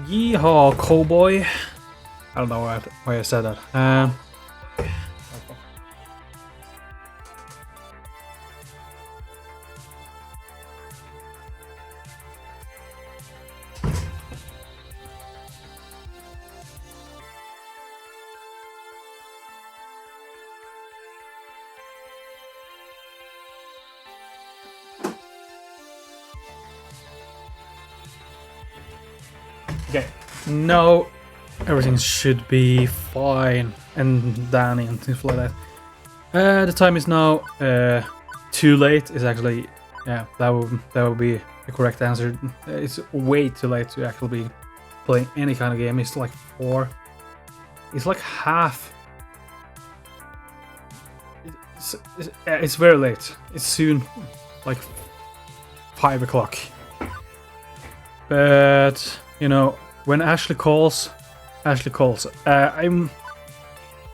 Yeehaw, cowboy. I don't know why I said that. Okay, no, everything should be fine and Danny and things like that. The time is now too late. Is actually, yeah, that would be the correct answer. It's way too late to actually be playing any kind of game. It's like 4. It's like half. It's very late. It's soon, like 5 o'clock. But you know, when Ashley calls, I'm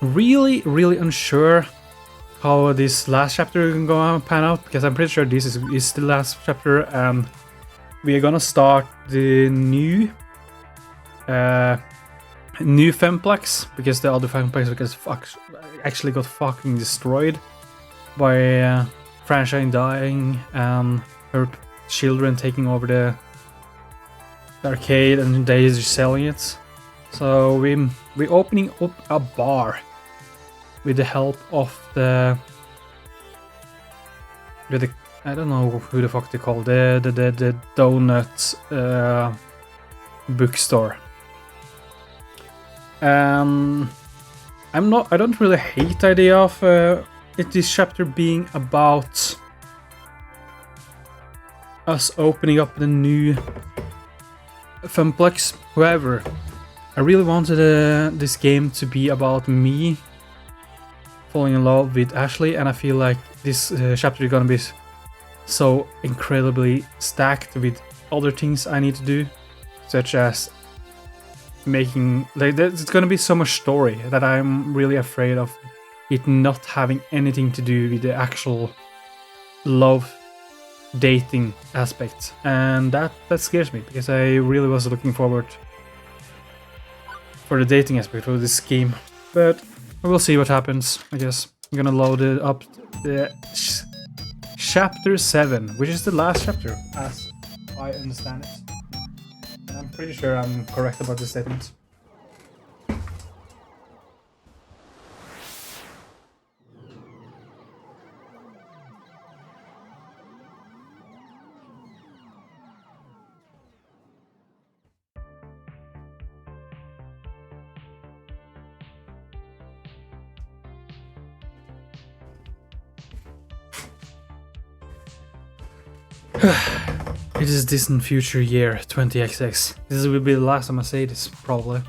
really unsure how this last chapter can go on pan out, because I'm pretty sure this is the last chapter, and we are gonna start the new FUNPLEX, because the other FUNPLEX actually got fucking destroyed by Franchise dying and her children taking over the arcade and they're selling it. So we're opening up a bar with the help of the I don't know who the fuck they call the donut bookstore. I don't really hate the idea of this chapter being about us opening up the new FUNPLEX. However, I really wanted this game to be about me falling in love with Ashley, and I feel like this chapter is gonna be so incredibly stacked with other things I need to do, such as making, like, there's gonna be so much story that I'm really afraid of it not having anything to do with the actual love dating aspect, and that scares me, because I really was looking forward for the dating aspect of this game. But we'll see what happens. I guess I'm gonna load it up. The chapter 7, which is the last chapter as I understand it, and I'm pretty sure I'm correct about this statement. It is distant future year 20XX. This will be the last time I say this, probably.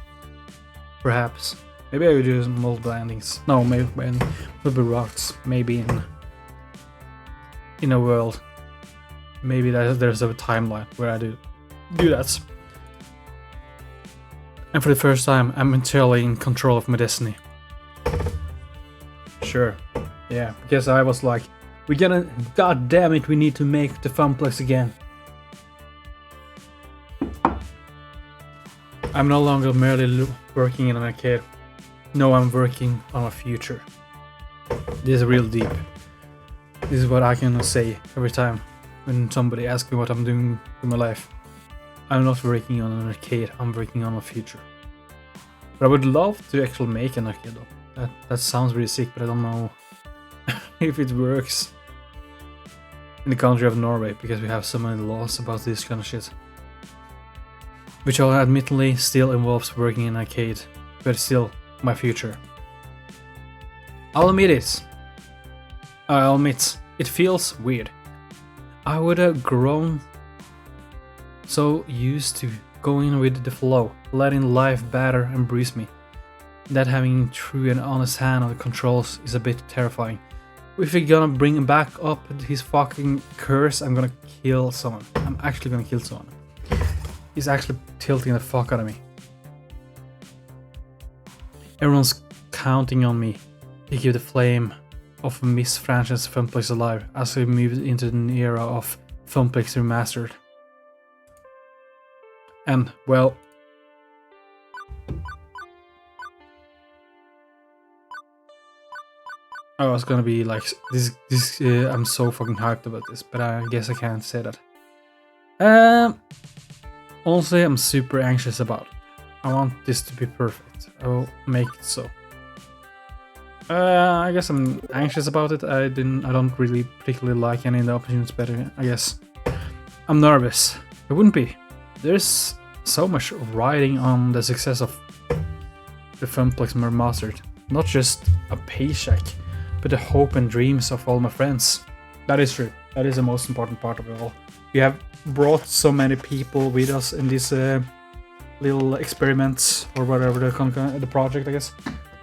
Perhaps. Maybe I will do some multiple endings. No, maybe will be rocks. Maybe in a world. Maybe there's a timeline where I do that. And for the first time, I'm entirely in control of my destiny. Sure. Yeah, because I was like, god damn it, we need to make the FUNPLEX again. I'm no longer merely working in an arcade. No, I'm working on a future. This is real deep. This is what I can say every time when somebody asks me what I'm doing with my life. I'm not working on an arcade, I'm working on a future. But I would love to actually make an arcade though. That sounds really sick, but I don't know if it works in the country of Norway, because we have so many laws about this kind of shit. Which admittedly still involves working in an arcade, but still my future. I'll admit it feels weird. I would have grown so used to going with the flow, letting life batter and bruise me, that having true and honest hand on the controls is a bit terrifying. If we're gonna bring him back up his fucking curse, I'm gonna kill someone. I'm actually gonna kill someone. He's actually tilting the fuck out of me. Everyone's counting on me to keep the flame of Miss Franchise FUNPLEX alive as we move into the era of FUNPLEX Remastered. And well, I was gonna be like this. I'm so fucking hyped about this, but I guess I can't say that. Honestly, I'm super anxious about it. I want this to be perfect. I will make it so. I guess I'm anxious about it. I don't really particularly like any of the options, but I guess I'm nervous. It wouldn't be. There's so much riding on the success of the FUNPLEX Remastered. Not just a paycheck, but the hope and dreams of all my friends. That is true. That is the most important part of it all. We have brought so many people with us in these little experiments or whatever the project, I guess,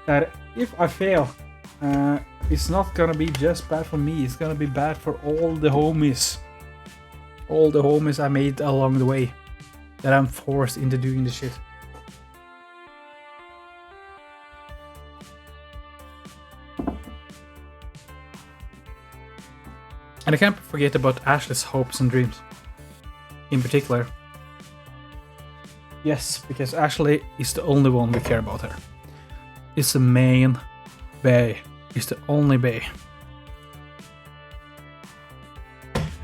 that if I fail, it's not gonna be just bad for me, it's gonna be bad for all the homies. All the homies I made along the way that I'm forced into doing this shit. And I can't forget about Ashley's hopes and dreams. In particular. Yes, because Ashley is the only one we care about her. It's the main bae. It's the only bae.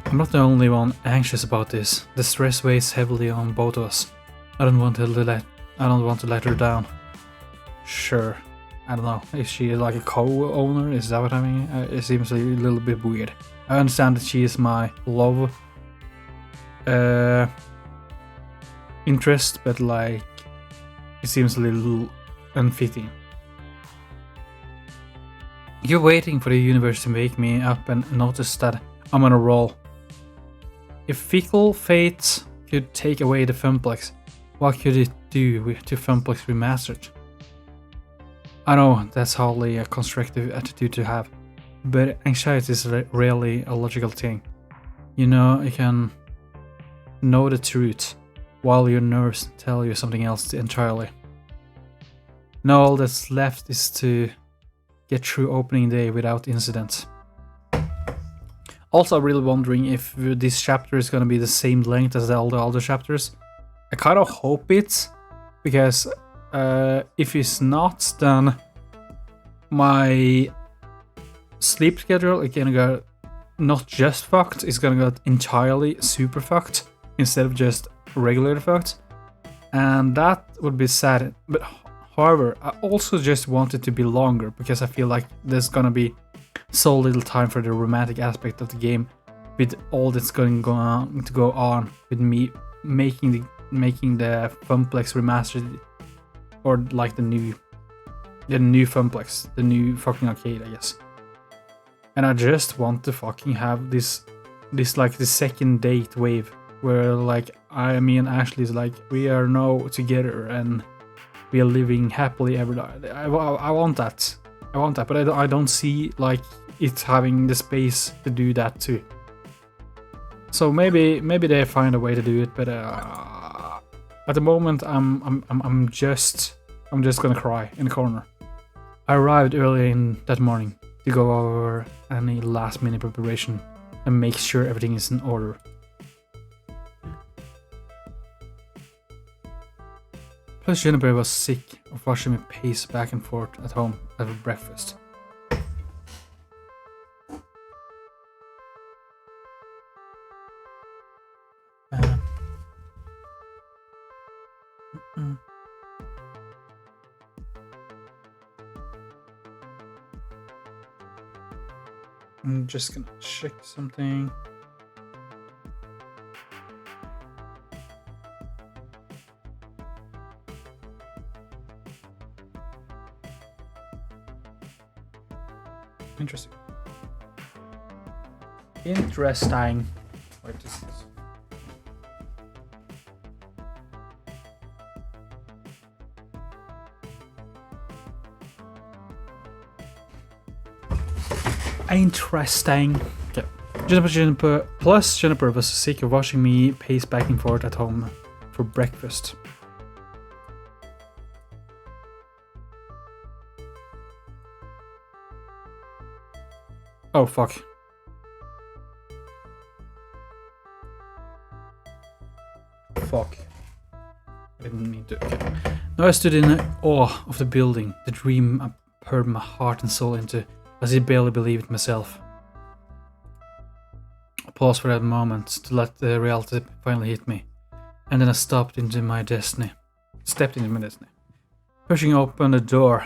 I'm not the only one anxious about this. The stress weighs heavily on both of us. I don't want to let her down. Sure. I don't know. Is she like a co-owner? Is that what I mean? It seems a little bit weird. I understand that she is my love interest, but like it seems a little unfitting. You're waiting for the universe to wake me up and notice that I'm on a roll. If fickle fate could take away the FUNPLEX, what could it do to FUNPLEX Remastered? I know that's hardly a constructive attitude to have, but anxiety is rarely a logical thing. You know, you can know the truth while your nerves tell you something else entirely. Now all that's left is to get through opening day without incident. Also, I'm really wondering if this chapter is gonna be the same length as all the other chapters. I kind of hope it, because if it's not, then my sleep schedule is gonna go not just fucked, it's gonna go entirely super fucked instead of just regular fucked, and that would be sad. But however, I also just want it to be longer because I feel like there's gonna be so little time for the romantic aspect of the game, with all that's going to go on with me making the FUNPLEX Remastered, or like the new FUNPLEX, the new fucking arcade, I guess. And I just want to fucking have this like the second date wave where like me and Ashley's like we are now together and we are living happily ever day. I want that. I want that, but I don't see like it having the space to do that too. So maybe they find a way to do it, but at the moment I'm just gonna cry in the corner. I arrived early in that morning to go over any last minute preparation and make sure everything is in order. Plus Juniper was sick of watching me pace back and forth at home after breakfast. I'm just gonna check something. Interesting. Interesting. What is this? Interesting. Okay. Juniper was sick of watching me pace back and forth at home for breakfast. Oh fuck. Fuck. didn't mean to. Okay. Now I stood in awe of the building. The dream I poured my heart and soul into, as I barely believed it myself. I paused for that moment to let the reality finally hit me, and then I stepped into my destiny. Pushing open the door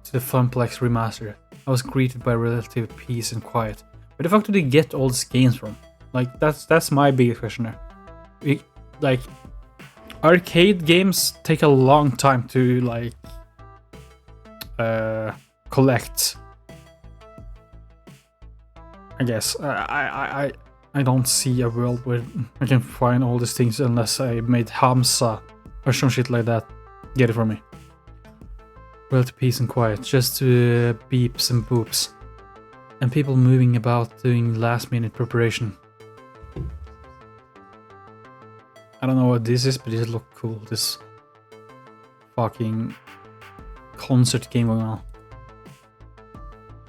to the FUNPLEX Remastered, I was greeted by relative peace and quiet. Where the fuck do they get all these games from? Like, that's my biggest question there. Like, arcade games take a long time to, like, collect. I guess. I don't see a world where I can find all these things unless I made Hamza or some shit like that get it for me. Relative peace and quiet, just beeps and boops. And people moving about doing last minute preparation. I don't know what this is, but it looks cool. This fucking concert game going on.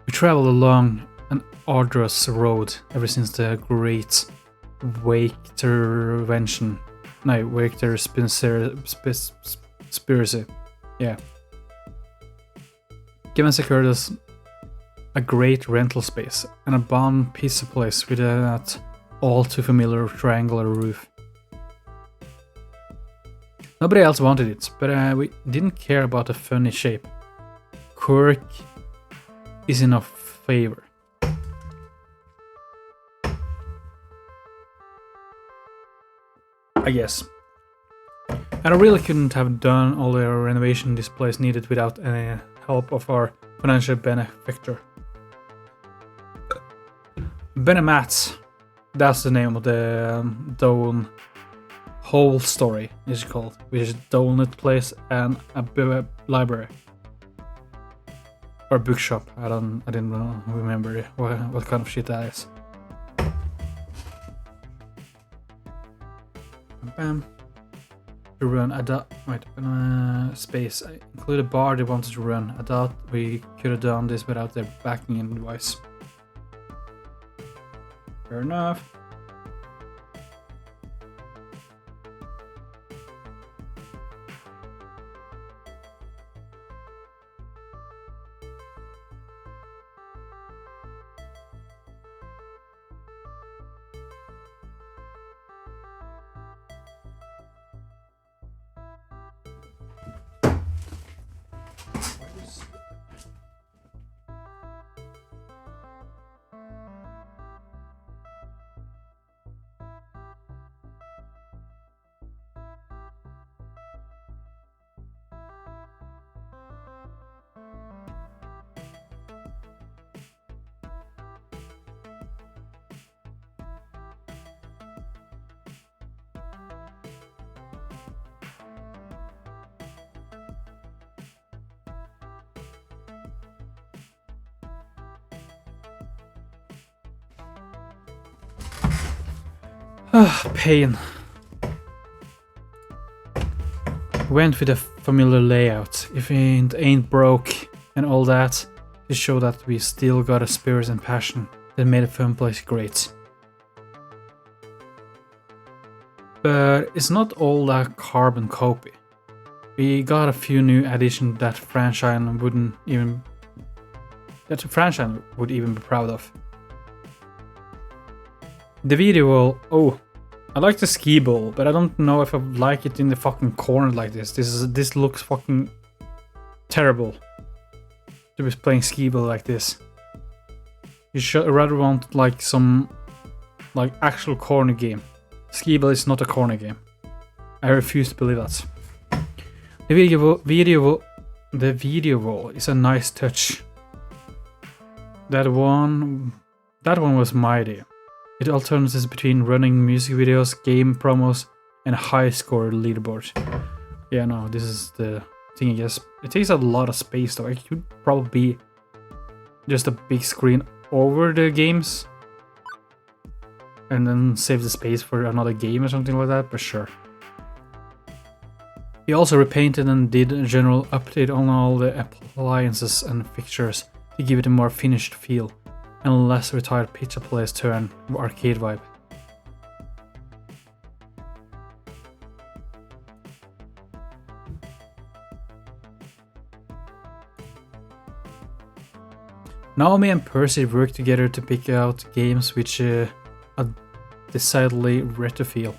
We traveled along an arduous road ever since the Great Waitervention. No, Waiter Spiracy. Yeah. Given secured us a great rental space and a bomb pizza place with that all too familiar triangular roof. Nobody else wanted it, but we didn't care about the funny shape. Quirk is in our favor. I guess. And I really couldn't have done all the renovation this place needed without any help of our financial benefactor. Benemats, that's the name of the Doan whole story is called, which is donut place and a library or bookshop. I didn't remember what kind of shit that is. Bam. To run space. I include a bar they wanted to run. I thought we could have done this without their backing advice. Fair enough. Pain. Went with a familiar layout. If it ain't broke and all that, to show that we still got a spirit and passion that made a FUNPLEX great. But it's not all that carbon copy. We got a few new additions that franchise would even be proud of. The video wall. Oh, I like the ski ball, but I don't know if I like it in the fucking corner like this. This looks fucking terrible to be playing ski ball like this. You should rather want like some actual corner game. Ski ball is not a corner game. I refuse to believe that. The video wall is a nice touch. That one was my idea. It alternates between running music videos, game promos, and a high score leaderboard. Yeah, no, this is the thing, I guess. It takes a lot of space though. It could probably be just a big screen over the games and then save the space for another game or something like that, but sure. He also repainted and did a general update on all the appliances and fixtures to give it a more finished feel and less retired pizza place turn arcade vibe. Naomi and Percy work together to pick out games which are decidedly retro-feel.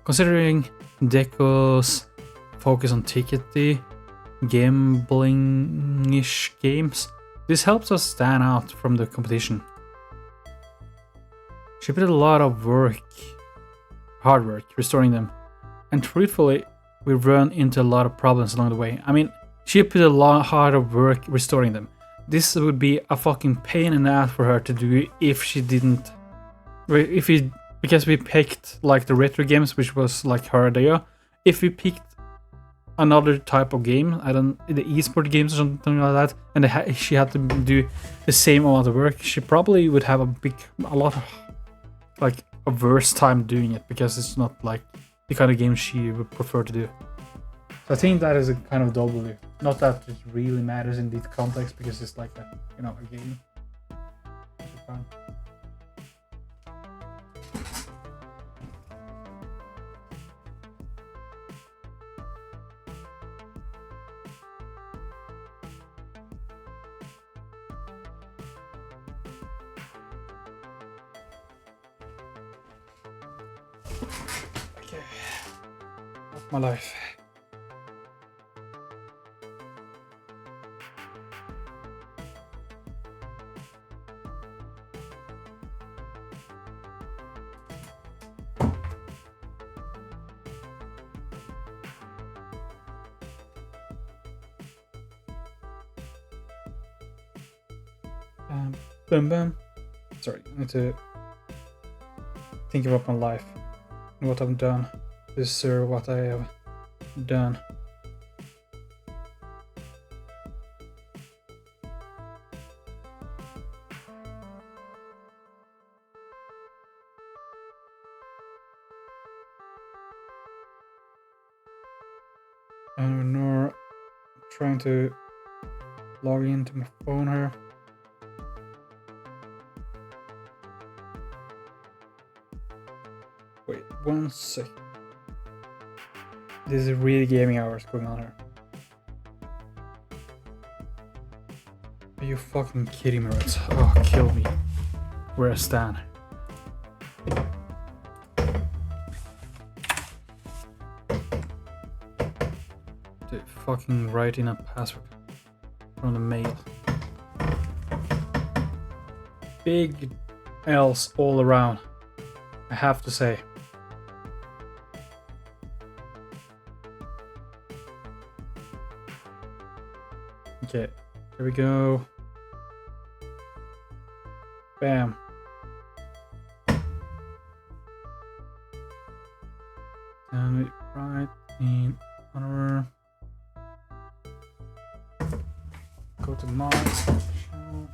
Considering Deco's focus on tickety, gambling-ish games, this helps us stand out from the competition. She put a lot of hard work, restoring them, and truthfully, we run into a lot of problems along the way. I mean, she put a lot hard of work restoring them. This would be a fucking pain in the ass for her to do if she didn't. Because we picked like the retro games, which was like her idea. If we picked another type of game, the esport games or something like that, and she had to do the same amount of work, she probably would have a lot of like a worse time doing it because it's not like the kind of game she would prefer to do. So I think that is a kind of W. Not that it really matters in this context because it's like a game. Okay. That's my life. Boom. Sorry, I need to think about my life and what I've done. This is what I have done. And we're trying to log into my phone here. Wait, 1 sec. This is really gaming hours going on here. Are you fucking kidding me, Reds? Oh, kill me. Where I stand. Dude, fucking write in a password from the mail. Big L's all around, I have to say. Okay, here we go. Bam. And we write in honor. Go to my channel.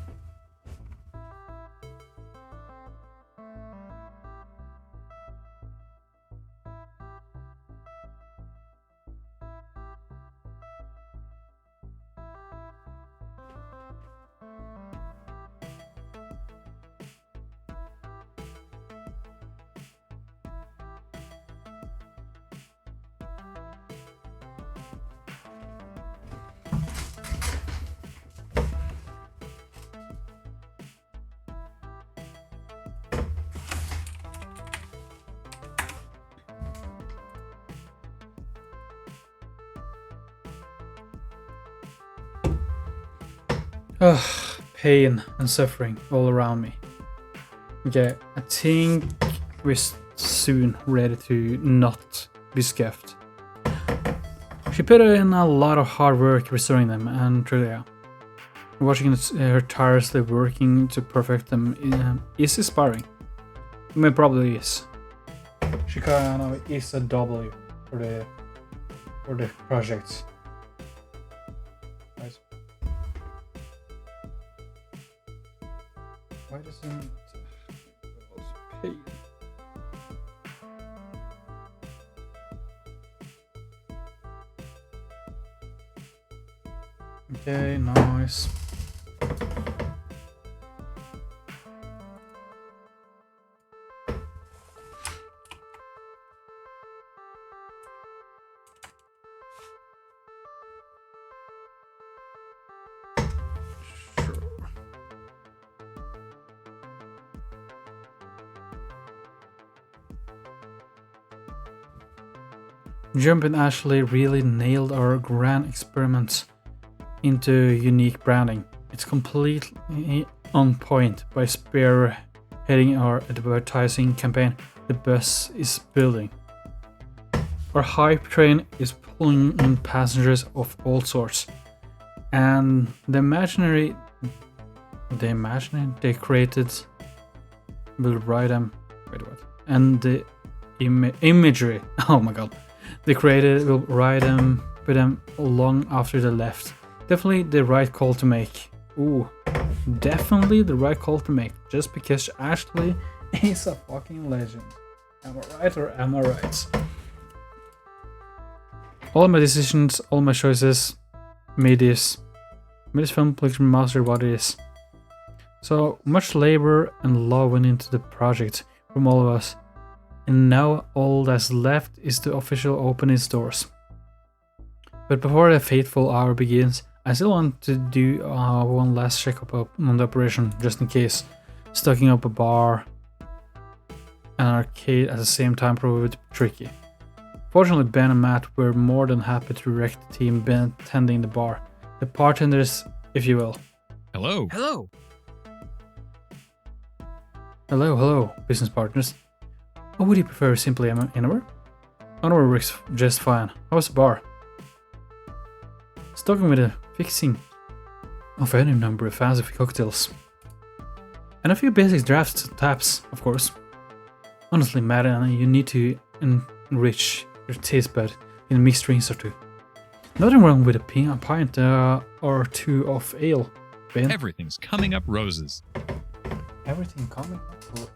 Ugh, pain and suffering all around me. Okay, I think we're soon ready to not be scuffed. She put in a lot of hard work restoring them, and truly, yeah, watching her tirelessly working to perfect them is inspiring. I mean, probably is. She kind of is a W for the project. Right. Why doesn't pay? Okay, nice. Jump and Ashley really nailed our grand experiments into unique branding. It's completely on point by spearheading our advertising campaign. The bus is building. Our hype train is pulling in passengers of all sorts. And the imaginary they created will ride them. Wait, what? And the imagery, oh my god, they created will ride them with them long after they left. Definitely the right call to make. Ooh, definitely the right call to make. Just because Ashley is a fucking legend. Am I right or am I right? All my decisions, all my choices made this FUNPLEX remastered what it is. So much labor and love went into the project from all of us, and now all that's left is to officially open its doors. But before the fateful hour begins, I still want to do one last check-up on the operation, just in case. Stocking up a bar and arcade at the same time proved tricky. Fortunately, Ben and Matt were more than happy to direct the team tending the bar. The bartenders, if you will. Hello. Hello. Hello, business partners. Or would you prefer simply anywhere? Anywhere works just fine. How's the bar? Stocking with a fixing of any number of fancy cocktails. And a few basic drafts taps, of course. Honestly, Matt, you need to enrich your taste bud in mixed drinks or two. Nothing wrong with a pint or two of ale, Ben. Everything's coming up roses. Everything coming up roses.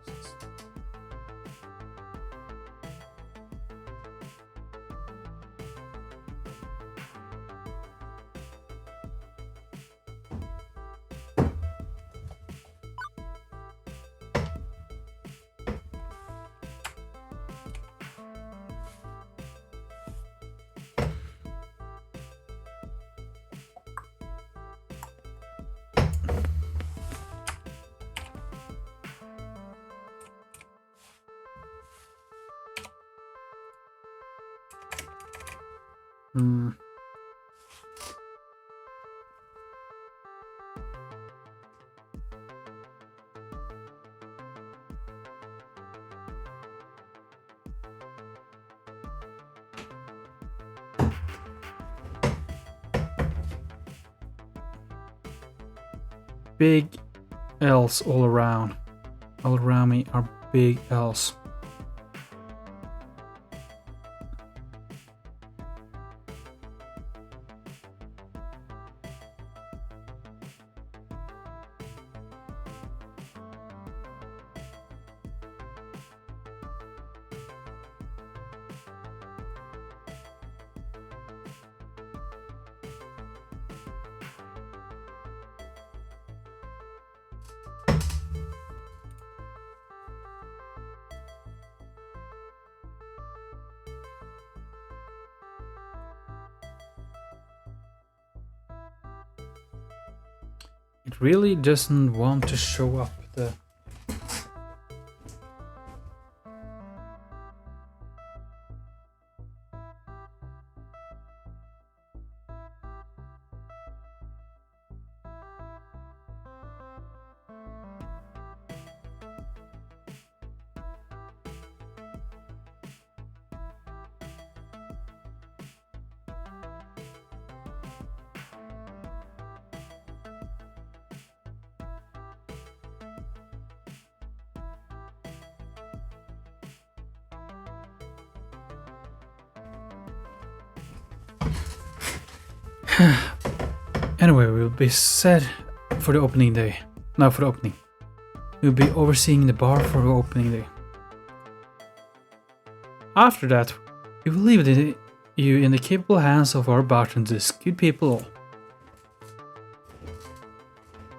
Big L's all around. All around me are big L's. It really doesn't want to show up the... Anyway, we'll be set for the opening day. Now for the opening. We'll be overseeing the bar for the opening day. After that, we will leave you in the capable hands of our bartenders, good people all.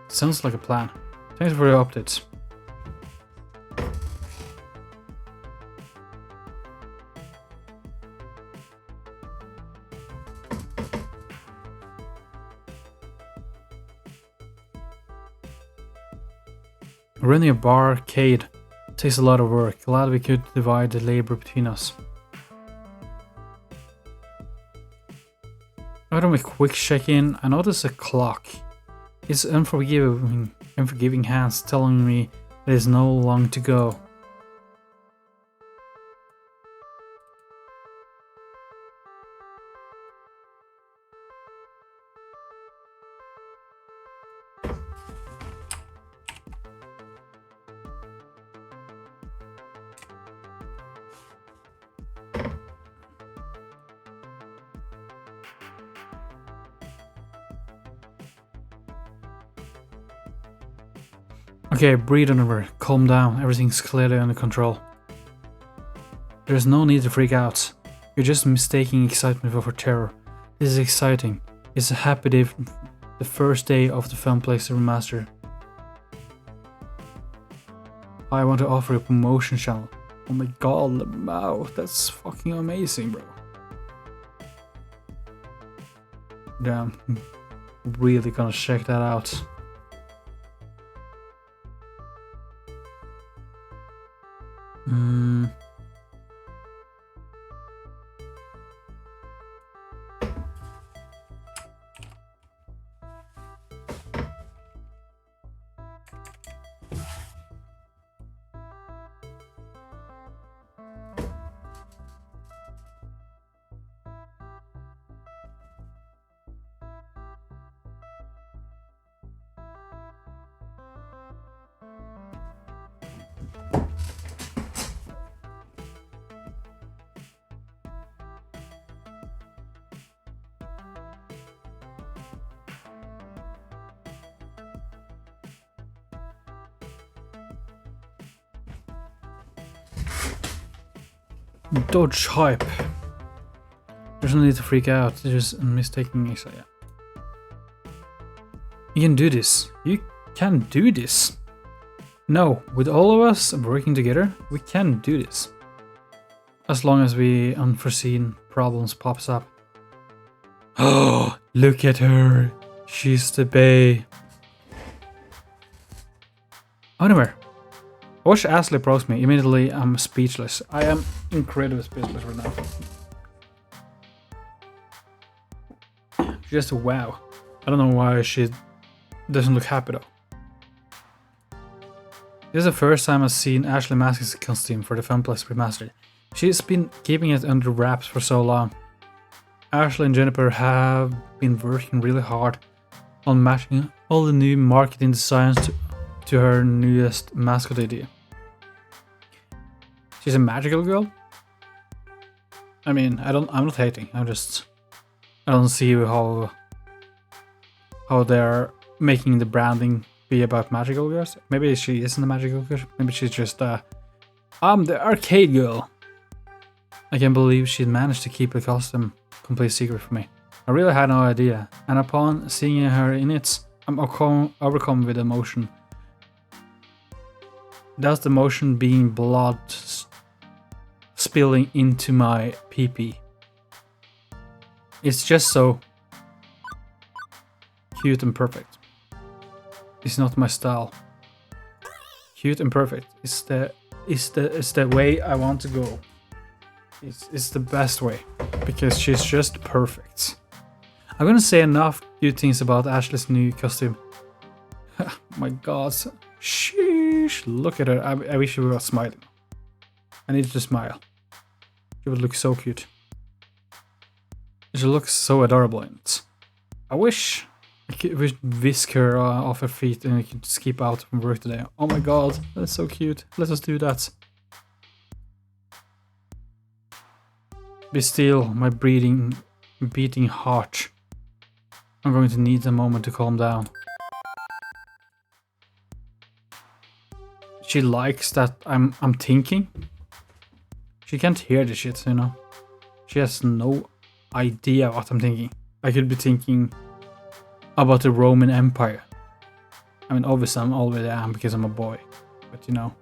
Sounds like a plan. Thanks for the updates. Running a barcade takes a lot of work. Glad we could divide the labor between us. Out of a quick check-in, I notice a clock. It's unforgiving hands telling me there's no long to go. Okay, breathe Oliver. Calm down. Everything's clearly under control. There's no need to freak out. You're just mistaking excitement for terror. This is exciting. It's a happy day, the first day of the FUNPLEX remaster. I want to offer a promotion channel. Oh my god, wow, that's fucking amazing, bro. Damn, really gonna check that out. Dodge hype. There's no need to freak out. There's mistaking it. Yeah. You can do this. You can do this. No, with all of us working together, we can do this. As long as we unforeseen problems pops up. Oh, look at her. She's the bae. Anyway. I watch Ashley approach me. Immediately, I'm speechless. I am incredibly speechless right now. Just wow. I don't know why she doesn't look happy though. This is the first time I've seen Ashley Mask's costume for the FUNPLEX remastered. She's been keeping it under wraps for so long. Ashley and Jennifer have been working really hard on matching all the new marketing designs to her newest mascot idea. She's a magical girl? I mean, I'm not hating. I don't see how they're making the branding be about magical girls. Maybe she isn't a magical girl. Maybe she's just I'm the arcade girl. I can't believe she managed to keep the costume complete secret from me. I really had no idea, and upon seeing her in it, I'm overcome with emotion. That's the emotion being blood spilling into my pee-pee. It's just so cute and perfect. It's not my style. Cute and perfect. It's the way I want to go. It's the best way because she's just perfect. I'm gonna say enough good things about Ashley's new costume. Oh my god. Sheesh, look at her. I wish she were smiling. I need to smile. She would look so cute. She looks so adorable in it. I wish I could whisk her off her feet and I could skip out from work today. Oh my god, that's so cute. Let us do that. Be still, my beating heart. I'm going to need a moment to calm down. She likes that I'm thinking. She can't hear the shit, you know. She has no idea what I'm thinking. I could be thinking about the Roman Empire. I mean, obviously I'm already am because I'm a boy. But you know.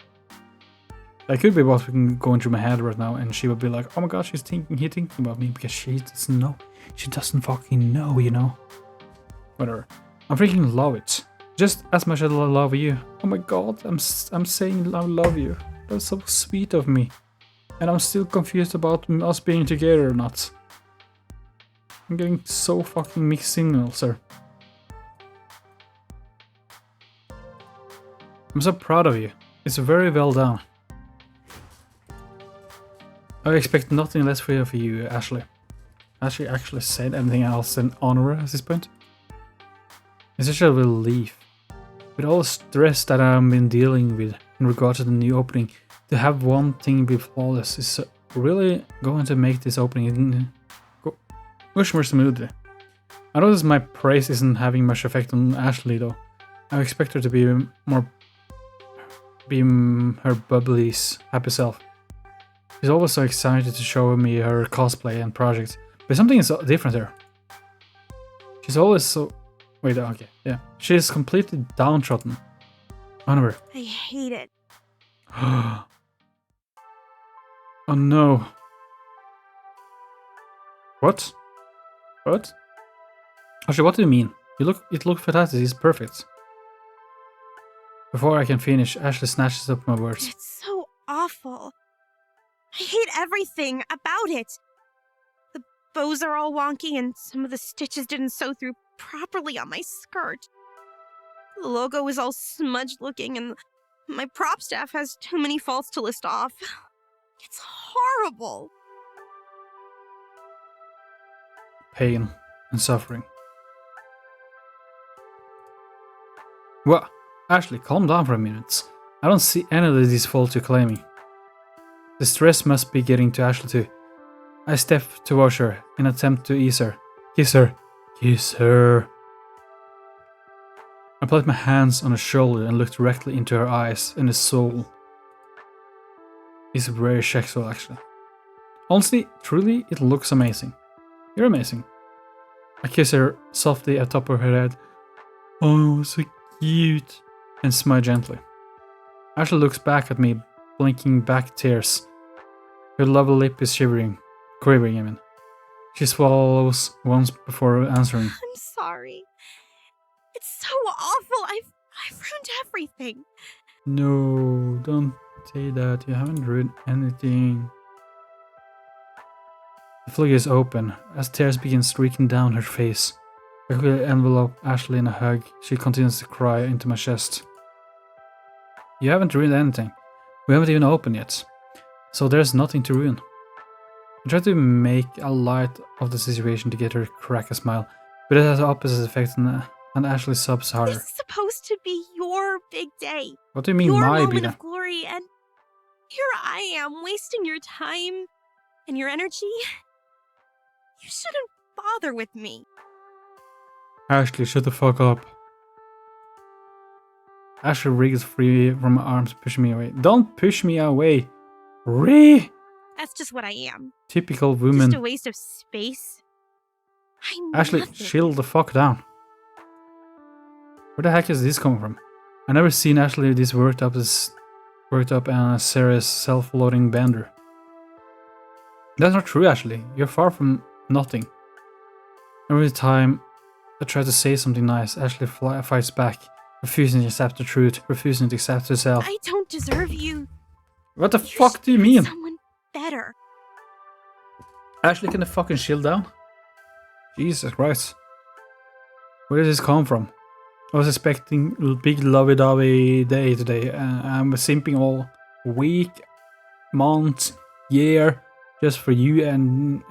That could be what's going through my head right now, and she would be like, oh my god, he's thinking about me because she doesn't know. She doesn't fucking know, you know. Whatever. I freaking love it. Just as much as I love you. Oh my god, I'm saying I love you. That's so sweet of me. And I'm still confused about us being together or not. I'm getting so fucking mixed signals, sir. I'm so proud of you. It's very well done. I expect nothing less for you, Ashley. Has she actually said anything else than honor at this point? It's such a relief. With all the stress that I've been dealing with in regard to the new opening, to have one thing be flawless is really going to make this opening go much more smoothly. I notice my praise isn't having much effect on Ashley though. I expect her to be her bubbly, happy self. She's always so excited to show me her cosplay and projects, but something is different here. She's always so... Wait, okay, yeah. She's completely downtrodden. Honor. I hate it. Oh no. What? What? Actually, what do you mean? It looks fantastic, it's perfect. Before I can finish, Ashley snatches up my words. It's so awful. I hate everything about it. The bows are all wonky and some of the stitches didn't sew through properly on my skirt. The logo is all smudged looking and my prop staff has too many faults to list off. It's horrible. Pain and suffering. What? Ashley, calm down for a minute. I don't see any of these faults you're claiming. The stress must be getting to Ashley too. I step towards her in an attempt to ease her. Kiss her. Kiss her. I placed my hands on her shoulder and looked directly into her eyes and her soul. It's very sexual actually. Honestly, truly, it looks amazing. You're amazing. I kiss her softly at the top of her head. Oh, so cute. And smile gently. Ashley looks back at me, blinking back tears. Her lovely lip is quivering, I mean. She swallows once before answering. I'm sorry. It's so awful. I've ruined everything. No, don't say that. You haven't ruined anything. The floodgates open as tears begin streaking down her face. I quickly envelope Ashley in a hug. She continues to cry into my chest. You haven't ruined anything. We haven't even opened yet. So there's nothing to ruin. I try to make a light of the situation to get her to crack a smile, but it has the opposite effect and Ashley sobs harder. This is supposed to be your big day. What do you mean your my moment big day? of glory, and here I am wasting your time and your energy. You shouldn't bother with me. Ashley, shut the fuck up. Ashley wriggles free from my arms, pushing me away. Don't push me away. That's just what I am. Typical woman. Just a waste of space. I'm Ashley, nothing. chill the fuck down. Where the heck is this coming from? I never seen Ashley this worked up and a serious self-loading bender. That's not true, Ashley. You're far from nothing. Every time I try to say something nice, Ashley fights back, refusing to accept the truth, refusing to accept herself. I don't deserve you. What the You fuck do you should mean? Someone better. Ashley, can you fucking chill down? Jesus Christ. Where does this come from? I was expecting a big lovey-dovey day today. I'm simping all week, month, year, just for you, and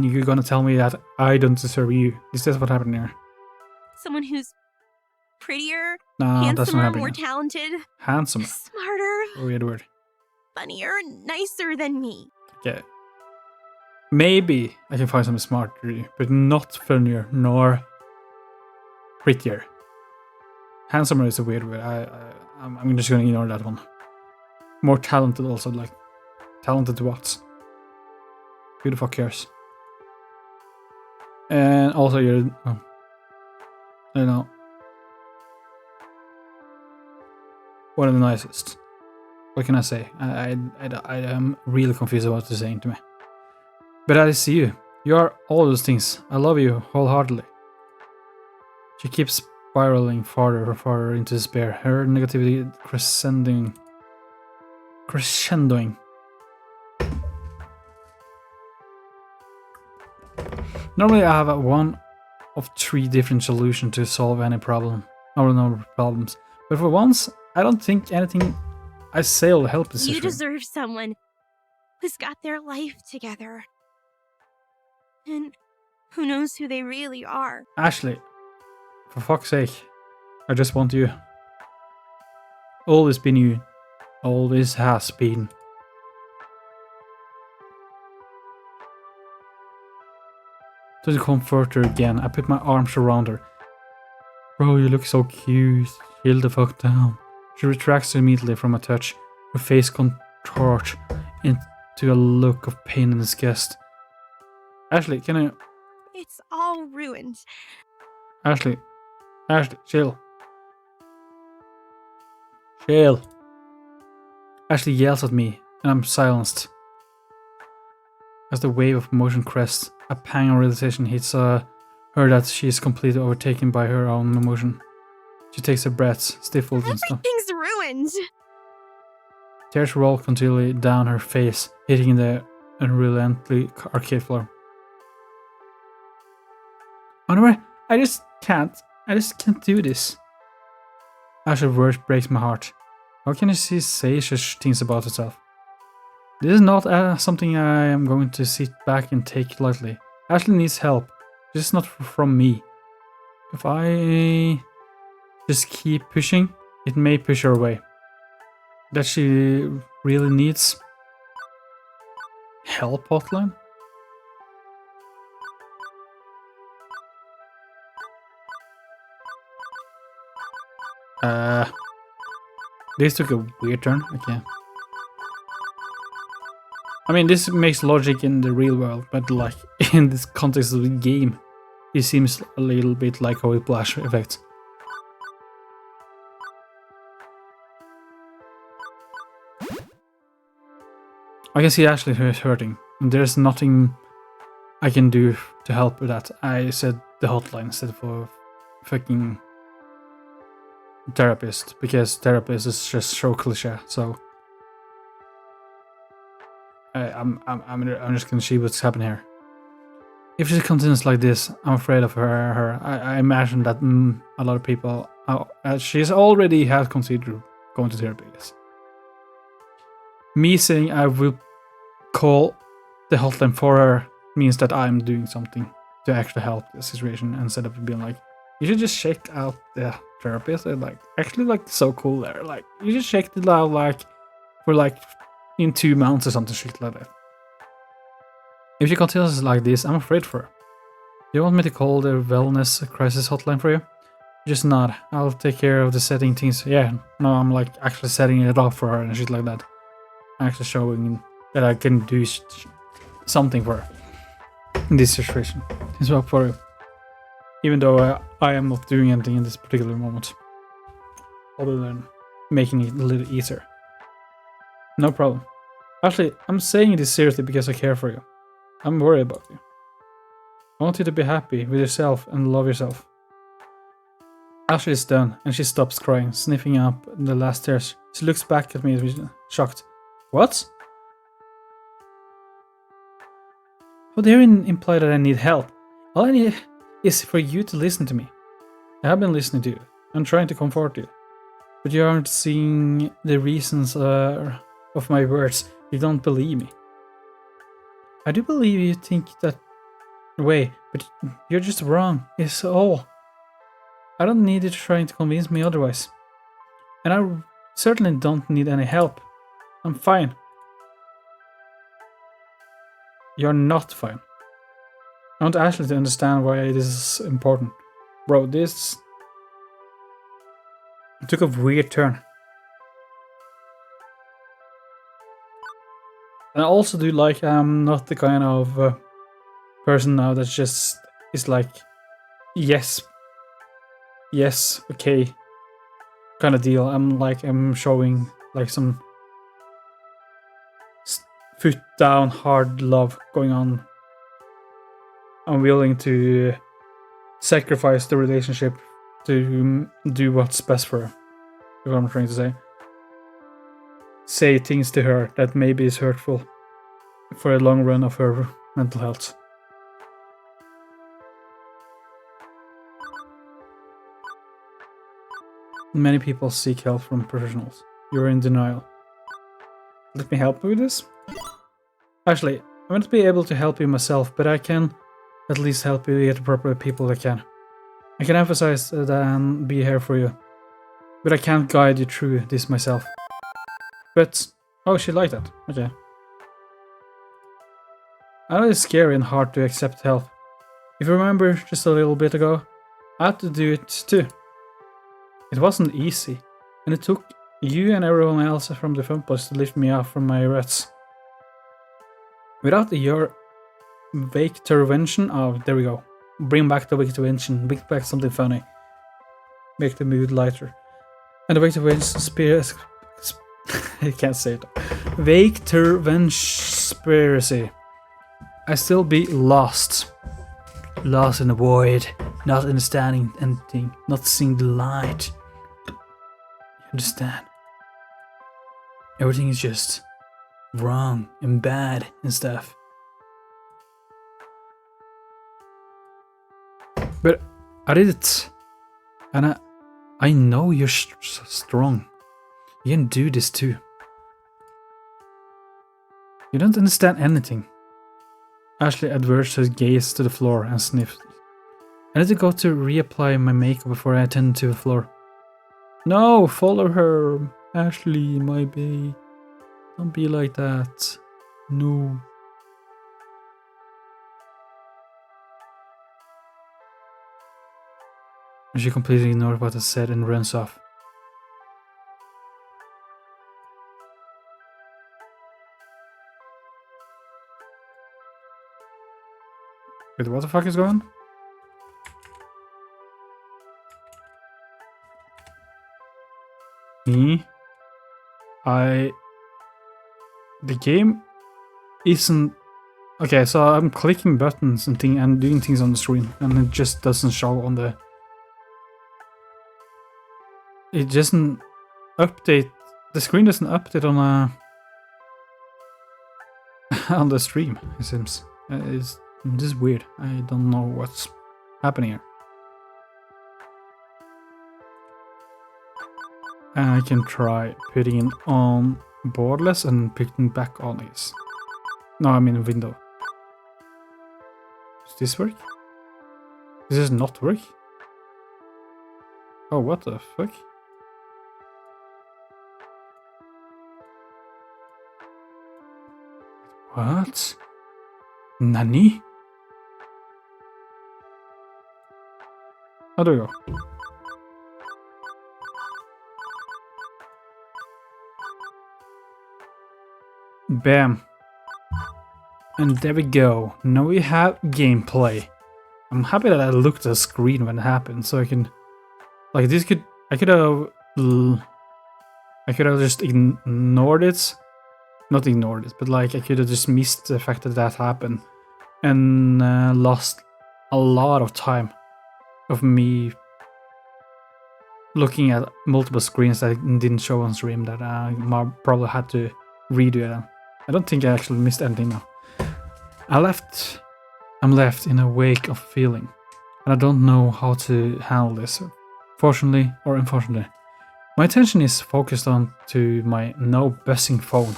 you're gonna tell me that I don't deserve you. Is this what happened here? Someone who's prettier, Nah, that's not handsomer, happening. more talented, Handsome. smarter, Weird word. funnier, nicer than me. Okay. Maybe I can find something smarter, but not funnier nor prettier. Handsomer is a weird word. I'm just gonna ignore that one. More talented also, like talented what? Who the fuck cares? And also you're I don't know. One of the nicest. What can I say? I am really confused about what you're saying to me. But I see you. You are all those things. I love you wholeheartedly. She keeps spiraling farther and farther into despair. Her negativity crescendoing. Normally I have one of 3 different solutions to solve any problem, or number of problems. But for once, I don't think anything I say will help this You situation. deserve someone who's got their life together. And who knows who they really are. Ashley, for fuck's sake, I just want you. Always been you. Always has been. To comfort her again, I put my arms around her. Bro, you look so cute. Chill the fuck down. She retracts immediately from a touch. Her face contorts into a look of pain and disgust. Ashley, can I... It's all ruined. Ashley, chill. Chill. Ashley yells at me, and I'm silenced. As the wave of emotion crests, a pang of realization hits her that she is completely overtaken by her own emotion. She takes her breaths, stifled and stuff. Everything's ruined. Tears roll continually down her face, hitting the unrelentingly arcade floor. Honor, I just can't do this. Ashley's words breaks my heart. How can she say such things about herself? This is not something I am going to sit back and take lightly. Ashley needs help. This is not from me. If I just keep pushing, it may push her away. That she really needs help hotline? This took a weird turn. Okay. I mean, this makes logic in the real world, but like in this context of the game, it seems a little bit like a whiplash effect. I can see Ashley is hurting, and there's nothing I can do to help with that. I said the hotline instead of fucking therapist, because therapist is just so cliche. So I'm just gonna see what's happening here. If she continues like this, I'm afraid of her. I imagine that a lot of people, she's already has considered going to therapy. Yes. Me saying I will call the hotline for her means that I'm doing something to actually help the situation, instead of being like, you should just check out the therapist. And like, actually, like, so cool there. Like, you just checked it out like for like in 2 months or something shit like that. If she continues like this, I'm afraid for her. Do you want me to call the wellness crisis hotline for you? Just nod. I'll take care of the setting things. Yeah, no, I'm like actually setting it up for her and shit like that. I'm actually showing that I can do something for her in this situation. It's up for you. Even though I am not doing anything in this particular moment, other than making it a little easier. No problem. Actually, I'm saying this seriously because I care for you. I'm worried about you. I want you to be happy with yourself and love yourself. Ashley is done, and she stops crying, sniffing up the last tears. She looks back at me shocked. What? How dare you imply that I need help? All I need is for you to listen to me. I have been listening to you. I'm trying to comfort you. But you aren't seeing the reasons of my words. You don't believe me. I do believe you think that way, but you're just wrong. It's all. I don't need you trying to convince me otherwise. And I certainly don't need any help. I'm fine. You're not fine. I want Ashley to understand why this is important. Bro, this took a weird turn. And I also do like I'm not the kind of person now that just is like, yes, okay, kind of deal. I'm showing like some foot down, hard love going on. I'm willing to sacrifice the relationship to do what's best for her. Is what I'm trying to say. Say things to her that maybe is hurtful for a long run of her mental health. Many people seek help from professionals. You're in denial. Let me help you with this? Actually, I won't be able to help you myself, but I can at least help you get the proper people I can. I can emphasize that and be here for you, but I can't guide you through this myself. But, oh, she liked that. Okay. I know it's scary and hard to accept help. If you remember just a little bit ago, I had to do it too. It wasn't easy, and it took you and everyone else from the FUNPLEX to lift me up from my ruts. Without your vague intervention, oh, there we go. Bring back the vague intervention, bring back something funny. Make the mood lighter. And the vague intervention spirit. I can't say it. Vague intervention. I still be lost. Lost in the void, not understanding anything, not seeing the light. You understand? Everything is just wrong and bad and stuff. But I did it. And I know you're strong. You can do this too. You don't understand anything. Ashley adverts her gaze to the floor and sniffed. I need to go to reapply my makeup before I attend to the floor. No, follow her. Ashley, my babe. Don't be like that. No. And she completely ignored what I said and runs off. Wait, what the fuck is going on? The game isn't... Okay, so I'm clicking buttons and doing things on the screen, and it just doesn't show on the... It doesn't update... The screen doesn't update on on the stream, it seems. This is weird. I don't know what's happening here. And I can try putting it on borderless and putting it back on, I guess. No, I mean window. Does this work? This does not work? Oh, what the fuck? What? Nani? Oh, there we go. Bam. And there we go. Now we have gameplay. I'm happy that I looked at the screen when it happened, so I can... Like, this could... I could have just ignored it. Not ignored it, but like, I could have just missed the fact that that happened. And lost a lot of time of me looking at multiple screens that didn't show on stream, that I probably had to redo it. I don't think I actually missed anything now. I'm left in a wake of feeling, and I don't know how to handle this, fortunately or unfortunately. My attention is focused on to my now buzzing phone.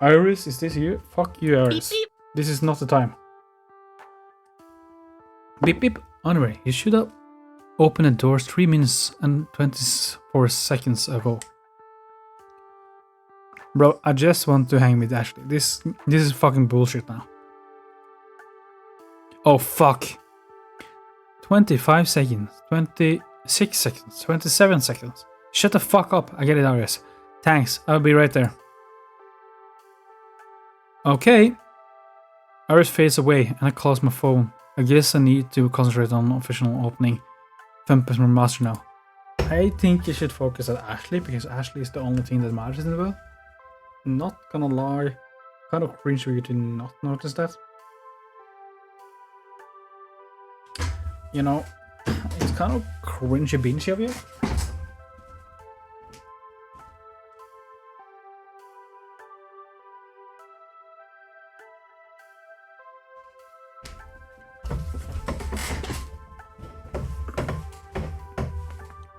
Iris, is this you? Fuck you, Iris. Beep, beep. This is not the time. Beep beep. Anyway, you should have opened the doors 3 minutes and 24 seconds ago. Bro, I just want to hang with Ashley. This is fucking bullshit now. Oh fuck. 25 seconds, 26 seconds, 27 seconds. Shut the fuck up. I get it, Iris. Thanks, I'll be right there. Okay. Iris fades away and I close my phone. I guess I need to concentrate on official opening FUNPLEX REMASTERED now. I think you should focus on Ashley, because Ashley is the only thing that matters in the world. Not gonna lie, kind of cringe for you to not notice that. You know, it's kind of cringy-binchy of you.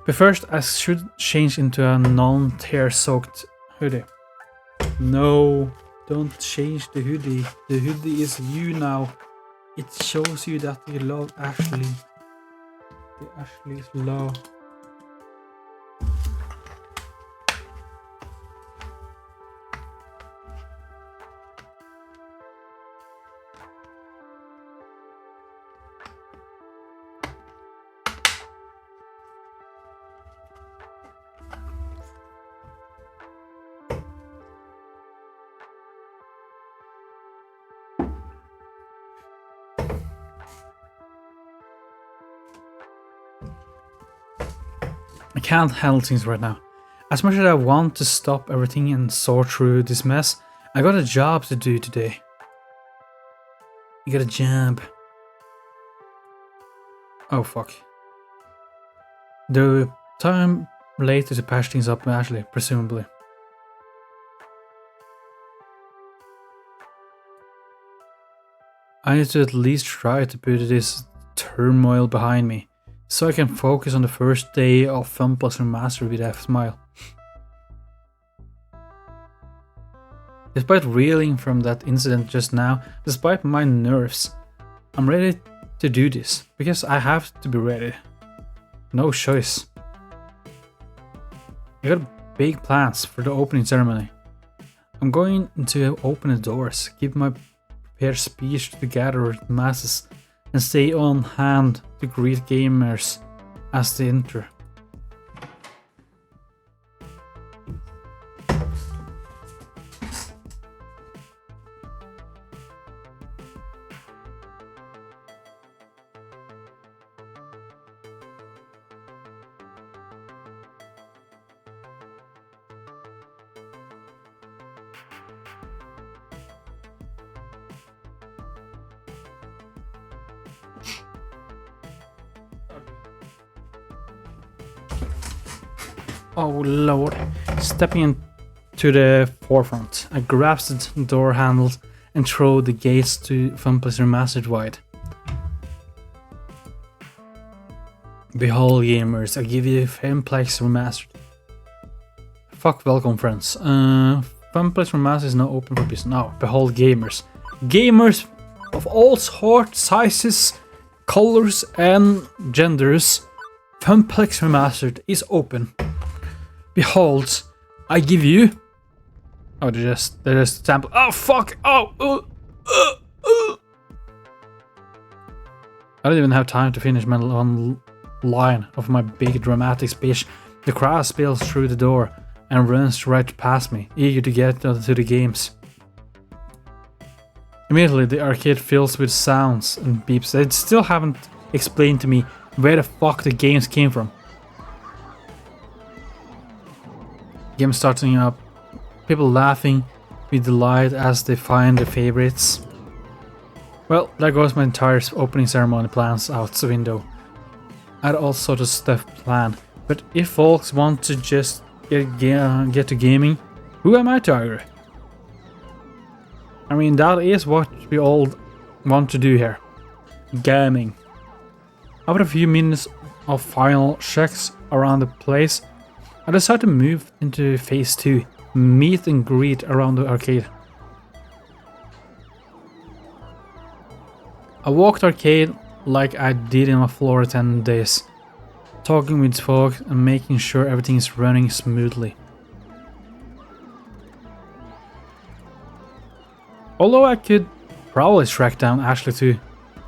But first, I should change into a non-tear soaked hoodie. No, don't change the hoodie. The hoodie is you now. It shows you that you love Ashley. The Ashley's love. I can't handle things right now. As much as I want to stop everything and sort through this mess, I got a job to do today. You got a job. Oh fuck. The time later to patch things up with Ashley, presumably. I need to at least try to put this turmoil behind me, so I can focus on the first day of FUNPLEX Remastered with a smile. Despite reeling from that incident just now, despite my nerves, I'm ready to do this, because I have to be ready. No choice. I got big plans for the opening ceremony. I'm going to open the doors, give my prepared speech to the gathered masses, and stay on hand to greet gamers as they enter. Oh lord. Stepping into the forefront, I grasped the door handles and throw the gates to FUNPLEX Remastered wide. Behold gamers, I give you FUNPLEX Remastered. Fuck welcome friends. FUNPLEX Remastered is now open for business. Now, behold gamers. Gamers of all sorts, sizes, colors and genders. FUNPLEX Remastered is open. Behold, I give you. Oh, they're just sample. Oh fuck! Oh, I don't even have time to finish my one line of my big dramatic speech. The crowd spills through the door and runs right past me, eager to get to the games. Immediately, the arcade fills with sounds and beeps. They still haven't explained to me where the fuck the games came from. Game starting up, people laughing with delight as they find their favorites. Well, there goes my entire opening ceremony plans out the window. I had all sorts of stuff planned, but if folks want to just get to gaming, who am I to argue? I mean, that is what we all want to do here. Gaming. After a few minutes of final checks around the place, I decided to move into phase 2, meet and greet around the arcade. I walked the arcade like I did in my Florida 10 days, talking with folks and making sure everything is running smoothly. Although I could probably track down Ashley too,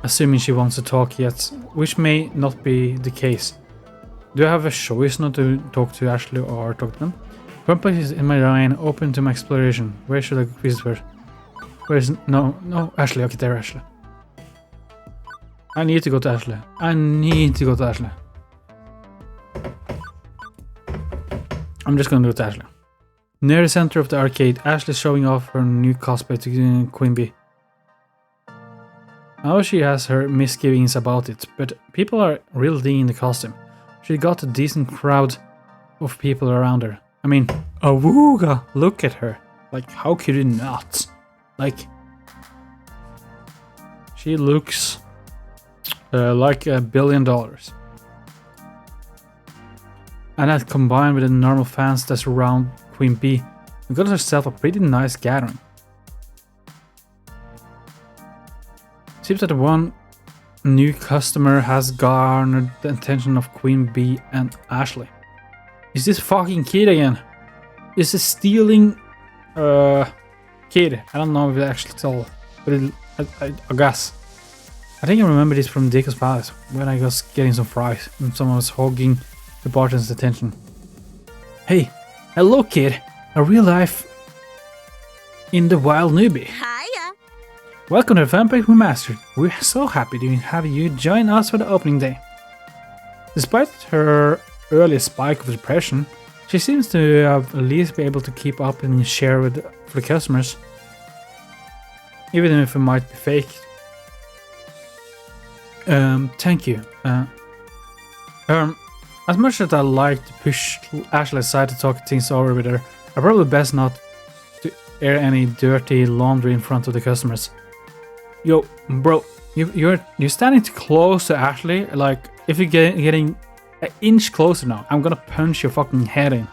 assuming she wants to talk yet, which may not be the case. Do I have a choice not to talk to Ashley or talk to them? FUNPLEX is in my line, open to my exploration. Where should I visit first? Where is... No, Ashley. Okay, there, Ashley. I need to go to Ashley. I'm just gonna go to Ashley. Near the center of the arcade, Ashley is showing off her new cosplay to Queen Bee. I know she has her misgivings about it, but people are really digging the costume. She got a decent crowd of people around her. I mean, awooga, look at her. Like, how could you not? Like, she looks like $1 billion. And that combined with the normal fans that surround Queen Bee, we got ourselves a pretty nice gathering. Seems that the one new customer has garnered the attention of Queen Bee and Ashley. Is this fucking kid again? Is this stealing kid? I don't know if it actually told, but I guess. I think I remember this from Dicko's Palace when I was getting some fries and someone was hogging the bartender's attention. Hey, hello kid, a real life in the wild newbie. Hiya. Welcome to FUNPLEX Remastered. We're so happy to have you join us for the opening day. Despite her early spike of depression, she seems to have at least be able to keep up and share for the customers, even if it might be fake. Thank you. As much as I like to push Ashley aside to talk things over with her, I probably best not to air any dirty laundry in front of the customers. Yo, bro, you're standing too close to Ashley. Like, if you're getting an inch closer now, I'm gonna punch your fucking head in.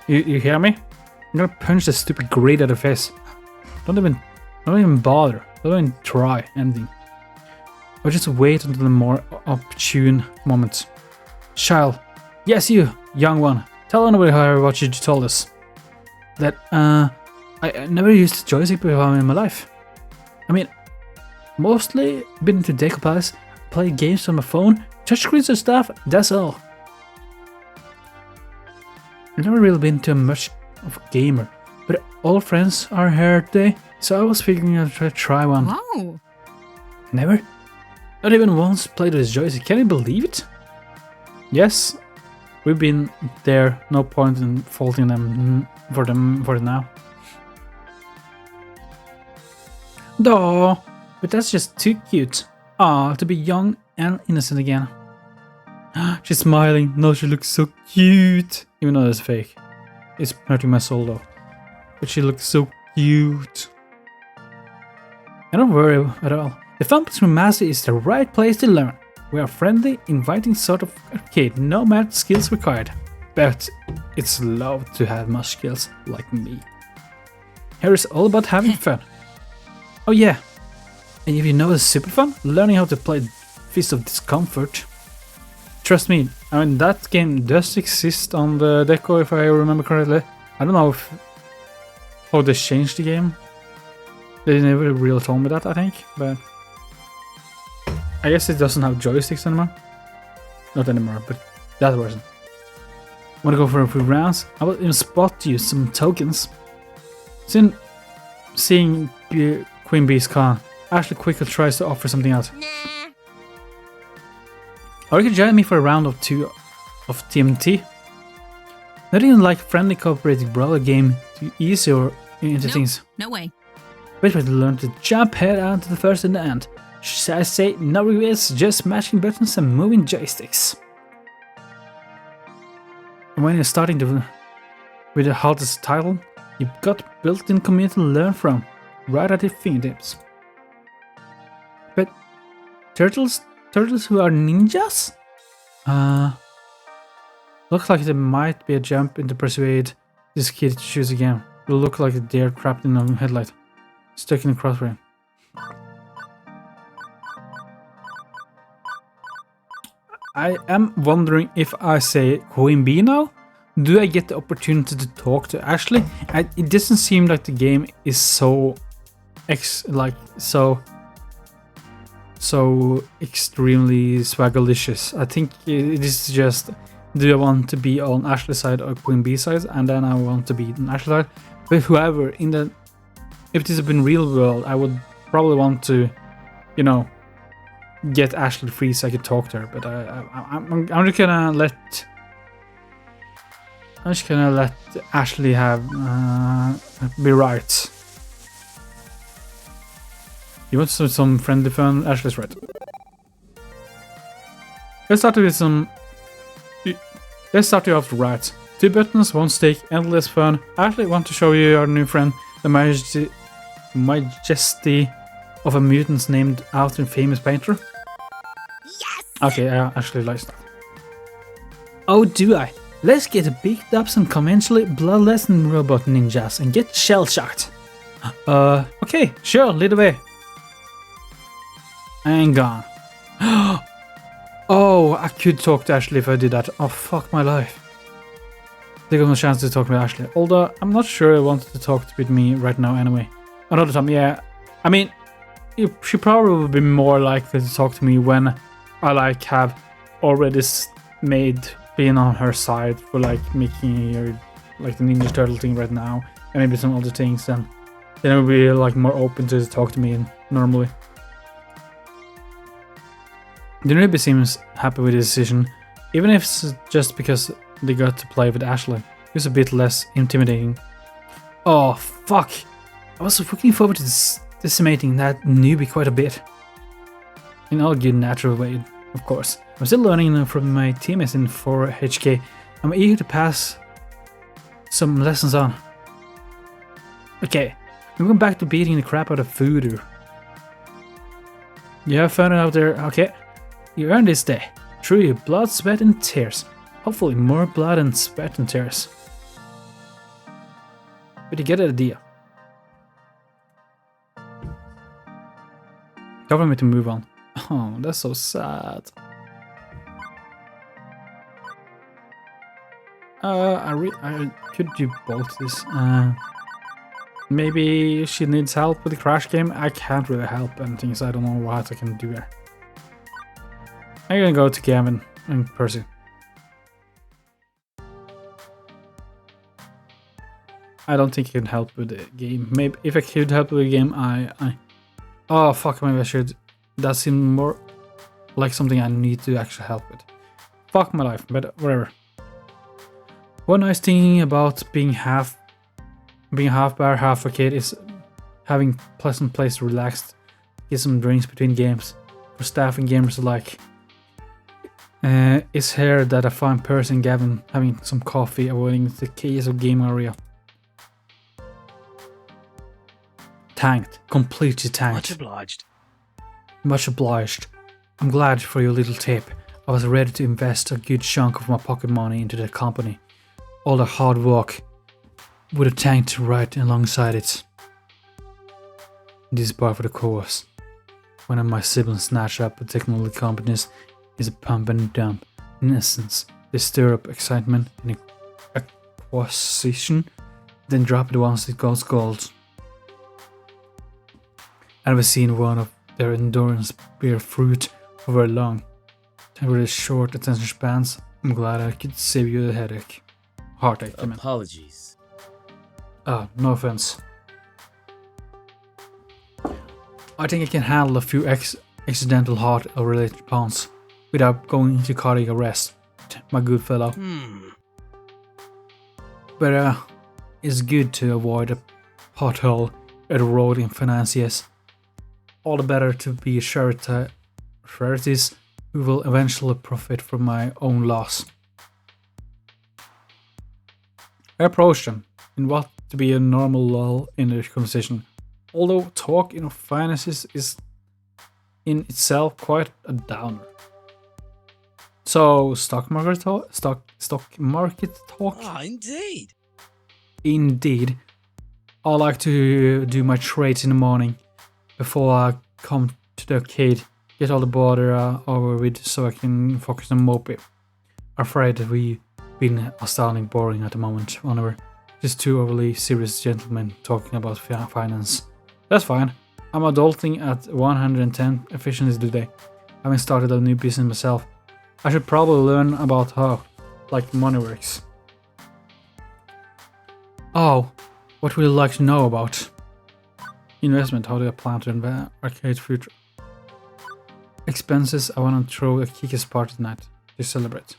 You hear me? I'm gonna punch the stupid grid out of her face. Don't even bother. Don't even try anything. Or just wait until the more opportune moment. Child, yes you, young one. Tell anybody what you told us. That I never used a joystick before in my life. I mean, mostly been to Dicko's Palace, played games on my phone, touchscreens and stuff. That's all. I've never really been too much of a gamer, but all friends are here today, so I was figuring out to try one. Oh. Never? Not even once played with this joystick. Can you believe it? Yes, we've been there. No point in faulting them for it now. Duh, but that's just too cute. Ah, to be young and innocent again. She's smiling. No, she looks so cute. Even though it's fake. It's hurting my soul though. But she looks so cute. I don't worry at all. The FUNPLEX Remastered is the right place to learn. We are friendly, inviting sort of arcade, no math skills required. But it's love to have much skills like me. Here is all about having fun. Oh yeah, and if you know it's super fun, learning how to play Fist of Discomfort. Trust me, I mean that game does exist on the deco if I remember correctly. I don't know how they changed the game. They never really told me that, I think, but I guess it doesn't have joysticks anymore. Not anymore, but that version. Wanna go for a few rounds? I will even spot you some tokens. Soon, seeing Queen Bee's con, Ashley quickly tries to offer something else. Nah. Or you could join me for a round of 2 of TMT. Not even like friendly cooperative brawler game to ease your into things. No way. Wait for to learn to jump head on to the first and the end. I say no regrets, just smashing buttons and moving joysticks. And when you're starting with the hardest title, you've got built-in community to learn from, right at your fingertips. But turtles who are ninjas? Looks like there might be a jump in to persuade this kid to choose a game. It'll look like a deer trapped in a headlight, stuck in a crossframe. I am wondering if I say Queen Bee now, do I get the opportunity to talk to Ashley? It doesn't seem like the game is so extremely swaggalicious. I think it is just, do I want to be on Ashley's side or Queen Bee's side, and then I want to be on Ashley's side. But whoever, if this had been real world, I would probably want to, you know, get Ashley free so I could talk to her. But I'm just gonna let Ashley have be right. You want some friendly fun? Ashley's right. Let's start you off right. 2 buttons, 1 stick, endless fun. Ashley, want to show you our new friend, the majesty of a mutant named after a famous painter? Yes! Okay, Ashley likes that. Oh, do I? Let's get beat up some conventionally bloodless and robot ninjas and get shell-shocked. Okay, sure, lead the way. And gone. Oh, I could talk to Ashley if I did that. Oh, fuck my life. They got no chance to talk to Ashley. Although, I'm not sure I wanted to talk with me right now anyway. Another time, yeah. I mean, she probably would be more likely to talk to me when I like have already made being on her side for like making her like the Ninja Turtle thing right now, and maybe some other things. Then I would be like more open to talk to me normally. The newbie seems happy with the decision, even if it's just because they got to play with Ashley. It's a bit less intimidating. Oh fuck! I was looking forward to decimating that newbie quite a bit. In all good natural way, of course. I'm still learning from my teammates in 4HK. I'm eager to pass some lessons on. Okay, I'm going back to beating the crap out of Voodoo. You have fun out there, okay? You earned this day. Through your blood, sweat and tears. Hopefully more blood and sweat and tears. But you get the idea. Cover me to move on. Oh, that's so sad. I could do both this. Maybe she needs help with the crash game. I can't really help anything, so I don't know what I can do there. I'm gonna go to Gavin and Percy. I don't think I can help with the game. Maybe if I could help with the game, oh fuck, maybe I should. That seems more like something I need to actually help with. Fuck my life, but whatever. One nice thing about being half bar, half arcade is having pleasant place to relax, get some drinks between games for staff and gamers alike. It's here that I find Percy and Gavin having some coffee, avoiding the chaos of game area. Tanked, completely tanked. Much obliged. Much obliged. I'm glad for your little tip. I was ready to invest a good chunk of my pocket money into the company. All the hard work would have tanked right alongside it. This is part for the cause. One of my siblings snatched up a technology companies is a pump and dump. In essence, they stir up excitement and acquisition, then drop it once it goes gold. I've seen one of their endurance bear fruit for very long. With the short attention spans, I'm glad I could save you the headache. Heartache, I mean. Apologies. Ah, no offense. I think I can handle a few accidental heart-related pounds without going into cardiac arrest, my good fellow. But it's good to avoid a pothole at a road in financiers. All the better to be charities who will eventually profit from my own loss. I approached them in what to be a normal lull in the conversation, although talk in finances is in itself quite a downer. So, stock market talk? Stock market talk? Ah, indeed. Indeed. I like to do my trades in the morning before I come to the arcade, get all the bother over with so I can focus on Mopey. Afraid that we've been astounding boring at the moment, whenever just two overly serious gentlemen talking about finance. That's fine. I'm adulting at 110 efficiency today, having started a new business myself. I should probably learn about how, like, money works. Oh, what would you like to know about? Investment, how do I plan to invest arcade future? Expenses, I want to throw a kick-ass party tonight to celebrate.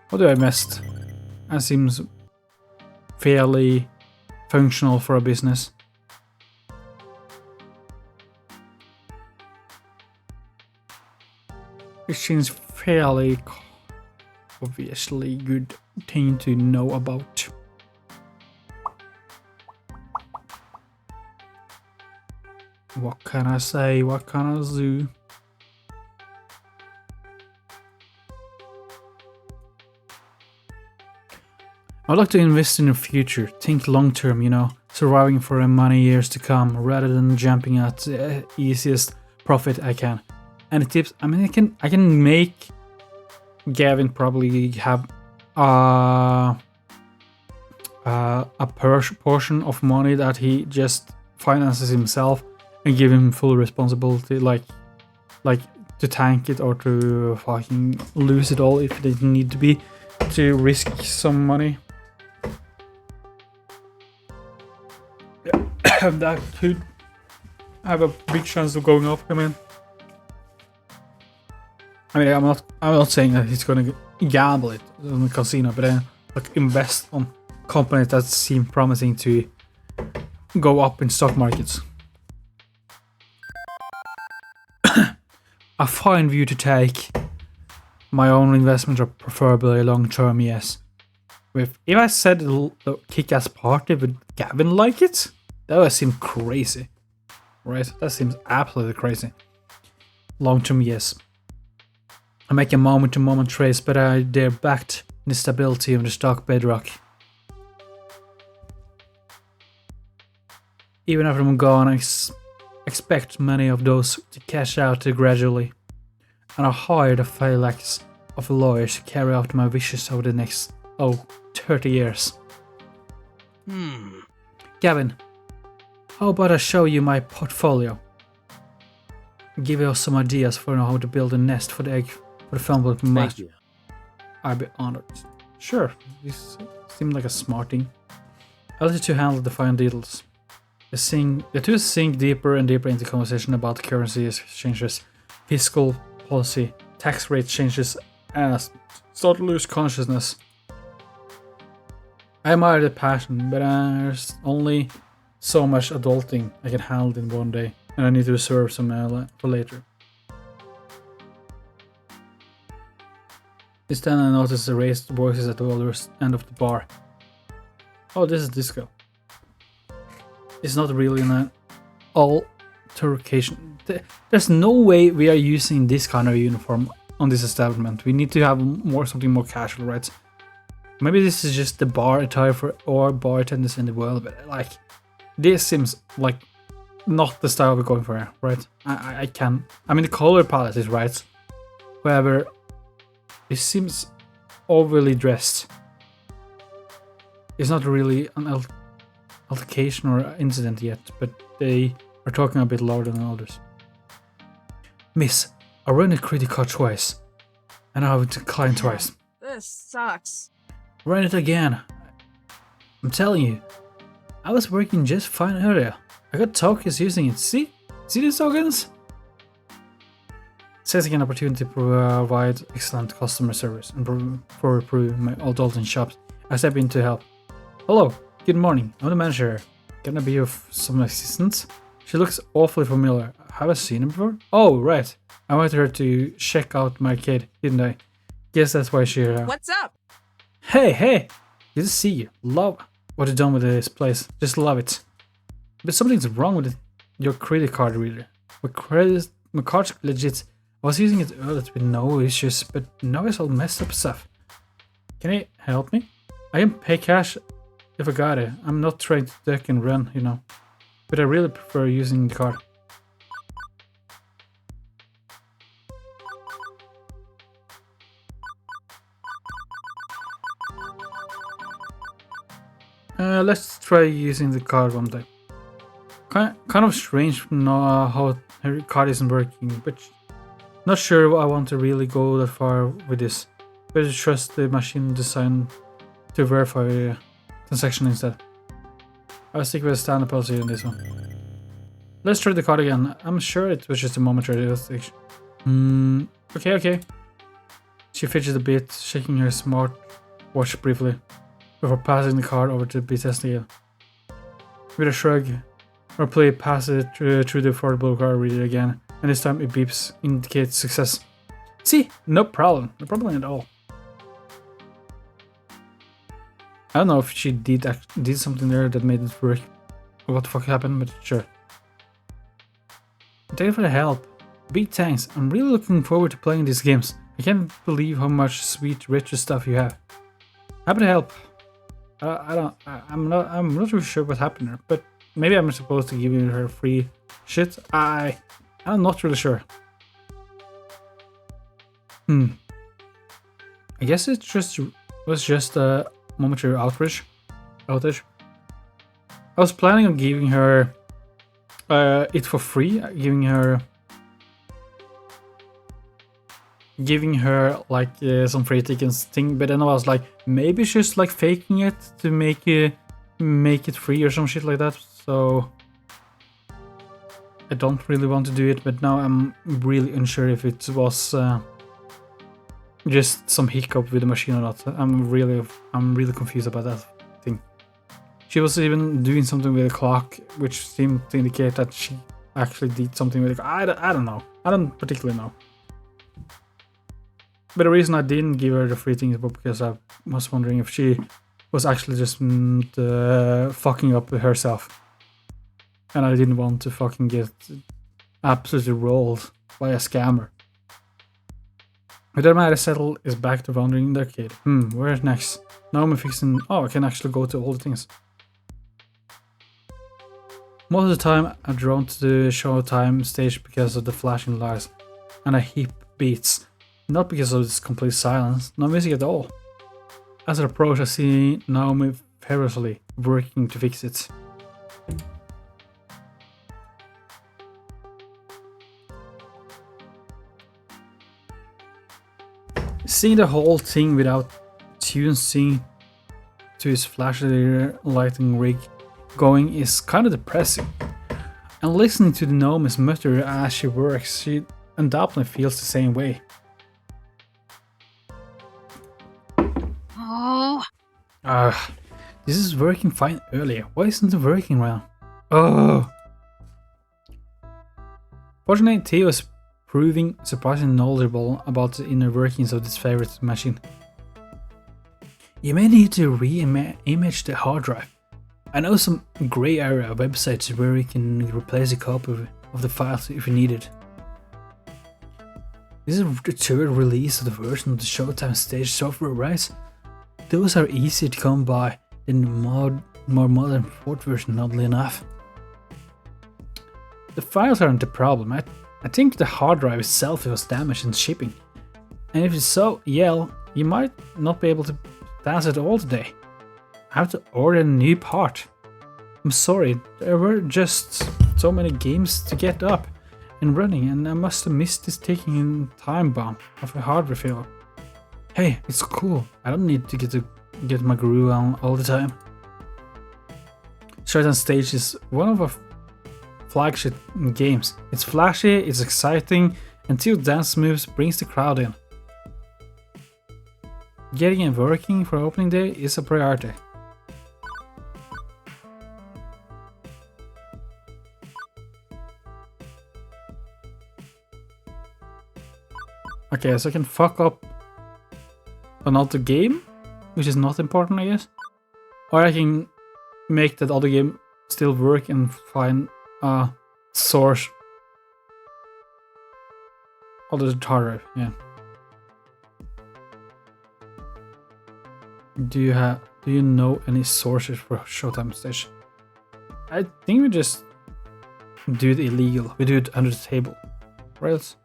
What do I missed? That seems fairly functional for a business. It seems fairly obviously good thing to know about. What can I say? What can I do? I'd like to invest in the future, think long term, you know, surviving for many years to come rather than jumping at the easiest profit I can. Any tips? I mean, I can make Gavin probably have a portion of money that he just finances himself and give him full responsibility, like to tank it or to fucking lose it all if it need to be, to risk some money. That could have a big chance of going up. I mean, I'm not saying that he's gonna gamble it on the casino, but like invest on companies that seem promising to go up in stock markets. A fine view to take. My own investments are preferably long term, yes. If I said the kick-ass party, would Gavin like it? That would seem crazy, right? That seems absolutely crazy. Long term, yes. I make a moment-to-moment trades, but they're backed in the stability of the stock bedrock. Even after I'm gone, I expect many of those to cash out gradually, and I hired a phalanx of lawyers to carry out my wishes over the next 30 years. Gavin, how about I show you my portfolio? Give you some ideas for how to build a nest for the egg for the FUNPLEX match. Thank you. I'd be honored. Sure, this seemed like a smart thing. I'll let you two handle the fine details. The two sink deeper and deeper into conversation about currency exchanges, fiscal policy, tax rate changes, and I start to lose consciousness. I admire the passion, but there's only so much adulting I can handle in one day, and I need to reserve some for later. This time I noticed the raised voices at the other end of the bar. Oh, this is disco. It's not really an altercation. There's no way we are using this kind of uniform on this establishment. We need to have something more casual, right? Maybe this is just the bar attire for all bartenders in the world, but like, this seems like not the style we're going for here, right? I mean, the color palette is right. However, it seems overly dressed. It's not really an altercation or incident yet, but they are talking a bit louder than others. Miss, I ran a credit card twice, and I have declined twice. This sucks. Run it again. I'm telling you, I was working just fine earlier. I got tokens using it. See these tokens? Seizing an opportunity to provide excellent customer service and for improving my adult shops, I step in to help. Hello, good morning. I'm the manager here. Can I be of some assistance? She looks awfully familiar. Have I seen her before? Oh, right. I wanted her to check out my kid, didn't I? Guess that's why she's here. What's up? Hey! Good to see you. Love what you've done with this place. Just love it. But something's wrong with your credit card reader. My card's legit. I was using it earlier with no issues, but now it's all messed up stuff. Can you help me? I can pay cash if I got it. I'm not trying to duck and run, you know. But I really prefer using the card. Let's try using the card one day. Kind of strange to know how her card isn't working, but not sure I want to really go that far with this. Better trust the machine design to verify the transaction instead. I'll stick with the standard policy in this one. Let's try the card again. I'm sure it was just a momentary hesitation. Okay. She fidgets a bit, shaking her smart watch briefly, before passing the card over to be tested again. With a shrug, our player passes it through the affordable card reader again, and this time it beeps, indicates success. See, no problem at all. I don't know if she did something there that made it work, or what the fuck happened, but sure. Thank you for the help. Big thanks. I'm really looking forward to playing these games. I can't believe how much sweet, rich stuff you have. Happy to help. I'm not really sure what happened there, but maybe I'm supposed to give her free shit. I'm not really sure. I guess it was just a momentary outage. I was planning on giving her it for free, giving her like some free tickets thing, but then I was like, maybe she's like faking it to make it free or some shit like that. So I don't really want to do it, but now I'm really unsure if it was just some hiccup with the machine or not. I'm really confused about that thing. She was even doing something with the clock, which seemed to indicate that she actually did something with it. I don't know. I don't particularly know. But the reason I didn't give her the free thing is because I was wondering if she was actually just fucking up herself. And I didn't want to fucking get absolutely rolled by a scammer. With that matter settled, is back to wandering in the arcade. Where's next? Now I'm fixing... Oh, I can actually go to all the things. Most of the time, I'm drawn to the showtime stage because of the flashing lights and the hip beats. Not because of this complete silence, no music at all. As I approach, I see Naomi feverishly working to fix it. Seeing the whole thing without tuning to his flashy lighting rig going is kind of depressing. And listening to the Naomi's mutter as she works, she undoubtedly feels the same way. This is working fine earlier. Why isn't it working now? Oh. Fortunately, Theo is proving surprisingly knowledgeable about the inner workings of this favorite machine. You may need to re-image the hard drive. I know some grey area websites where you can replace a copy of the files if you need it. This is the third release of the version of the Showtime stage software, right? Those are easier to come by than the more modern fourth version, oddly enough. The files aren't the problem. I think the hard drive itself was damaged in shipping. And if it's so, yeah, you might not be able to dance it all today. I have to order a new part. I'm sorry, there were just so many games to get up and running, and I must have missed this ticking in time bomb of a hardware failure. Hey, it's cool. I don't need to get my groove on all the time. Showtime Stage is one of our flagship games. It's flashy, it's exciting, and 2 dance moves brings the crowd in. Getting it working for opening day is a priority. Okay, so I can fuck up another game, which is not important, I guess. Or I can make that other game still work and find a source. Oh, there's a hard drive, yeah. Do you know any sources for Showtime Station? I think we just do it illegal. We do it under the table, right?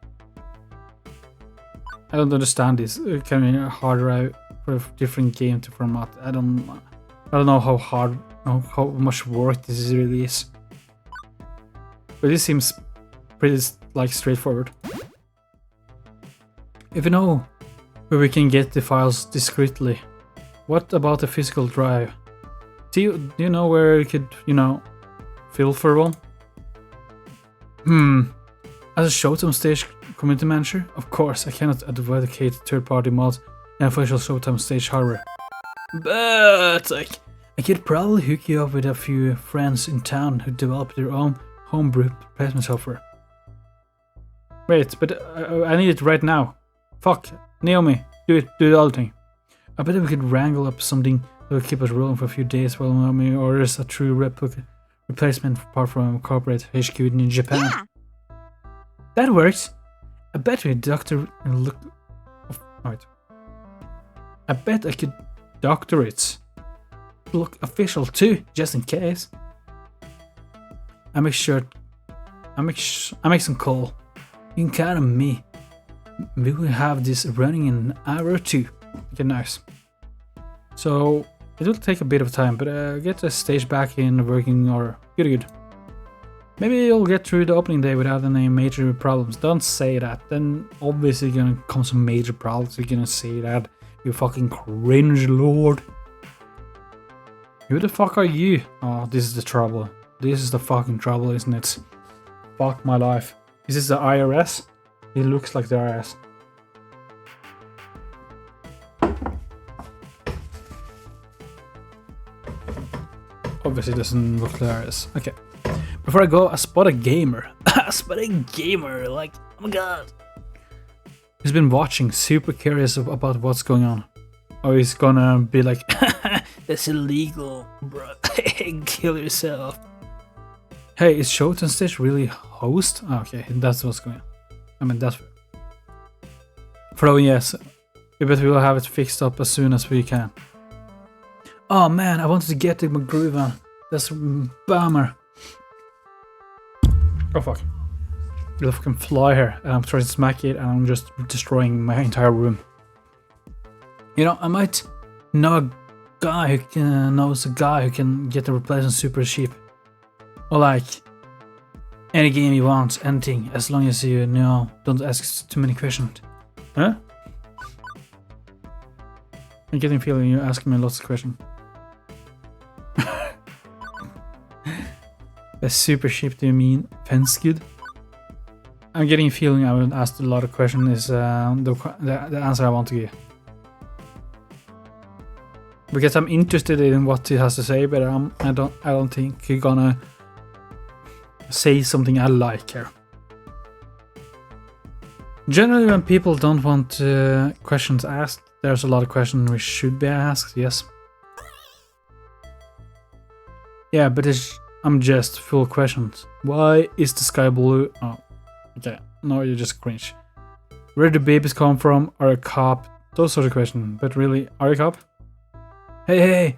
I don't understand this. Can we hard drive for a different game to format? I don't know how much work this really is. But this seems pretty like straightforward. If you know where we can get the files discreetly, what about the physical drive? Do you know where you could, fill for one? As a Showtime Stage community manager, of course, I cannot advocate third-party mods and official Showtime Stage hardware. But I could probably hook you up with a few friends in town who develop their own homebrew replacement software. Wait, but I need it right now. Fuck, Naomi, do the other thing. I bet we could wrangle up something that will keep us rolling for a few days while Naomi orders a true replacement part from corporate HQ in Japan. Yeah. That works. I bet we doctor look. Wait. I bet I could doctor it. Look official too, just in case. I make some call. You can count on me. We will have this running in an hour or two. Okay, nice. So it will take a bit of time, but get the stage back in working or good. Maybe you'll get through the opening day without any major problems. Don't say that. Then obviously gonna come some major problems. You're gonna say that. You fucking cringe lord. Who the fuck are you? Oh, this is the trouble. This is the fucking trouble, isn't it? Fuck my life. Is this the IRS? It looks like the IRS. Obviously it doesn't look like the IRS. Okay. Before I go, I spot a gamer. I spot a gamer, like, oh my god. He's been watching, super curious about what's going on. Oh, he's gonna be like, that's illegal, bro. Kill yourself. Hey, is Showtime Stage really host? Oh, okay, that's what's going on. I mean, that's fair. Fro, yes. I bet we will have it fixed up as soon as we can. Oh man, I wanted to get the groove on. That's a bummer. Oh fuck. There's a fucking fly here, and I'm trying to smack it, and I'm just destroying my entire room. You know, I might know a guy who knows a guy who can get the replacement super cheap. Or like, any game you want, anything, as long as you know, don't ask too many questions. Huh? I'm getting a feeling you're asking me lots of questions. The super cheap, do you mean fence good? I'm getting a feeling I will ask a lot of questions is the answer I want to give. Because I'm interested in what he has to say, but I don't think he's gonna say something I like here. Generally, when people don't want questions asked, there's a lot of questions which should be asked. Yes. Yeah, but I'm just full of questions. Why is the sky blue? Oh, okay. No, you're just cringe. Where do babies come from? Are a cop? Those sort of questions. But really, are you a cop? Hey,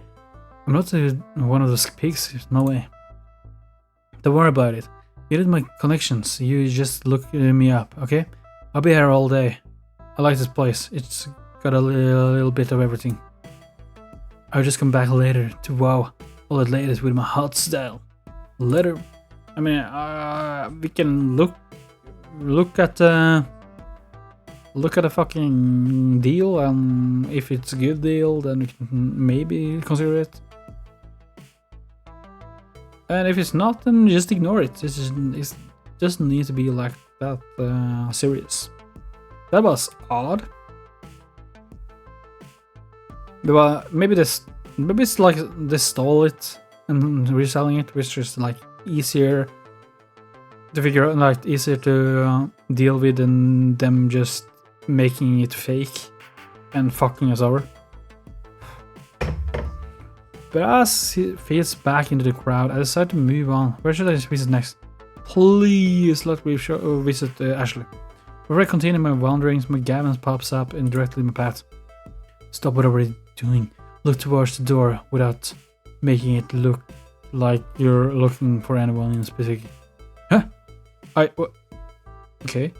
I'm not one of those pigs. No way. Don't worry about it. You need my connections. You just look me up, okay? I'll be here all day. I like this place. It's got a little bit of everything. I'll just come back later to wow all the latest with my hot style. Later. I mean, we can look at the fucking deal, and if it's a good deal, then we can maybe consider it. And if it's not, then just ignore it. It doesn't need to be like that serious. That was odd. But maybe it's like they stole it and reselling it, which is like easier to figure out, like easier to deal with than them just making it fake and fucking us over. But as he fades back into the crowd, I decide to move on. Where should I visit next? Please let me visit Ashley. Before I continue my wanderings, McGavin pops up and directly in my path. Stop whatever you're doing. Look towards the door without making it look like you're looking for anyone in specific. Huh? Okay.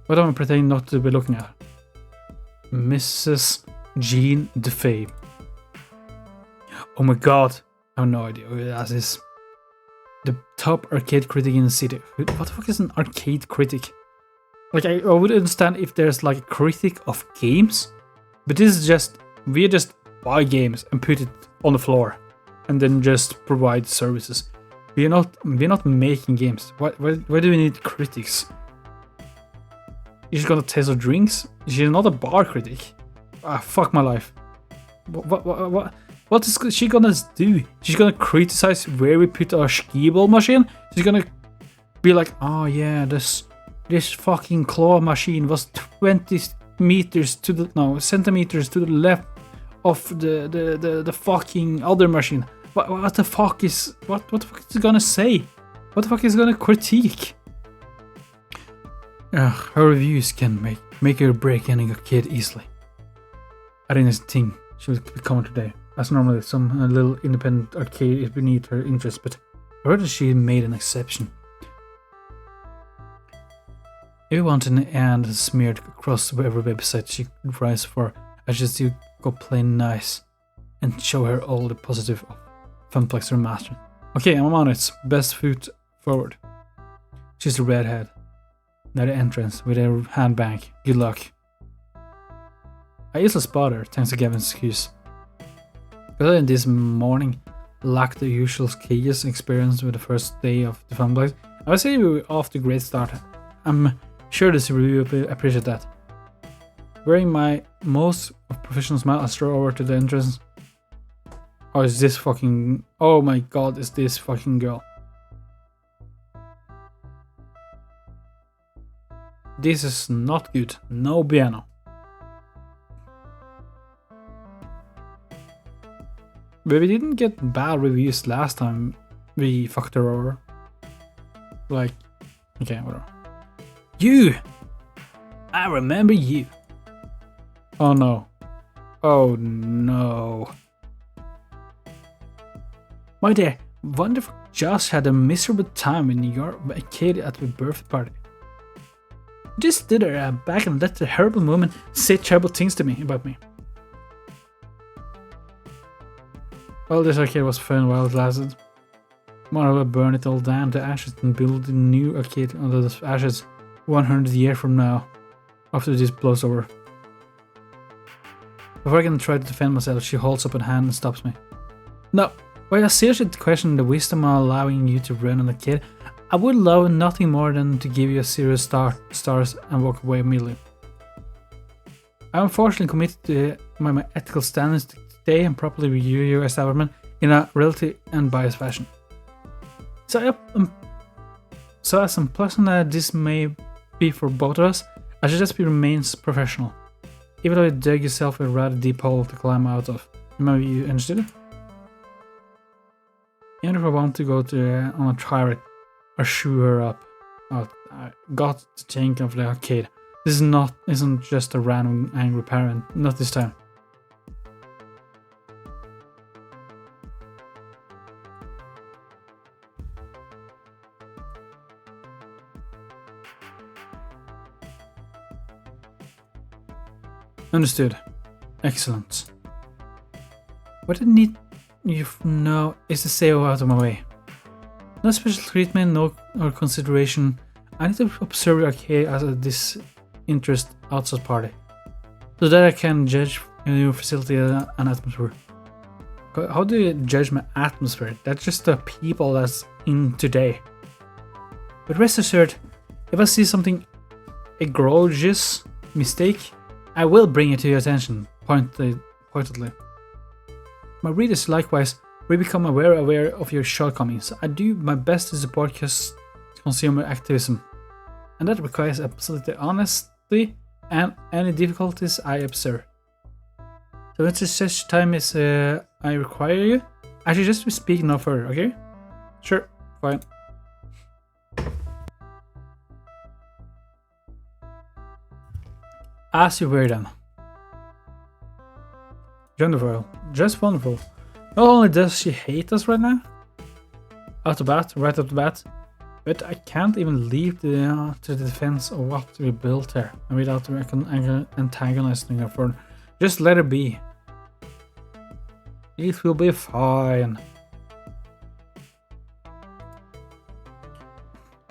What am I pretending not to be looking at? Mrs. Jean DeFabe. Oh my god. I have no idea who that is. The top arcade critic in the city. What the fuck is an arcade critic? Like, I would understand if there's like a critic of games, but this is just, we just buy games and put it on the floor and then just provide services. We're not making games. Why do we need critics? She's gonna taste our drinks? She's not a bar critic. Ah, fuck my life. What is she gonna do? She's gonna criticize where we put our skee-ball machine? She's gonna be like, oh yeah, this fucking claw machine was 20 meters to the, no, centimeters to the left of the fucking other machine. What the fuck is, what the fuck is it gonna say? What the fuck is it gonna critique? her reviews can make or break any kid easily. I didn't think she would be coming today, as normally some little independent arcade is beneath her interest, but I heard that she made an exception. If you want an and smeared across every website she writes for, I just do go play nice and show her all the positive of FUNPLEX Remastered. Okay, I'm on it. Best foot forward. She's the redhead. Now the entrance with a handbag. Good luck. I easily spot her, thanks to Gavin's excuse. Earlier this morning, lacked the usual chaos experience with the first day of the FUNPLEX. I would say we were off to a great start. I'm sure this review will appreciate that. Wearing my most professional smile, I stroll over to the entrance. Oh, is this fucking... Oh my god, is this fucking girl. This is not good. No piano. But we didn't get bad reviews last time we fucked her over. Like... Okay, whatever. You! I remember you. Oh no. Oh no. My dear, wonder if Josh had a miserable time in New York with a kid at the birthday party. Just stood there back and let the horrible woman say terrible things to me about me. Well, this arcade was fun while it lasted. Might as well burn it all down to ashes and build a new arcade under the ashes 100 years from now, after this blows over. Before I can try to defend myself, she holds up a hand and stops me. No, while I seriously question the wisdom of allowing you to run on a kid, I would love nothing more than to give you a serious stars and walk away immediately. I am unfortunately committed to my ethical standards to stay and properly review your establishment in a relatively unbiased fashion. So as unpleasant as this may be for both of us, I should just remains professional. Even though you dug yourself a rather deep hole to climb out of. Maybe you understood it? Even if I want to go to on a tirade or shoo her up, I got to think of the arcade. This isn't just a random angry parent, not this time. Understood. Excellent. What I need you know is to stay out of my way. No special treatment, no or consideration. I need to observe your arcade as a disinterest outside party, so that I can judge your facility and atmosphere. How do you judge my atmosphere? That's just the people that's in today. But rest assured, if I see something egregious mistake, I will bring it to your attention, pointedly. My readers likewise will become aware of your shortcomings. I do my best to support consumer activism, and that requires absolute honesty and any difficulties I observe. So when such time as I require you, I should just be speaking no further, okay? Sure, fine. As you were then. Wonderful, just wonderful. Not only does she hate us right now, right off the bat, but I can't even leave to the defense of what we built here, and without antagonizing her for. Just let her be. It will be fine.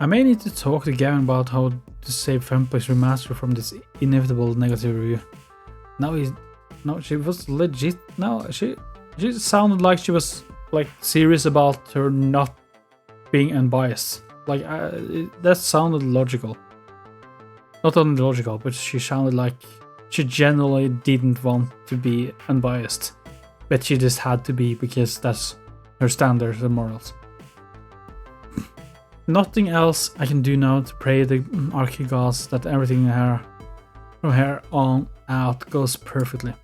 I may need to talk to Gavin about how to save FUNPLEX Remastered from this inevitable negative review. No, she was legit. No, she sounded like she was like serious about her not being unbiased. Like that sounded logical. Not only logical, but she sounded like she genuinely didn't want to be unbiased, but she just had to be because that's her standards and morals. Nothing else I can do now to pray the arcade gods that everything from here on out goes perfectly.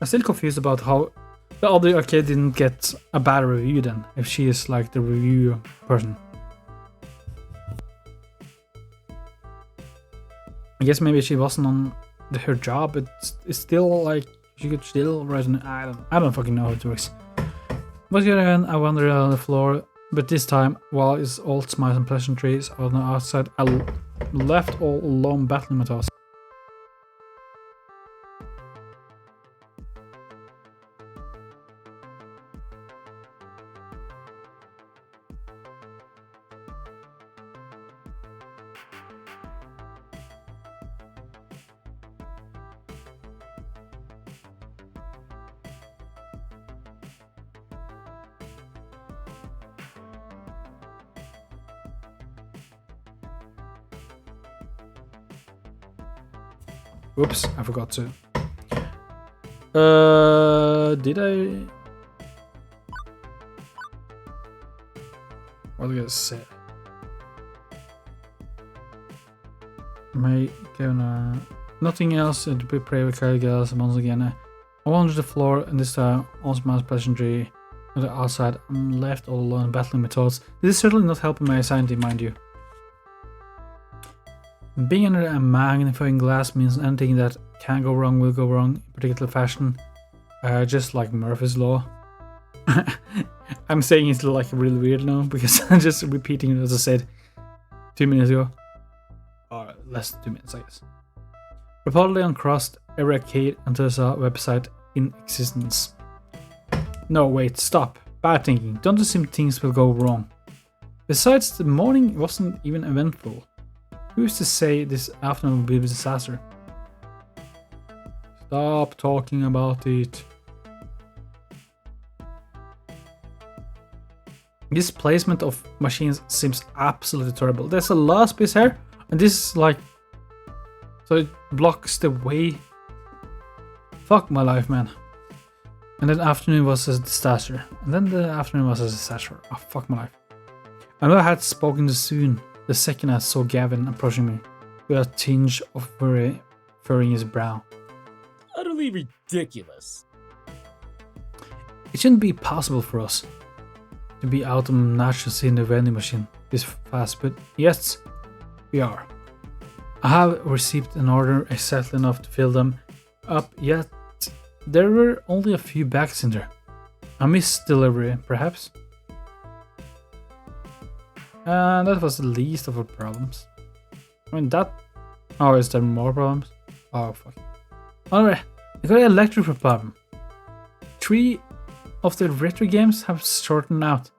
I'm still confused about how the other arcade didn't get a bad review then, if she is like the review person. I guess maybe she wasn't on her job, but it's still like she could still write an. I don't fucking know how it works. But again, I wandered on the floor, but this time, while it's all smiles and pleasantries on the outside, I left all alone battling my thoughts. Whoops, I forgot to. Did I? What did I say? Gonna nothing else to be pray with girls once again. I wandered the floor and this time all smiles pleasantry on the outside. I'm left all alone battling my thoughts. This is certainly not helping my sanity, mind you. Being under a magnifying glass means anything that can go wrong will go wrong in particular fashion, just like Murphy's Law. I'm saying it's like really weird now because I'm just repeating it as I said 2 minutes ago. Or less than 2 minutes, I guess. Reportedly uncrossed every arcade until I saw a website in existence. No, wait, stop. Bad thinking. Don't assume things will go wrong. Besides, the morning wasn't even eventful. Who's to say this afternoon will be a disaster? Stop talking about it. This placement of machines seems absolutely terrible. There's a last piece here, and this is like... So it blocks the way. Fuck my life, man. And then afternoon was a disaster. And then the afternoon was a disaster. Oh, fuck my life. I know I had spoken too soon. The second I saw Gavin approaching me, with a tinge of worry furrowing his brow. Utterly ridiculous. It shouldn't be possible for us to be out on nachos in the vending machine this fast, but yes, we are. I have received an order exactly enough to fill them up, yet there were only a few bags in there. A missed delivery, perhaps? And that was the least of our problems. I mean, that... Oh, is there more problems? Oh, fuck. Alright, I got an electrical problem. 3 of the retro games have shortened out.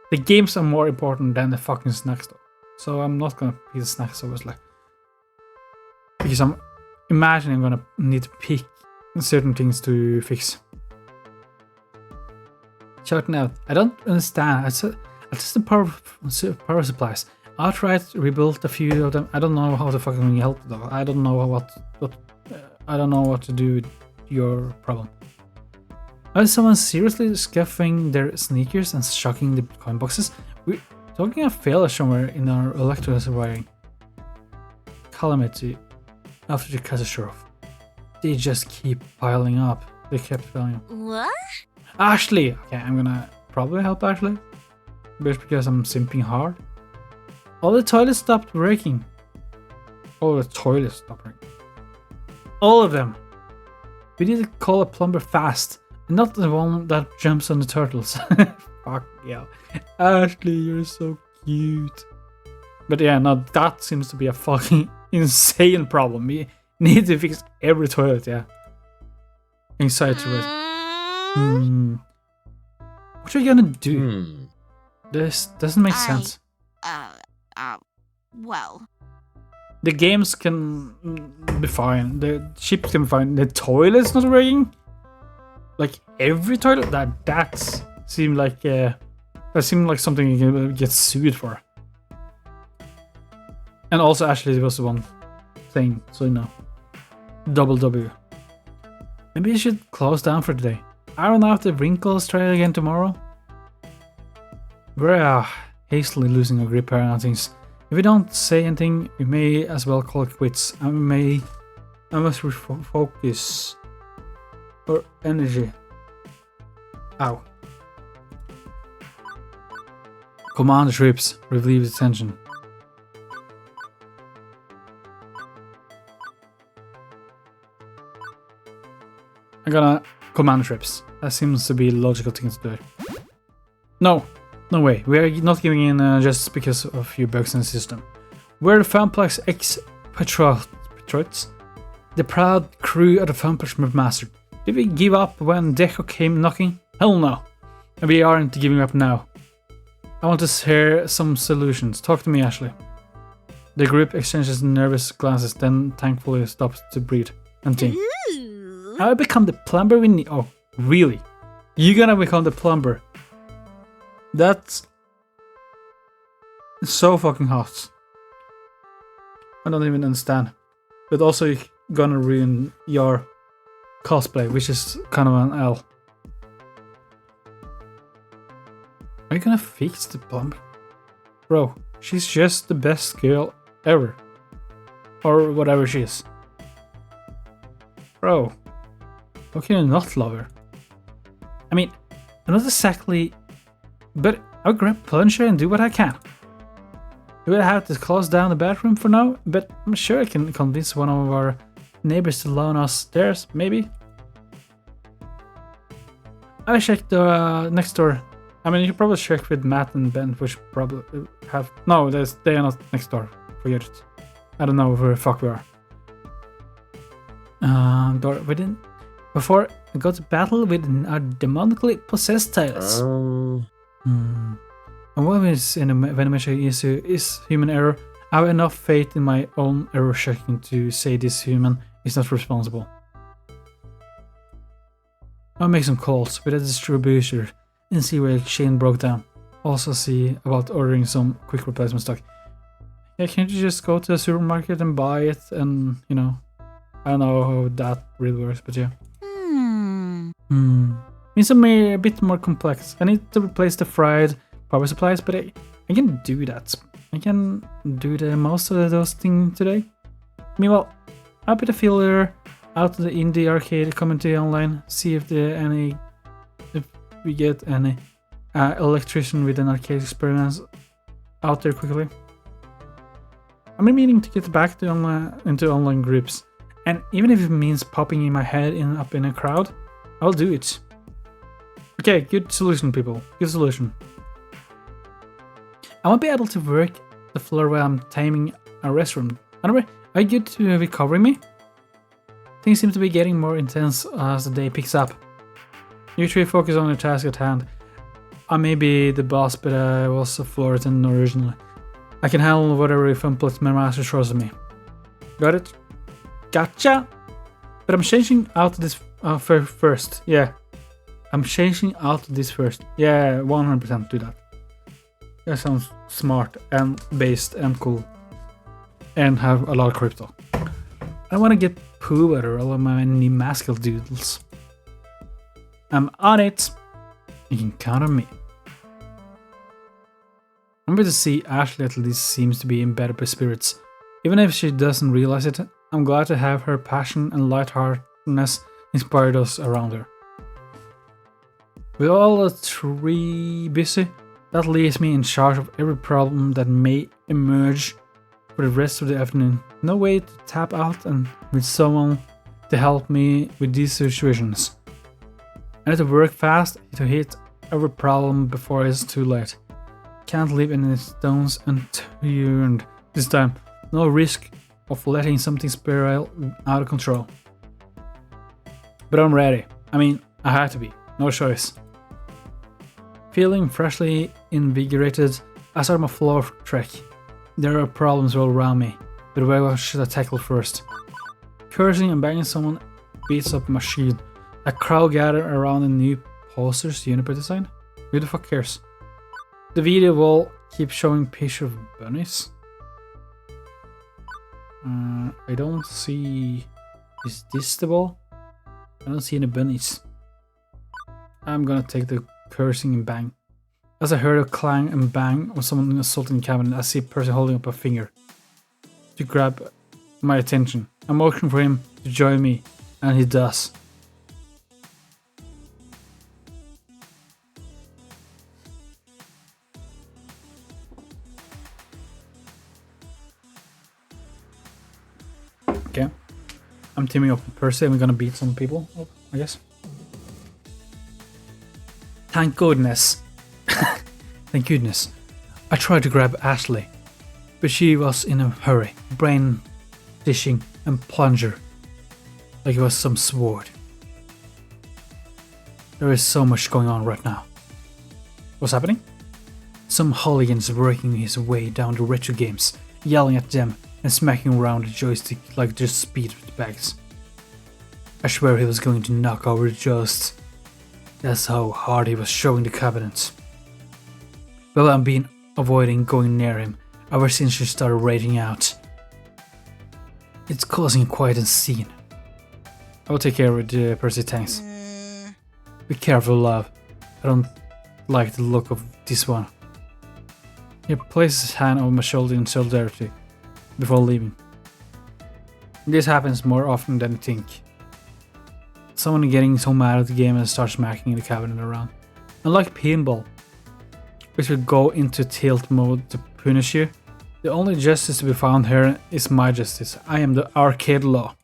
The games are more important than the fucking snacks though. So I'm not gonna pick the snacks, obviously. Because I'm imagining I'm gonna need to pick certain things to fix. Shorten out. I don't understand. It's the power supplies. I'll try to rebuild a few of them. I don't know how to fucking help though. I don't know I don't know what to do with your problem. Is someone seriously scuffing their sneakers and shocking the coin boxes? We're talking a failure somewhere in our electrical wiring. Calamity after the catastrophe. They just keep piling up. They kept piling up. What? Ashley! Okay, I'm gonna probably help Ashley. Just because I'm simping hard. All the toilets stopped working. All the toilets stopped working. All of them. We need to call a plumber fast. And not the one that jumps on the turtles. Fuck yeah. Ashley, you're so cute. But yeah, no, that seems to be a fucking insane problem. We need to fix every toilet, yeah. Anxiety rate. What are you gonna do? This doesn't make sense. Well. The games can be fine. The ships can be fine. The toilet's not working? Like every toilet? That seemed like something you can get sued for. And also Ashley was the one saying, so you know. Double W. Maybe you should close down for today. I don't know if the wrinkles try again tomorrow. We're hastily losing our grip here on things. If we don't say anything, we may as well call it quits. I must refocus our energy. Ow. Command the troops, relieve the tension. I'm gonna command trips. That seems to be the logical thing to do. No, no way. We are not giving in just because of a few bugs in the system. We're the FUNPLEX Patriots, the proud crew of the FUNPLEX Remastered. Did we give up when Deco came knocking? Hell no. And we aren't giving up now. I want to hear some solutions. Talk to me, Ashley. The group exchanges nervous glances, then thankfully stops to breathe and think. I become the plumber we need. Oh, really? You gonna become the plumber? That's so fucking hot. I don't even understand. But also you're gonna ruin your cosplay, which is kind of an L. Are you gonna fix the plumber? Bro, she's just the best girl ever. Or whatever she is. Bro, how can you not love her? I mean, I'm not exactly... But I'll grab plunger and do what I can. We will have to close down the bathroom for now, but I'm sure I can convince one of our neighbors to loan us theirs, maybe? I checked the next door. I mean, you can probably check with Matt and Ben, which probably have... No, they are not next door. Forget it. I don't know where the fuck we are. Door within... Before I go to battle with our demonically possessed titles. And what is in a Venomation issue is human error. I have enough faith in my own error checking to say this human is not responsible. I'll make some calls with a distributor and see where the chain broke down. Also see about ordering some quick replacement stock. Yeah, can't you just go to the supermarket and buy it and, you know, I don't know how that really works, but yeah. Means a bit more complex. I need to replace the fried power supplies, but I can do that. I can do the most of those things today. Meanwhile, I'll put a filler out to the indie arcade community online, see if we get any electrician with an arcade experience out there quickly. I'm meaning to get back to into online groups, and even if it means popping in my head up in a crowd, I'll do it. Okay, good solution, people. Good solution. I won't be able to work the floor while I'm timing a restroom. Anyway, are you good to recovering me? Things seem to be getting more intense as the day picks up. You three focus on your task at hand. I may be the boss, but I was a floor attendant originally. I can handle whatever FUNPLEX master throws at me. Got it? Gotcha! But I'm changing out this first. Yeah. I'm changing out this first. Yeah, 100% do that. That sounds smart and based and cool. And have a lot of crypto. I want to get poo out of all of my new mascal doodles. I'm on it. You can count on me. I'm going to see Ashley at least seems to be in better spirits. Even if she doesn't realize it, I'm glad to have her passion and lightheartedness inspired us around her. With all the three busy, that leaves me in charge of every problem that may emerge for the rest of the afternoon. No way to tap out and with someone to help me with these situations. I need to work fast to hit every problem before it's too late. Can't leave any stones unturned this time. No risk of letting something spiral out of control. But I'm ready. I mean, I had to be. No choice. Feeling freshly invigorated, I start my floor trek. There are problems all around me, but where should I tackle first? Cursing and banging someone beats up a machine. A crowd gathered around a new poster's Juniper design. Who the fuck cares? The video wall keeps showing pictures of bunnies. I don't see... Is this the wall? I don't see any bunnies. I'm gonna take the cursing and bang. As I heard a clang and bang of someone assaulting the cabinet, I see a person holding up a finger to grab my attention. I'm motioning for him to join me, and he does. Okay. I'm teaming up with Percy and we're gonna beat some people up, I guess. Thank goodness. Thank goodness. I tried to grab Ashley, but she was in a hurry, brain dishing and plunger like it was some sword. There is so much going on right now. What's happening? Some hooligans working his way down the retro games, yelling at them and smacking around the joystick like just speed bags. I swear he was going to knock over the joist. That's how hard he was showing the cabinets. Well, I've been avoiding going near him ever since she started raging out. It's causing quite a scene. I will take care of it, Percy, thanks. Be careful, love. I don't like the look of this one. He places his hand on my shoulder in solidarity before leaving. This happens more often than you think. Someone getting so mad at the game and starts smacking the cabinet around. Unlike pinball, which will go into tilt mode to punish you, the only justice to be found here is my justice. I am the arcade law.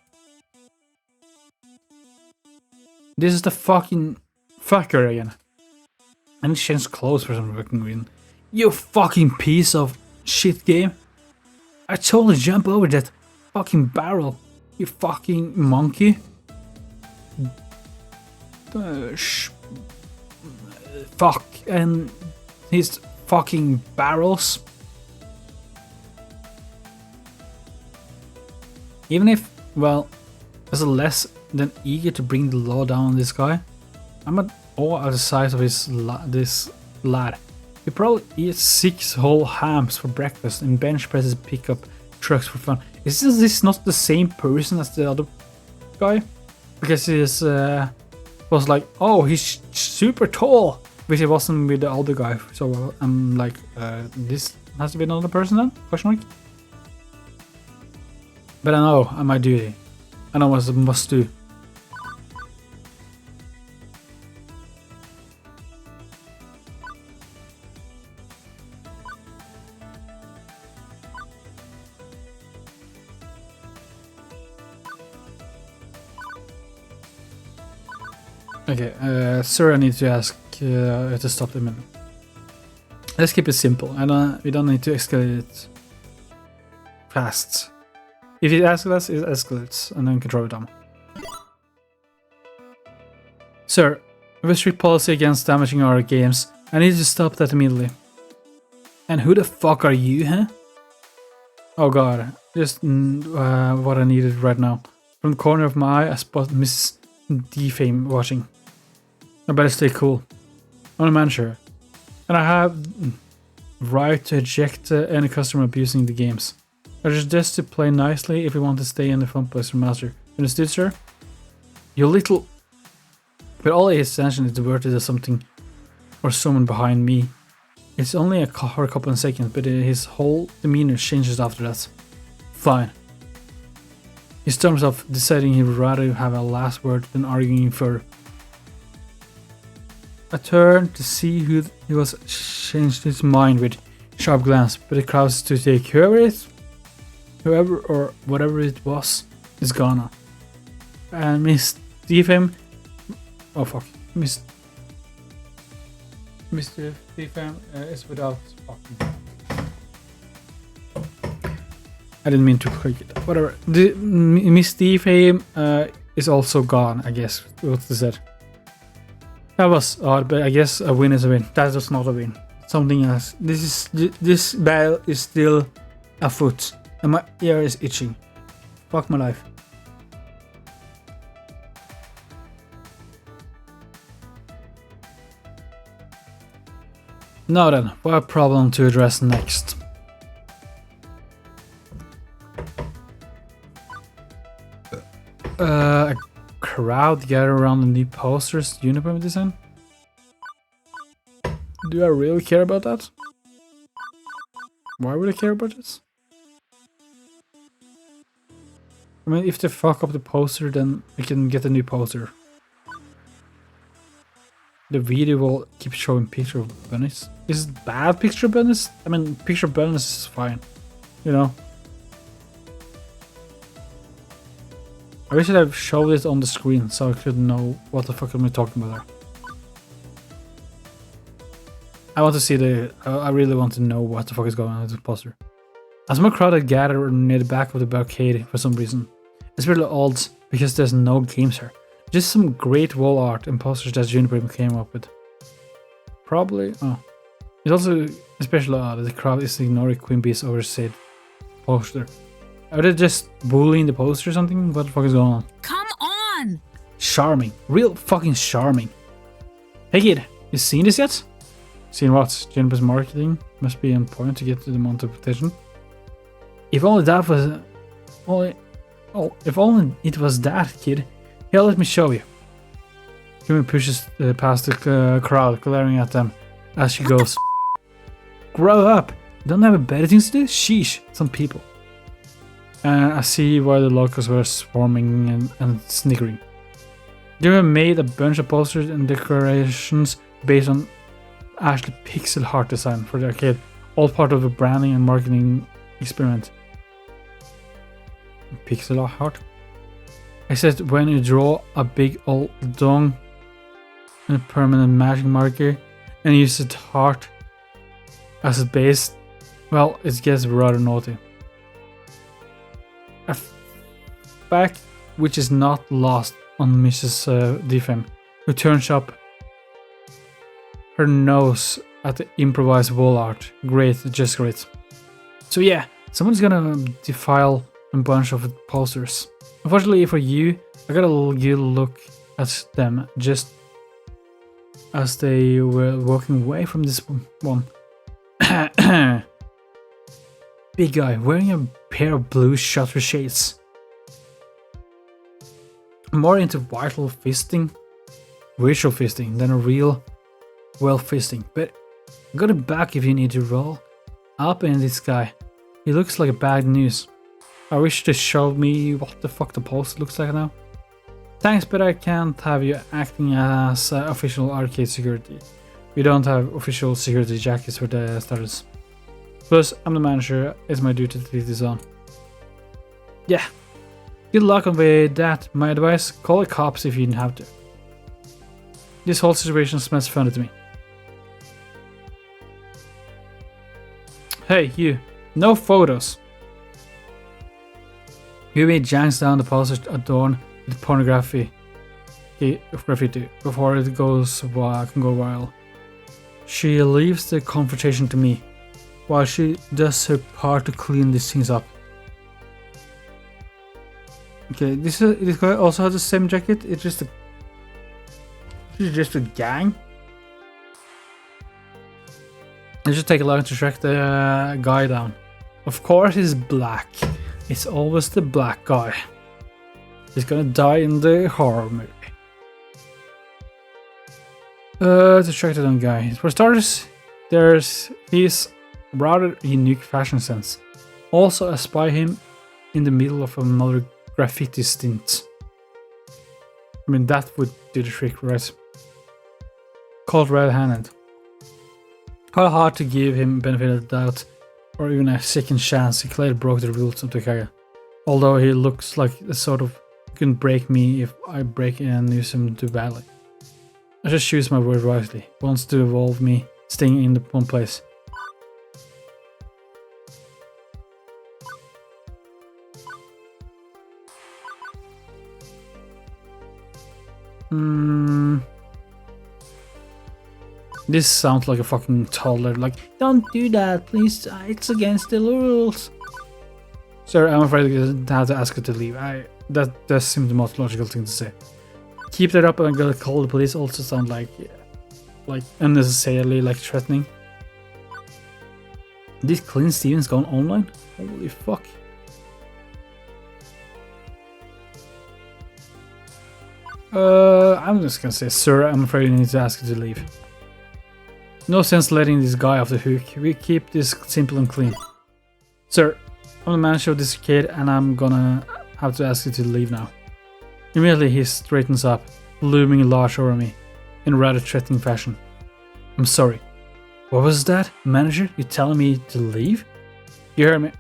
This is the fucking fucker again. And he changed clothes for some fucking reason. You fucking piece of shit game. I totally jump over that fucking barrel. You fucking monkey. Fuck. And his fucking barrels. Even if, well, I was less than eager to bring the law down on this guy, I'm at awe at the size of this lad. He probably eats 6 whole hams for breakfast and bench presses pickup trucks for fun. Is this not the same person as the other guy? Because he was like, oh, he's super tall, which he wasn't with the other guy. So I'm like, this has to be another person then? Question mark. But I know I might do it. I know what I must do. Okay, sir, I need to ask you to stop the minute. Let's keep it simple. We don't need to escalate it fast. If it escalates, it escalates, and then control it down. Sir, we have a strict policy against damaging our games. I need to stop that immediately. And who the fuck are you, huh? Oh god, just what I needed right now. From the corner of my eye, I spot Miss Defame watching. I better stay cool. I'm a manager, and I have right to eject any customer abusing the games. I suggest to play nicely if you want to stay in the FUNPLEX Remastered. Understood, sir? You little... But all his attention is diverted to something or someone behind me. It's only for a couple of seconds, but his whole demeanor changes after that. Fine. He storms off, deciding he would rather have a last word than arguing further. I turned to see who he was changed his mind with. Sharp glance, but it crowds to take whoever or whatever it was is gone now. And Miss Defame... Oh fuck. Mr. Defame is without fucking... I didn't mean to click it. Whatever. Miss Defame is also gone, I guess. What they said. That was odd, but I guess a win is a win. That was not a win. Something else. This battle is still afoot. And my ear is itching. Fuck my life. Now then, what problem to address next? A crowd gather around the new posters uniform design? Do I really care about that? Why would I care about this? I mean, if they fuck up the poster, then we can get a new poster. The video will keep showing picture of bunnies. Is it bad picture of bunnies? I mean, picture of bunnies is fine, you know. I wish I'd showed it on the screen so I could know what the fuck am I talking about there. I want to see I really want to know what the fuck is going on with the poster. A small crowd had gathered near the back of the barcade for some reason. It's really odd because there's no games here. Just some great wall art and posters that Juniper came up with. Probably. Oh. It's also especially odd that the crowd is ignoring Queen Bee's oversaid poster. Are they just bullying the poster or something? What the fuck is going on? Come on! Charming. Real fucking charming. Hey kid, you seen this yet? Seen what? Juniper's marketing must be on point to get to the amount of attention. If only that was... if only it was that, kid. Here, let me show you. Juniper pushes past the crowd, glaring at them as she goes. Grow up! Don't have a better things to do? Sheesh, some people. I see why the locals were swarming and snickering. Juniper made a bunch of posters and decorations based on Ashley pixel art design for the arcade, all part of a branding and marketing experiment. Pixel art? I said when you draw a big old dong and a permanent magic marker and use the heart as a base, well, it gets rather naughty. A fact which is not lost on Mrs. Defem, who turns up her nose at the improvised wall art. Great, just great. So yeah, someone's gonna defile a bunch of posters. Unfortunately for you, I got a good look at them just as they were walking away from this one. Big guy wearing a pair of blue shutter shades. I'm more into visual fisting than a real well fisting, but I got it back if you need to roll up in this guy. He looks like bad news. I wish they showed me what the fuck the post looks like now. Thanks, but I can't have you acting as official arcade security. We don't have official security jackets for the starters. Plus, I'm the manager, it's my duty to leave this on. Yeah, good luck with that. My advice, call the cops if you have to. This whole situation smells funny to me. Hey, you, no photos. Yumi janks down the poster adorned with pornography graffiti before it can go viral. She leaves the confrontation to me, while she does her part to clean these things up. Okay, this guy also has the same jacket. It's just a gang. Let's just take a look to track the guy down. Of course, he's black. It's always the black guy. He's gonna die in the horror movie. To track down guy. For starters, there's his rather unique fashion sense. Also, I spy him in the middle of another graffiti stint. I mean, that would do the trick, right? Caught red-handed. How hard to give him benefit of the doubt, or even a second chance. He clearly broke the rules of the Kaga. Although he looks like the sort of couldn't break me if I break in and use him too badly. I just choose my word wisely. Wants to evolve me, staying in the one place. This sounds like a fucking toddler, like, don't do that, please, it's against the rules. Sir, I'm afraid I have to ask you to leave. That does seem the most logical thing to say. Keep that up and I'm gonna call the police also sound like unnecessarily like threatening. This Clint Stevens gone online? Holy fuck. I'm just gonna say, sir, I'm afraid I need to ask you to leave. No sense letting this guy off the hook. We keep this simple and clean. Sir, I'm the manager of this arcade and I'm gonna have to ask you to leave now. Immediately he straightens up, looming large over me, in rather threatening fashion. I'm sorry. What was that? Manager, you telling me to leave? You heard me.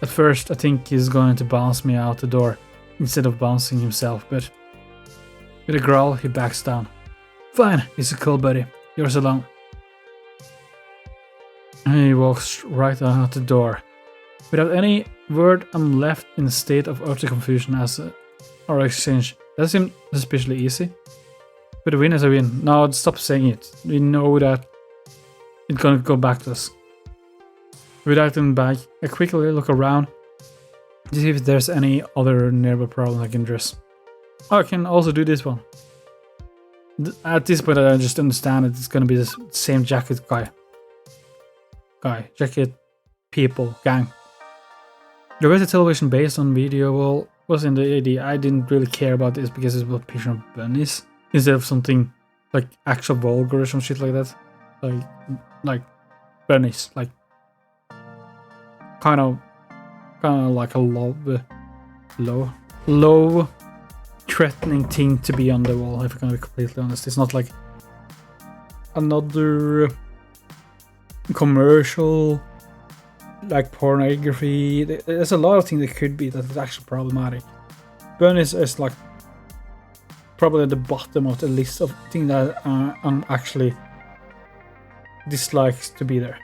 At first I think he's going to bounce me out the door, instead of bouncing himself, but with a growl, he backs down. Fine, he's a cool buddy. Yours alone. And he walks right out the door. Without any word, I'm left in a state of utter confusion as our exchange. That seemed suspiciously easy. But a win is a win. Now stop saying it. We know that it's gonna go back to us. Without him back, I quickly look around to see if there's any other nearby problem I can address. Oh, I can also do this one. At this point, I just understand that it's gonna be the same jacket jacket people gang. The way the television based on video wall was in the idea. I didn't really care about this because it was a picture of bunnies instead of something like actual vulgar or some shit like that. Like bunnies, like kind of like a low threatening thing to be on the wall, if I'm gonna be completely honest. It's not like another commercial like pornography. There's a lot of things that could be that is actually problematic. Bunnies is like probably at the bottom of the list of things that I'm actually dislikes to be there.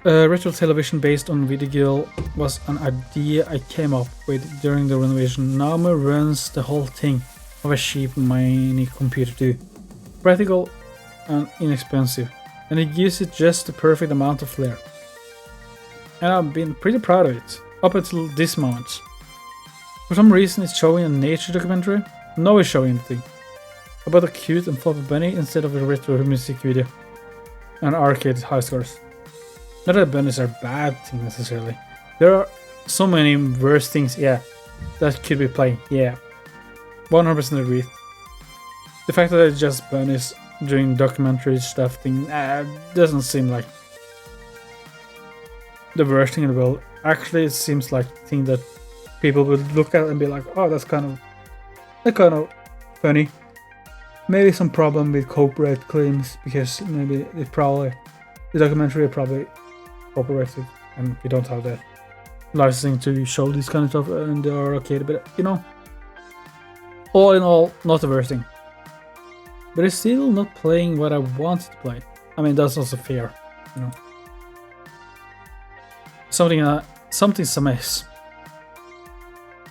Retro television based on Video Girl was an idea I came up with during the renovation. Naomi runs the whole thing of a cheap mini computer too. Practical and inexpensive, and it gives it just the perfect amount of flair. And I've been pretty proud of it, up until this moment. For some reason it's showing a nature documentary. Now it's showing anything about a cute and fluffy bunny instead of a retro music video and arcade high scores. Not that bunnies are bad things necessarily. There are so many worse things, yeah, that could be playing, yeah. 100% agree. The fact that it's just bunnies doing documentary stuff thing doesn't seem like the worst thing in the world. Actually, it seems like a thing that people would look at and be like, oh, that's kind of funny. Maybe some problem with copyright claims because maybe the documentary probably copyrighted and we don't have the licensing to show this kind of stuff and they are okay, but you know, all in all, not the worst thing. But it's still not playing what I wanted to play. I mean, that's also fair, you know. Something's amiss.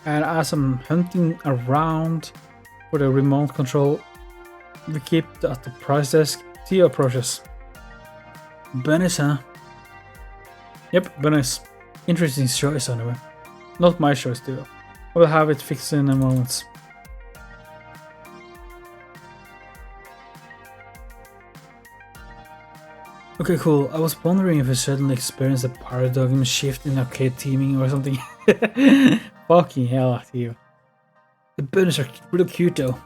And as I'm hunting around for the remote control, we keep at the price desk. Theo approaches. Bunnies, huh? Yep, bunnies. Interesting choice anyway. Not my choice, Theo. I will have it fixed in a moment. Okay, cool. I was wondering if I suddenly experienced a paradigm shift in arcade teaming or something. Fucking hell, Theo. The bunnies are really cute though.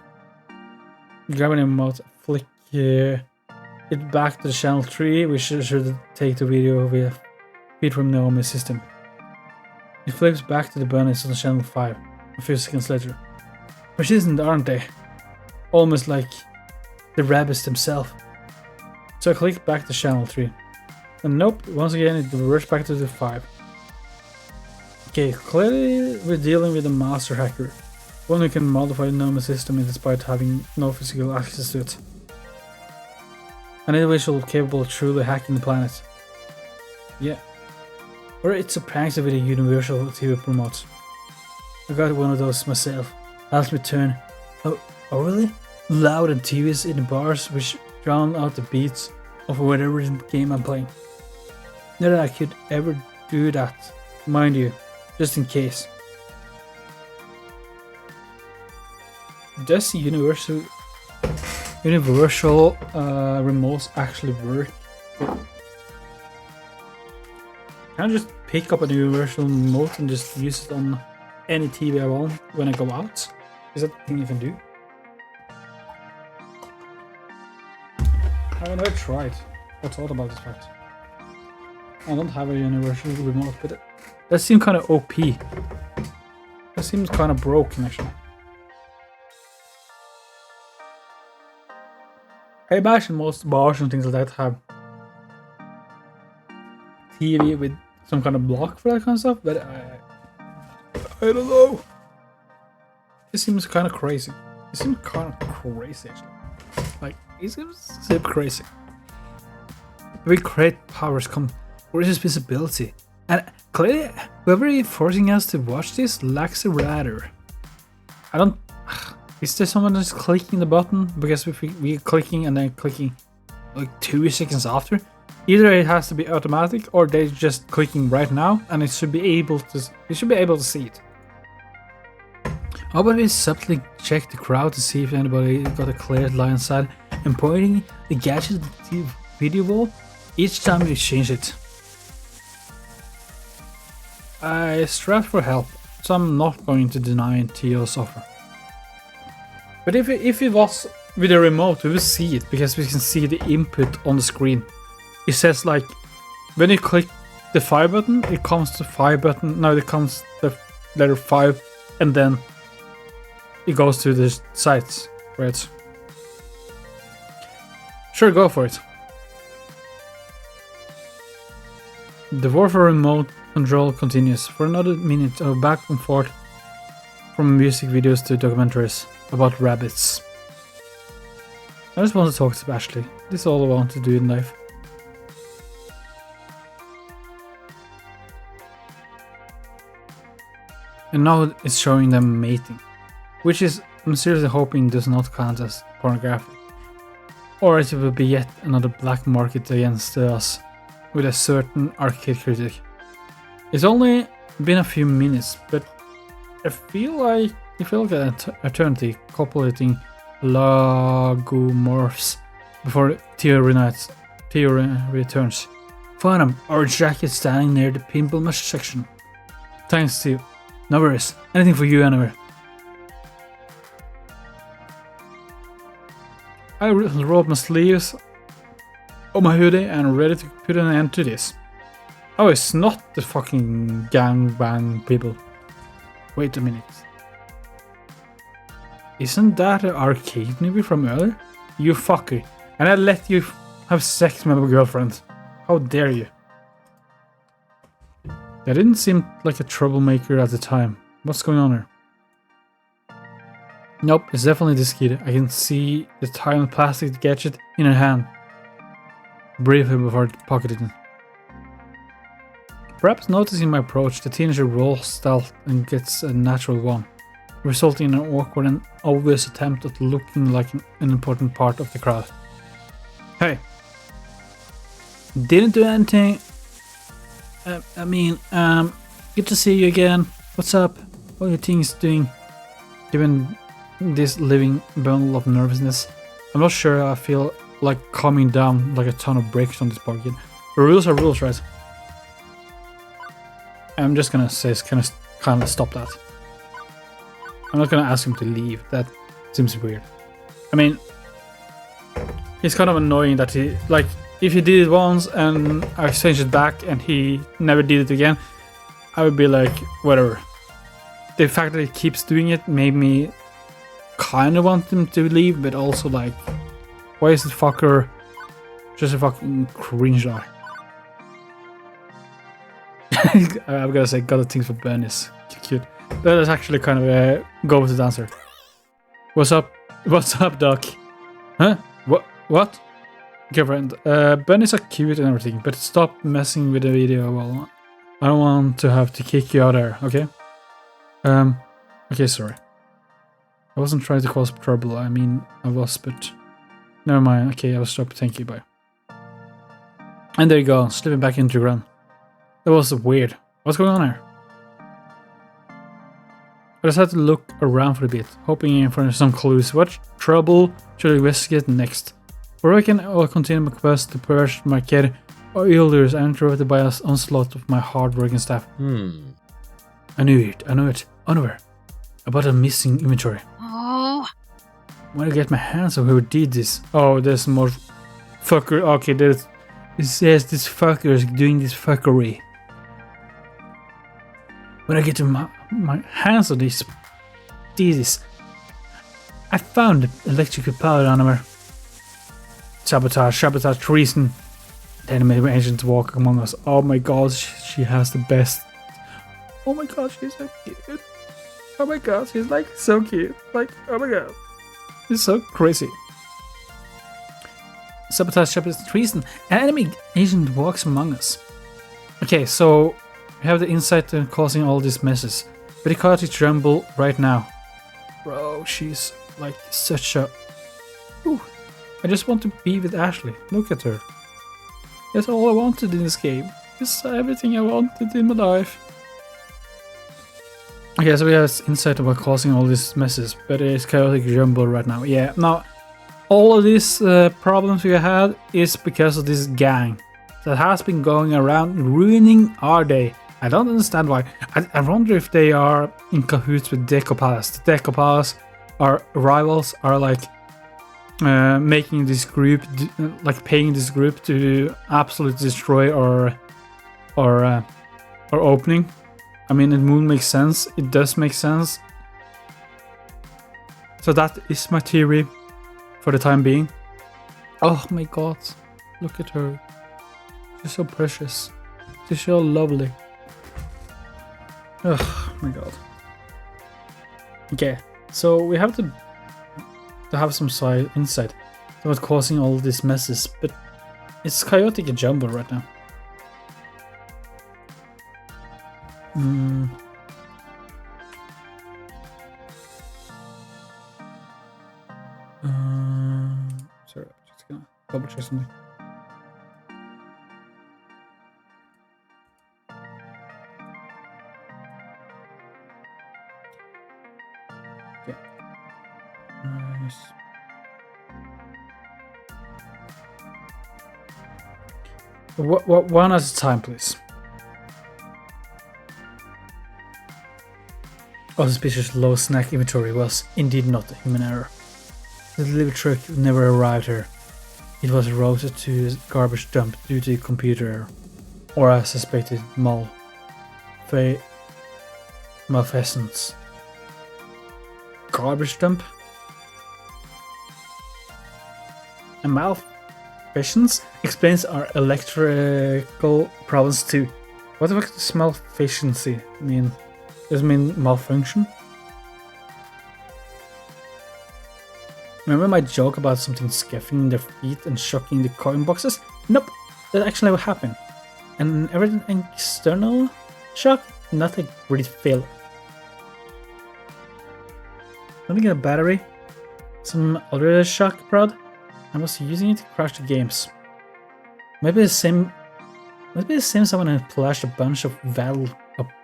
Grabbing him out, flick it back to the channel 3, we should take the video via feed from Naomi's system. It flips back to the bunnies on channel 5 a few seconds later. Persistent, aren't they? Almost like the rabbits themselves. So I click back to channel 3. And nope, once again it reverts back to the 5. Okay, clearly we're dealing with a master hacker. One who can modify Naomi's system despite having no physical access to it. An individual capable of truly hacking the planet. Yeah. Or it's a prankster with a universal TV remote. I got one of those myself. Helps me turn really loud and TVs in the bars which drown out the beats of whatever game I'm playing. Not that I could ever do that, mind you, just in case. Does the universal remotes actually work? Can I just pick up a universal remote and just use it on any TV I want when I go out? Is that the thing you can do? I never tried or thought about this fact. I don't have a universal remote, but that seems kind of OP. That seems kind of broken actually. I imagine most bars and things like that have TV with some kind of block for that kind of stuff, but I don't know. It seems kind of crazy. It seems kind of crazy, actually. Like, it seems super crazy. With great powers come great visibility. And clearly, whoever is forcing us to watch this lacks a radar. I don't... Is there someone that's clicking the button? Because if we're clicking and then clicking like 2 seconds after, either it has to be automatic or they're just clicking right now, and it should be able to. We should be able to see it. How about we subtly check the crowd to see if anybody got a clear line of sight and pointing the gadget to the video wall each time we change it. I strive for help, so I'm not going to deny Tio's offer. But if it was with a remote, we will see it because we can see the input on the screen. It says like when you click the 5 button, it comes to 5 button. No, it comes the letter 5, and then it goes to the sites, right? Sure, go for it. The war for remote control continues for another minute of back and forth from music videos to documentaries about rabbits. I just want to talk to Ashley. This is all I want to do in life. And now it's showing them mating, which is, I'm seriously hoping does not count as pornographic. Or it will be yet another black market against us with a certain arcade critic. It's only been a few minutes, but I feel like an eternity copulating lagomorphs before Theo returns. Find him, or Jack is standing near the pimple mesh section. Thanks, Theo. No worries. Anything for you anywhere. I rolled my sleeves on my hoodie and ready to put an end to this. Oh, it's not the fucking gangbang people. Wait a minute. Isn't that an arcade movie from earlier? You fucker. And I let you have sex with my girlfriend. How dare you? I didn't seem like a troublemaker at the time. What's going on here? Nope, it's definitely this kid. I can see the tiny plastic gadget in her hand. Briefly before pocketing it. Perhaps noticing my approach, the teenager rolls stealth and gets a natural one, resulting in an awkward and obvious attempt at looking like an important part of the crowd. Hey. Didn't do anything. Good to see you again. What's up? What are your things doing? Given this living bundle of nervousness, I'm not sure I feel like calming down like a ton of bricks on this pocket. The rules are rules, right? I'm just gonna say kind of stop that. I'm not gonna ask him to leave. That seems weird. I mean, it's kind of annoying that he, like, if he did it once and I changed it back and he never did it again, I would be like, whatever. The fact that he keeps doing it made me kind of want him to leave, but also like, why is the fucker just a fucking cringe guy? I'm gonna say, got a thing for Bernice. Cute. That is actually kind of a go-to answer. What's up? What's up, Doc? Huh? What? Girlfriend. Bernice are cute and everything, but stop messing with the video. Well, I don't want to have to kick you out there, okay? Okay, sorry. I wasn't trying to cause trouble. I mean, I was, but never mind. Okay, I'll stop. Thank you. Bye. And there you go, slipping back into the run. That was weird. What's going on here? I just had to look around for a bit, hoping for some clues. What trouble should I investigate next? Or I can continue my quest to purge my kid, or elders interrupted by an onslaught of my hard-working staff. I knew it. Onward. About a missing inventory. Oh. When I get my hands on who did this. Oh, there's more fucker. Okay, it says this fucker is doing this fuckery. When I get to my hands on this, I found the electrical power on her. Sabotage, treason. The enemy agent walk among us. Oh my god, she has the best. Oh my god, she's so cute. Oh my god, she's like so cute. Like, oh my god. She's so crazy. Sabotage shop is treason. An enemy agent walks among us. Okay, so we have the insight to causing all these messes. But the chaotic jumble right now. Bro, she's like such a... Ooh, I just want to be with Ashley. Look at her. That's all I wanted in this game. It's everything I wanted in my life. Okay, so we have insight about causing all these messes, but it's chaotic jumble right now. Yeah, now all of these problems we had is because of this gang that has been going around ruining our day. I don't understand why. I wonder if they are in cahoots with Deco Palace. The Deco Palace, our rivals, are like making this group, like paying this group to absolutely destroy our opening. I mean, it would make sense. It does make sense. So that is my theory for the time being. Oh my god, look at her. She's so precious. She's so lovely. Oh my god. Okay, so we have to have some insight about causing all these messes, but it's chaotic and jumble right now. Sorry, I'm just gonna double check something. Okay. Nice. One at a time, please. Auspicious low snack inventory was indeed not a human error. The delivery truck never arrived here. It was routed to a garbage dump due to computer error, or a suspected malfeasance. Garbage dump? A malfeasance explains our electrical problems too. What the fuck does malfeasance mean? Does it mean malfunction? Remember my joke about something scuffing their feet and shocking the coin boxes? Nope, that actually never happened. And everything external shock, not a great failure. Let me get a battery. Some other shock prod. I was using it to crash the games. Maybe the same someone had splashed a bunch of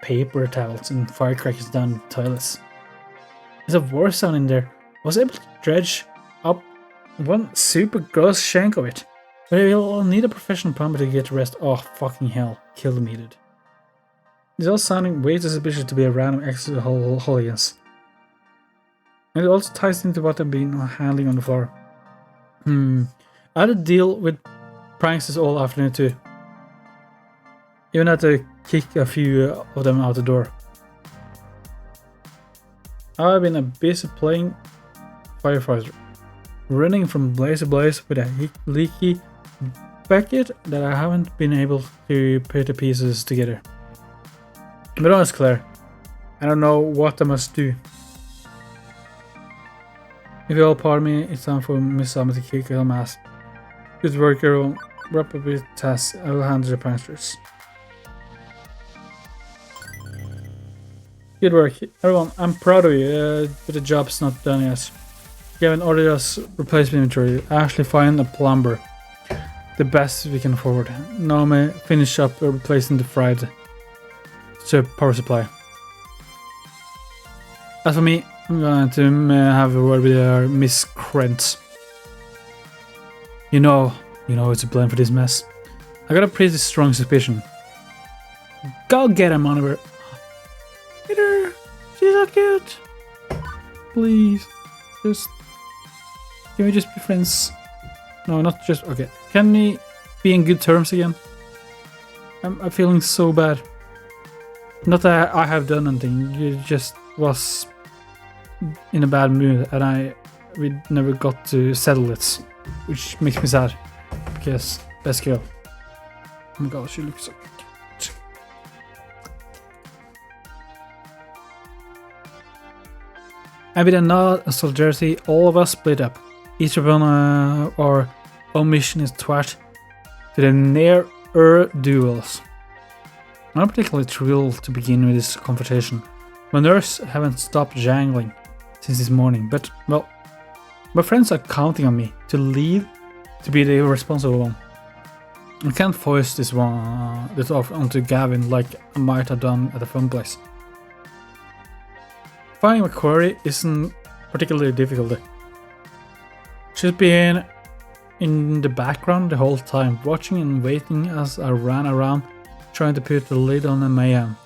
paper towels and firecrackers down the toilets. There's a war zone in there. I was able to dredge up one super gross shank of it. But you'll need a professional plumber to get the rest. Oh fucking hell, kilometered. It's all sounding way too suspicious to be a random extra hooligans. And it also ties into what I've been handling on the floor. I had to deal with pranksters all afternoon too. Even had to kick a few of them out the door. I've been busy playing firefighter, running from blaze to blaze with a leaky bucket that I haven't been able to put the pieces together. But honestly, Claire, I don't know what I must do. If you all pardon me, it's time for Miss Summer to kick her ass. Good work, everyone. Wrap up with tasks. I will handle the pranksters. Good work, everyone. I'm proud of you, but the job's not done yet. You haven't ordered us replacement inventory. Actually find a plumber. The best we can afford. Now may finish up replacing the fried power supply. As for me, I'm going to have a word with Miss Krentz. You know it's to blame for this mess. I got a pretty strong suspicion. Go get him, Oliver. Peter, she's so cute. Please, can we just be friends? No, not just, okay. Can we be in good terms again? I'm feeling so bad. Not that I have done anything, you just was in a bad mood and we never got to settle it, which makes me sad, because best girl. Oh my god, she looks so cute. And with a nod of solidarity, all of us split up. Each of our own mission is thwart to the near-er duels. I'm not particularly thrilled to begin with this confrontation. My nerves haven't stopped jangling since this morning, but, well, my friends are counting on me to lead, to be the responsible one. I can't force this off onto Gavin like I might have done at the FUNPLEX. Finding Macquarie isn't particularly difficult. She's been in the background the whole time, watching and waiting as I ran around trying to put the lid on the mayhem.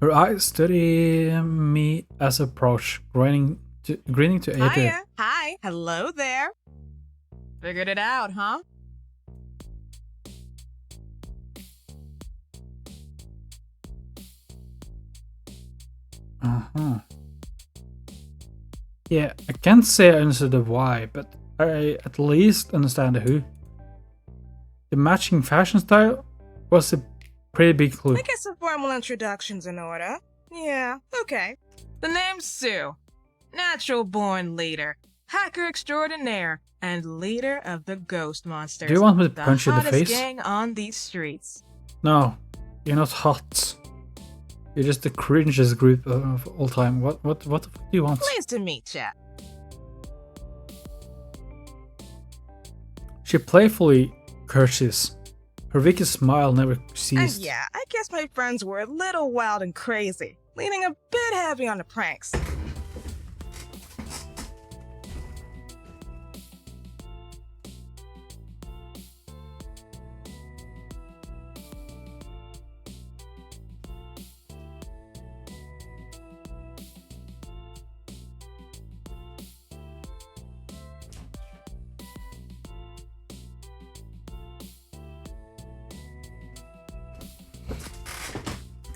Her eyes study me as I approach, grinning to AJ. Hiya. Hi. Hello there. Figured it out, huh? Yeah, I can't say I understood the why, but I at least understand the who. The matching fashion style was a pretty big clue. I guess a formal introduction's in order. Yeah, okay. The name's Sue. Natural-born leader, hacker extraordinaire, and leader of the ghost monsters. Do you want me to punch you in the hottest face? gang on these streets. No, you're not hot. You're just the cringiest group of all time. What the fuck do you want? Pleased to meet ya. She playfully curtsies. Her wicked smile never And ceased. yeah, I guess my friends were a little wild and crazy, leaning a bit heavy on the pranks.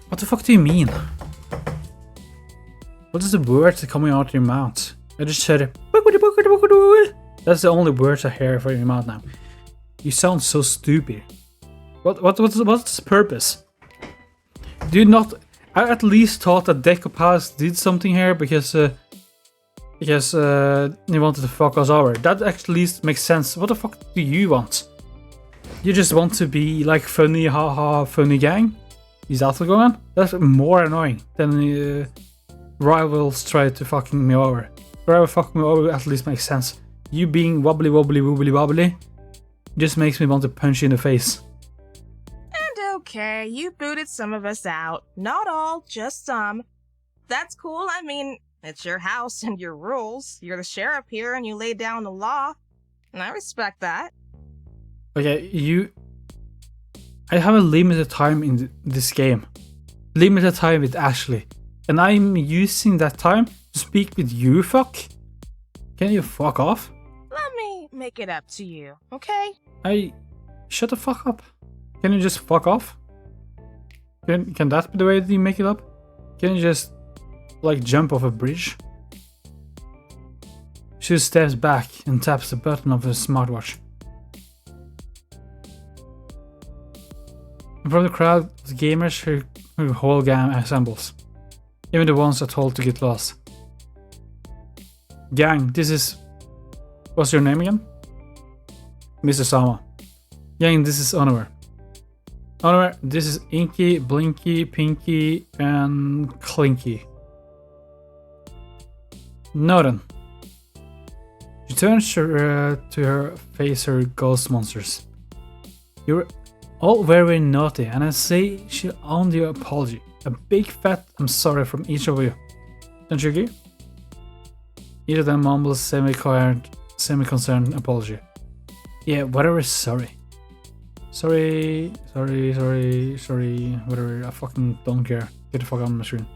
What the fuck do you mean? What is the words coming out of your mouth? I just said it. That's the only words I hear from your mouth now. You sound so stupid. What's the purpose? Do you not? I at least thought that Decopass did something here because he wanted to fuck us over. That at least makes sense. What the fuck do you want? You just want to be like funny, haha, funny gang? Is that what's going on? That's more annoying than rivals try to fucking me over. Rival fucking me over at least makes sense. You being wobbly just makes me want to punch you in the face. And okay, you booted some of us out. Not all, just some. That's cool. I mean, it's your house and your rules. You're the sheriff here and you laid down the law. And I respect that. Okay, I have a limited time in this game. Limited time with Ashley. And I'm using that time to speak with you, fuck? Can you fuck off? Let me make it up to you, okay? Shut the fuck up. Can you just fuck off? Can that be the way that you make it up? Can you just, like, jump off a bridge? She steps back and taps the button of her smartwatch. And from the crowd of gamers, her whole gang assembles. Even the ones that told to get lost. Gang, this is... What's your name again? Mr. Sama. Gang, this is Oliver. Oliver, this is Inky, Blinky, Pinky, and Clinky. Now then. She turns to her face her ghost monsters. You're all very naughty, and I say she owned your apology. A big fat I'm sorry from each of you. Don't you agree? Each of them mumbles semi-concerned apology. Yeah, whatever, sorry. Sorry, whatever, I fucking don't care. Get the fuck out of my screen.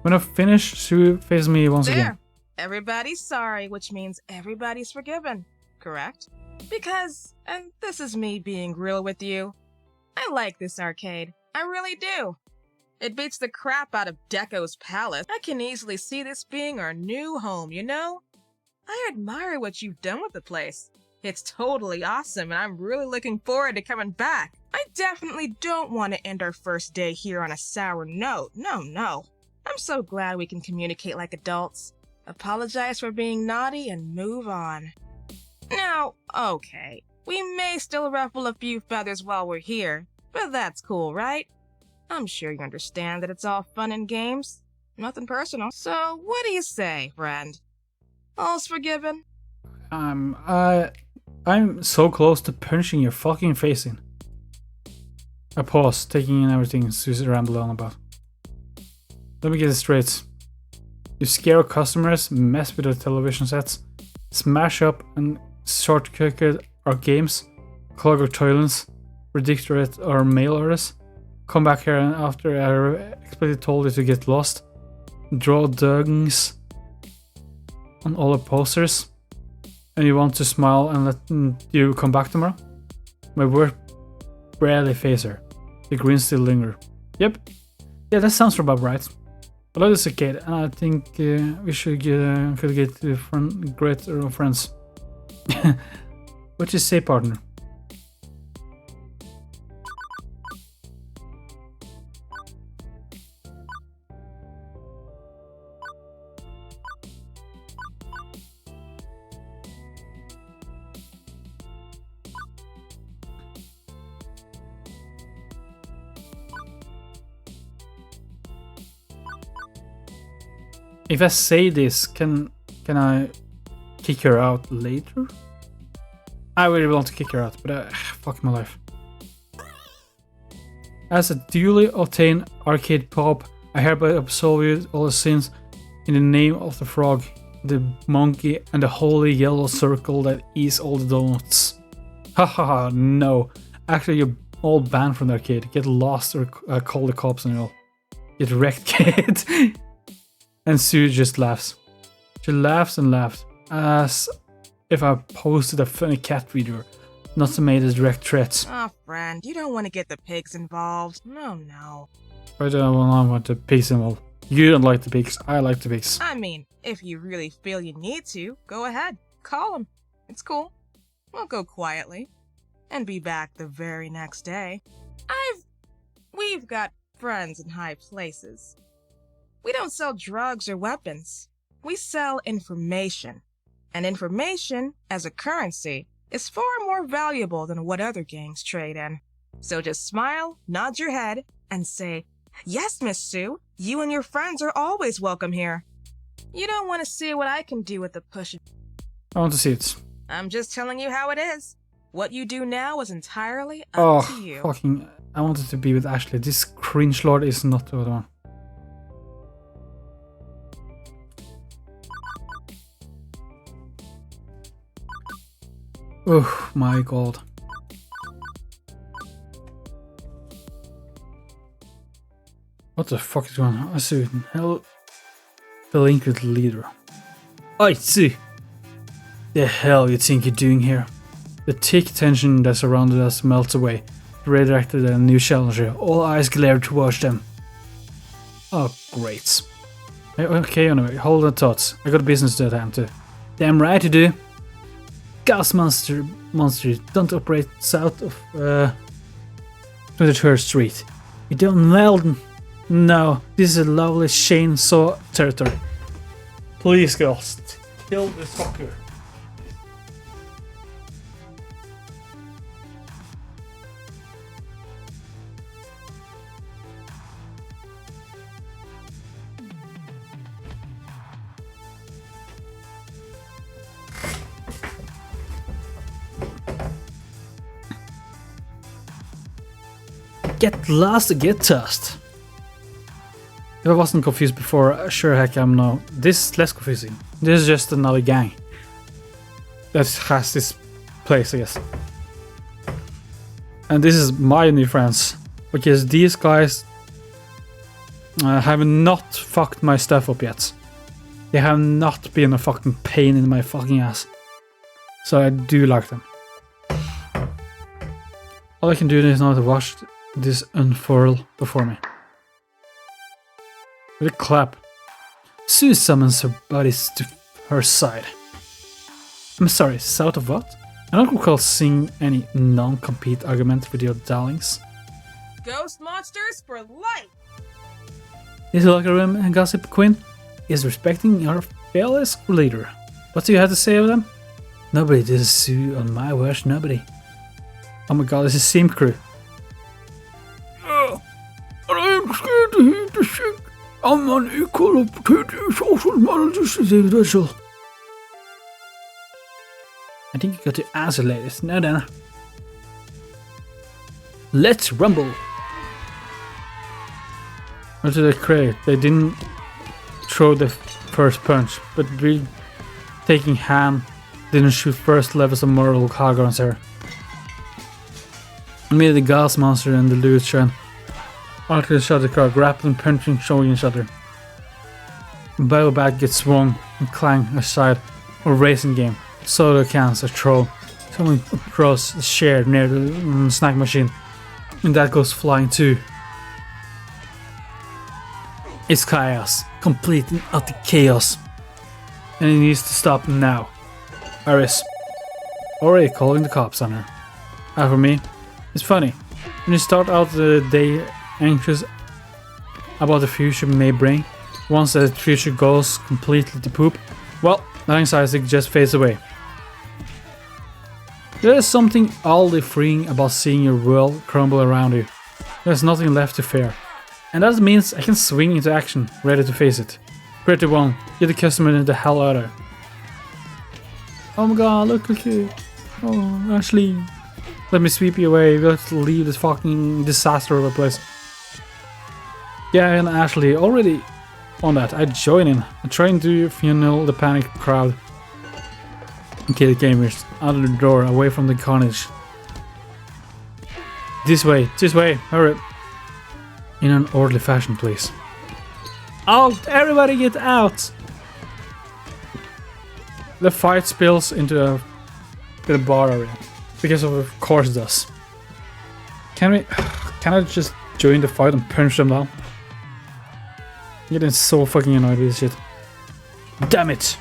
When I finish, Sue faces me once again. Everybody's sorry, which means everybody's forgiven, correct? Because, and this is me being real with you, I like this arcade. I really do. It beats the crap out of Deco's palace. I can easily see this being our new home, you know? I admire what you've done with the place. It's totally awesome, and I'm really looking forward to coming back. I definitely don't want to end our first day here on a sour note. No. I'm so glad we can communicate like adults. Apologize for being naughty and move on. Now, okay, we may still ruffle a few feathers while we're here, but that's cool, right? I'm sure you understand that it's all fun and games. Nothing personal. So, what do you say, friend? All's forgiven? I'm so close to punching your fucking face in. I pause, taking in everything Susie rambled on about. Let me get it straight. You scare customers, mess with their television sets, smash up and short-circuit our games, clog our toilets, ridiculous our mail orders, come back here and after I explicitly told you to get lost, draw dungs on all the posters, and you want to smile and let you come back tomorrow? My word barely phase her. The grins still linger. Yep. Yeah, that sounds about right. But that is okay, and I think we should could get great friends. What you say, partner? If I say this, can I kick her out later? I really want to kick her out, but fuck my life. As a duly obtained arcade pop, I hereby absolve you all the sins in the name of the frog, the monkey, and the holy yellow circle that eats all the donuts. Haha, no. Actually, you're all banned from the arcade. Get lost or call the cops and all. Get wrecked, kid. And Sue just laughs. She laughs and laughs, as if I posted a funny cat video, not made as direct threats. Oh, friend, you don't want to get the pigs involved. No. I don't want the pigs involved. You don't like the pigs, I like the pigs. I mean, if you really feel you need to, go ahead. Call them. It's cool. We'll go quietly. And be back the very next day. We've got friends in high places. We don't sell drugs or weapons. We sell information. And information, as a currency, is far more valuable than what other gangs trade in. So just smile, nod your head, and say, "Yes, Miss Sue, you and your friends are always welcome here." You don't want to see what I can do with the push. I want to see it. I'm just telling you how it is. What you do now is entirely up to you. Fucking, I wanted to be with Ashley. This cringe lord is not the one. Oh my god. What the fuck is going on? I see. Hell, delinquent leader. I see. The hell you think you're doing here? The thick tension that surrounded us melts away, redirected a new challenger. All eyes glare towards them. Oh, great. Okay, anyway, hold on thoughts. I got business to attend to. Damn right you do. Gas monster, don't operate south of 23rd Street. You don't Melden. No, this is a lovely chainsaw territory. Please, girls, kill this fucker. Get lost or get tossed. If I wasn't confused before, sure heck I'm now. This is less confusing. This is just another gang that has this place, I guess. And this is my new friends, because these guys have not fucked my stuff up yet. They have not been a fucking pain in my fucking ass. So I do like them. All I can do is now to watch this unfurl before me. With a clap, Sue summons her buddies to her side. I'm sorry, south of what? I don't recall seeing any non-compete argument with your darlings. Ghost monsters for life! This locker room gossip queen is respecting your fearless leader. What do you have to say of them? Nobody does sue on my worst nobody. Oh my god, this is Sim Crew. Yeah, but I am scared to hear the shit. I'm unequal opportunity social models individual. I think you got your answer, ladies. Now then. Let's rumble. What did they create? They didn't throw the first punch, but really taking hand didn't shoot first levels of moral hagons here. Maybe the gas monster and the Lucian after each other car, grappling, punching, showing each other. Battle bat gets swung and clang aside, or racing game. Soda cans are thrown. Someone throws a share near the snack machine, and that goes flying too. It's chaos, complete and utter chaos, and it needs to stop now. Iris, already calling the cops on her. As for me, it's funny, when you start out the day anxious about the future may bring, once the future goes completely to poop, well, that anxiety just fades away. There is something oddly freeing about seeing your world crumble around you. There's nothing left to fear. And that means I can swing into action, ready to face it. Pretty one, get the customer the hell out of here. Oh my god, look at you. Oh, Ashley. Let me sweep you away. Let's leave this fucking disaster of a place. Yeah, and Ashley, already on that, I join in. I'm trying to funnel the panic crowd. Okay, the gamers, out of the door, away from the carnage. This way, hurry. In an orderly fashion, please. Out! Everybody get out! The fight spills into the bar area. Because of course it does. Can I just join the fight and punch them down? I'm getting so fucking annoyed with this shit. Damn it!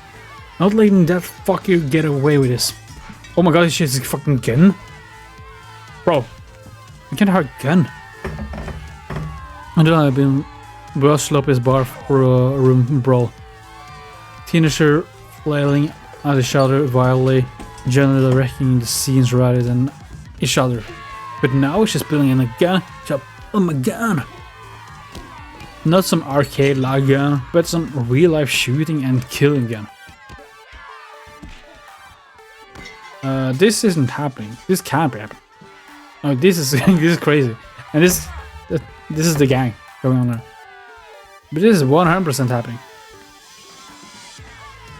Not letting that fucker get away with this. Oh my god, this shit is a fucking gun? Bro, you can't have a gun. I don't know, I've been brushed up his bar for a room brawl. Teenager flailing at each other wildly, generally wrecking the scenes rather than each other. But now she's building in a gun. Oh my god! Not some arcade lag gun, but some real life shooting and killing gun. This isn't happening. This can't be happening. Oh, this is this is crazy, and this is the gang going on there. But this is 100% happening.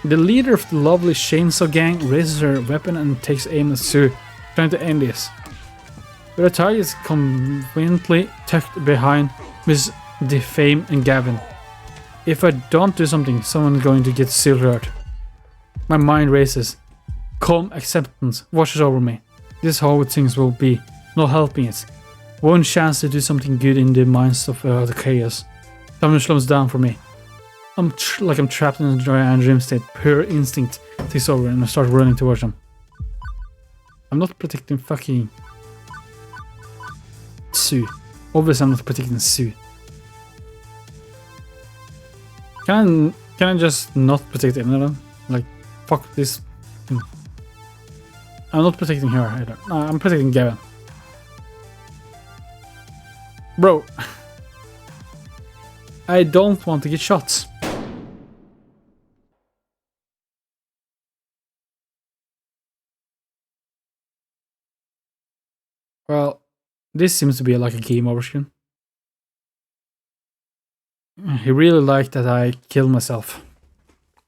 The leader of the lovely chainsaw gang raises her weapon and takes aim at Sue, trying to end this. But the target is conveniently tucked behind Miss Defame and Gavin. If I don't do something, someone's going to get silver hurt. My mind races. Calm acceptance washes over me. This is how things will be. No helping it. One chance to do something good in the minds of the chaos. Time slows down for me. I'm trapped in a dream state. Pure instinct takes over and I start running towards them. I'm not protecting fucking Sue. Obviously I'm not protecting Sue. Can I just not protect anyone? Like, fuck this. I'm not protecting her either. No, I'm protecting Gavin. Bro. I don't want to get shot. Well, this seems to be like a game over screen. He really liked that I killed myself.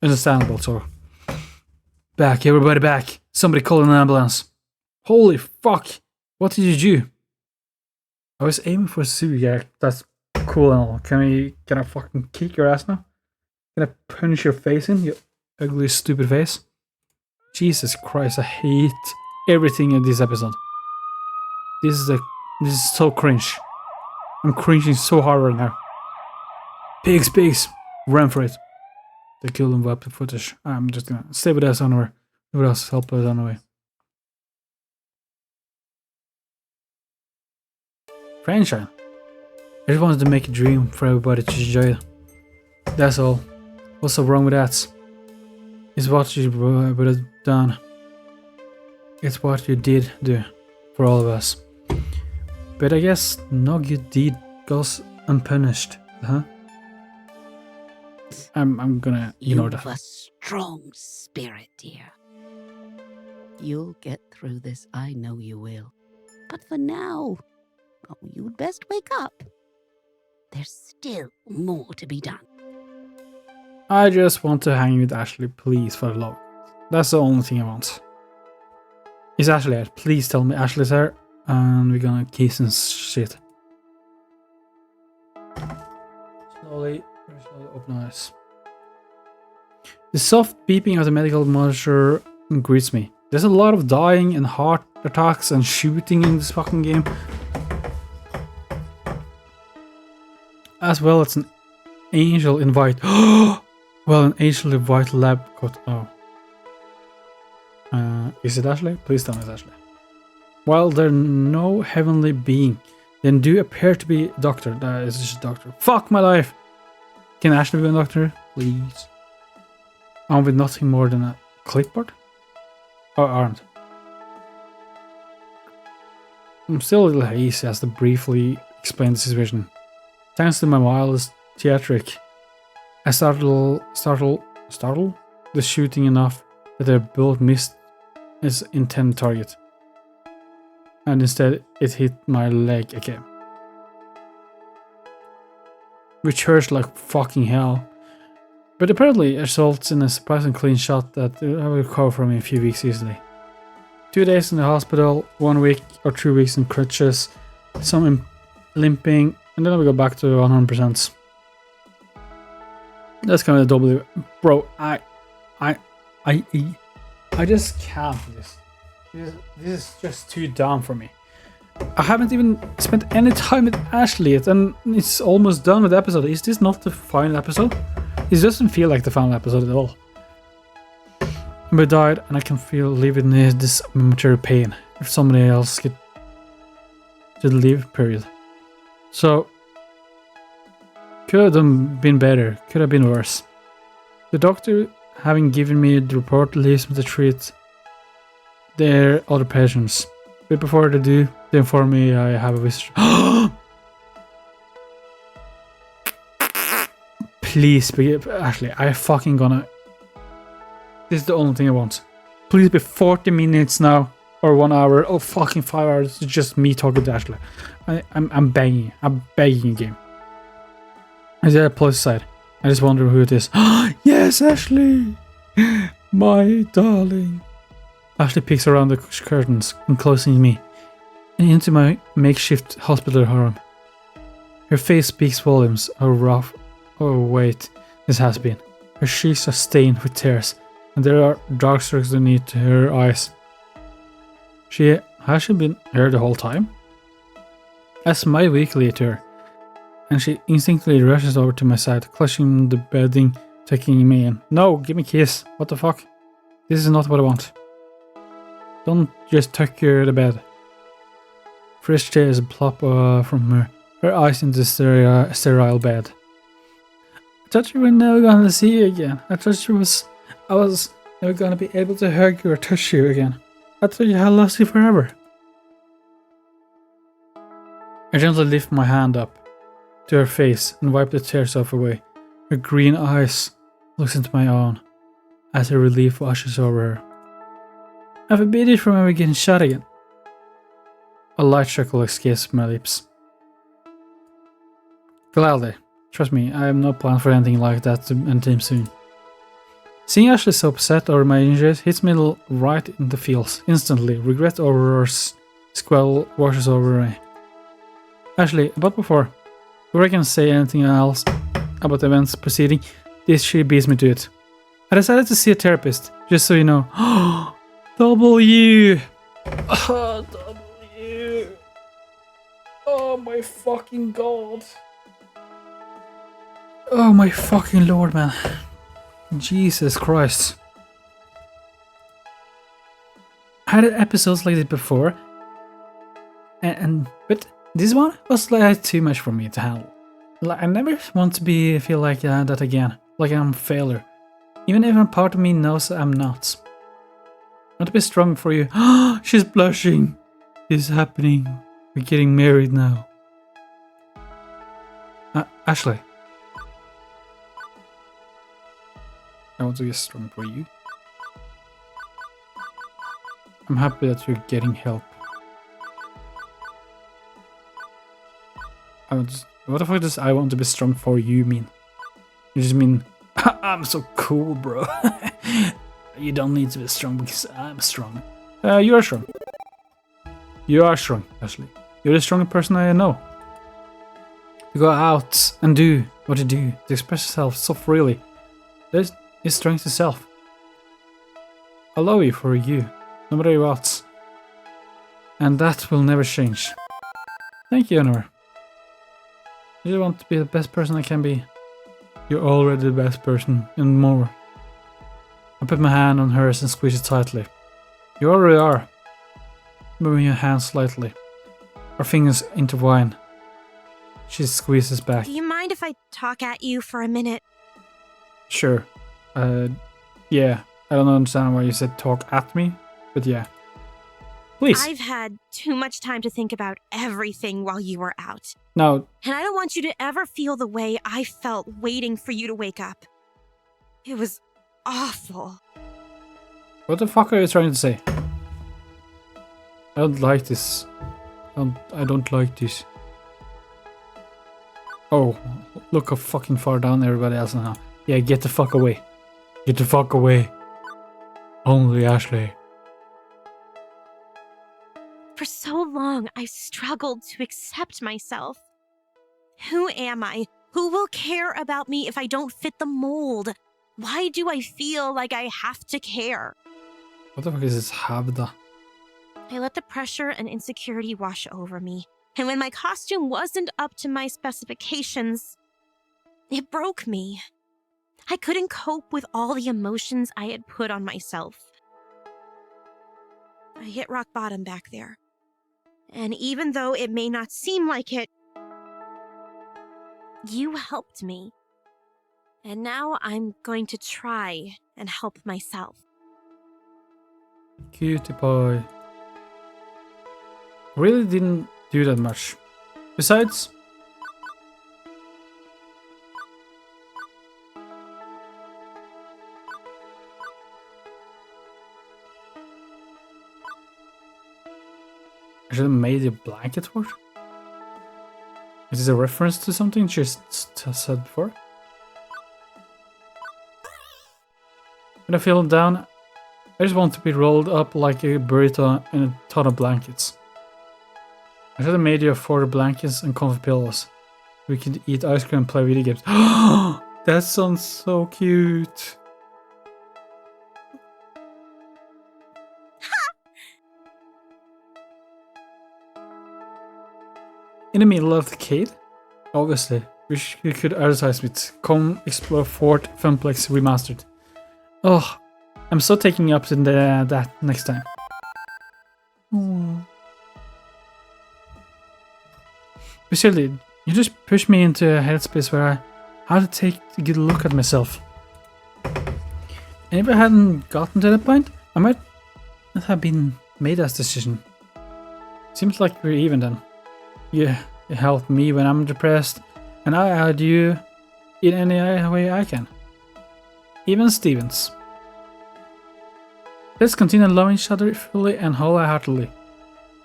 Understandable, so. Back, everybody back. Somebody call an ambulance. Holy fuck. What did you do? I was aiming for Sue, yeah, that's cool and all. Can I fucking kick your ass now? Can I punch your face in, you ugly stupid face? Jesus Christ, I hate everything in this episode. This is so cringe. I'm cringing so hard right now. Pigs, run for it. They killed him weapon footage. I'm just gonna stay with us on the way. Who else help us on the way? Friendship. I just wanted to make a dream for everybody to enjoy. That's all. What's so wrong with that? It's what you would have done. It's what you did do for all of us. But I guess no good deed goes unpunished, huh? I'm gonna ignore You've that. a strong spirit, dear. You'll get through this, I know you will. But for now, oh, you'd best wake up. There's still more to be done. I just want to hang with Ashley, please, for love. That's the only thing I want. Is Ashley here? Please tell me Ashley's here, and we're gonna kiss and shit. Slowly, very slowly open eyes. The soft beeping of the medical monitor greets me. There's a lot of dying and heart attacks and shooting in this fucking game. As well as an angel invite. Well, an angel invite lab coat. Oh. Is it Ashley? Please tell me it's Ashley. While they're no heavenly being, then do appear to be doctor. That is just doctor. Fuck my life! Can Ashley be a doctor? Please. I'm with nothing more than a clipboard? Or armed. I'm still a little hazy as to briefly explain the situation. Thanks to my wildest theatric, I startled the shooting enough that their bullet missed its intended target. And instead it hit my leg again. Which hurts like fucking hell. But apparently it results in a surprisingly clean shot that I will recover from in a few weeks easily. 2 days in the hospital, 1 week or 2 weeks in crutches, some limping, and then we go back to 100%. That's kind of the W. Bro, I just can't do this. This is just too dumb for me. I haven't even spent any time with Ashley yet, and it's almost done with the episode. Is this not the final episode? It doesn't feel like the final episode at all. I died, and I can feel living this momentary pain if somebody else get to the leave period. So, could have been better, could have been worse. The doctor, having given me the report, leaves me to treat their other patients. But before they do, they inform me I have a visitor. Please be Ashley, I fucking gonna. This is the only thing I want. Please be 40 minutes now, or 1 hour, or fucking 5 hours. It's just me talking to Ashley. I'm begging you, game. Is there a plus side? I just wonder who it is. Yes, Ashley, my darling. Ashley peeks around the curtains, enclosing me, and into my makeshift hospital room. Her face speaks volumes. How rough, oh wait, this has been. Her cheeks are stained with tears, and there are dark circles beneath her eyes. Has she been here the whole time? I smile weakly at her, and she instinctively rushes over to my side, clutching the bedding, taking me in. No, give me a kiss. What the fuck? This is not what I want. Don't just tuck her to the bed. Fresh tears plop from her eyes into the sterile bed. I thought you were never gonna see you again. I thought I was never gonna be able to hug you or touch you again. I thought you had lost you forever. I gently lift my hand up to her face and wipe the tears off away. Her green eyes looks into my own as her relief washes over her. I forbid you from ever getting shot again. A light chuckle escapes my lips. Gladly. Trust me, I have no plan for anything like that anytime soon. Seeing Ashley so upset over my injuries hits me right in the feels. Instantly, regret over her squall washes over me. Ashley, about before I can say anything else about the events preceding, this she beats me to it. I decided to see a therapist, just so you know. W! W! Oh my fucking god. Oh my fucking lord, man. Jesus Christ. I had episodes like this before, but This one was like too much for me to handle. Like, I never want to feel like that again, like I'm a failure. Even if a part of me knows I'm not. I want to be strong for you. She's blushing. This is happening. We're getting married now. Ashley. I want to get strong for you. I'm happy that you're getting help. What the fuck does I want to be strong for you mean? You just mean, I'm so cool, bro. You don't need to be strong because I'm strong. You are strong. You are strong, Ashley. You're the strongest person I know. To go out and do what you do, to express yourself so freely. That is strength itself. I love you for you, no matter what. And that will never change. Thank you, Honor. I just want to be the best person I can be. You're already the best person, and more. I put my hand on hers and squeeze it tightly. You already are. Moving your hand slightly. Our fingers intertwine. She squeezes back. Do you mind if I talk at you for a minute? Sure. Yeah. I don't understand why you said talk at me, but yeah. Please. I've had too much time to think about everything while you were out. No. And I don't want you to ever feel the way I felt waiting for you to wake up. It was awful. What the fuck are you trying to say? I don't like this. I don't like this. Oh, look how fucking far down everybody else now. Yeah, get the fuck away. Get the fuck away. Only Ashley. For so long, I struggled to accept myself. Who am I? Who will care about me if I don't fit the mold? Why do I feel like I have to care? What the fuck is this Havda? I let the pressure and insecurity wash over me. And when my costume wasn't up to my specifications, it broke me. I couldn't cope with all the emotions I had put on myself. I hit rock bottom back there. And even though it may not seem like it, you helped me. And now I'm going to try and help myself. Cutie pie. Really didn't do that much. Besides, I should have made a blanket for it. Is this a reference to something just said before? When I feel down, I just want to be rolled up like a burrito in a ton of blankets. I should have made you 4 blankets and comfy pillows. We could eat ice cream and play video games. That sounds so cute. In the middle of the cave, obviously, we could advertise with "Come explore Fort FUNPLEX Remastered." Oh, I'm so taking you up to that next time. But seriously, you just pushed me into a headspace where I had to take a good look at myself. And if I hadn't gotten to that point, I might not have been made that decision. Seems like we're even then. You helped me when I'm depressed, and I helped you in any way I can. Even Stevens. Let's continue loving each other fully and wholeheartedly.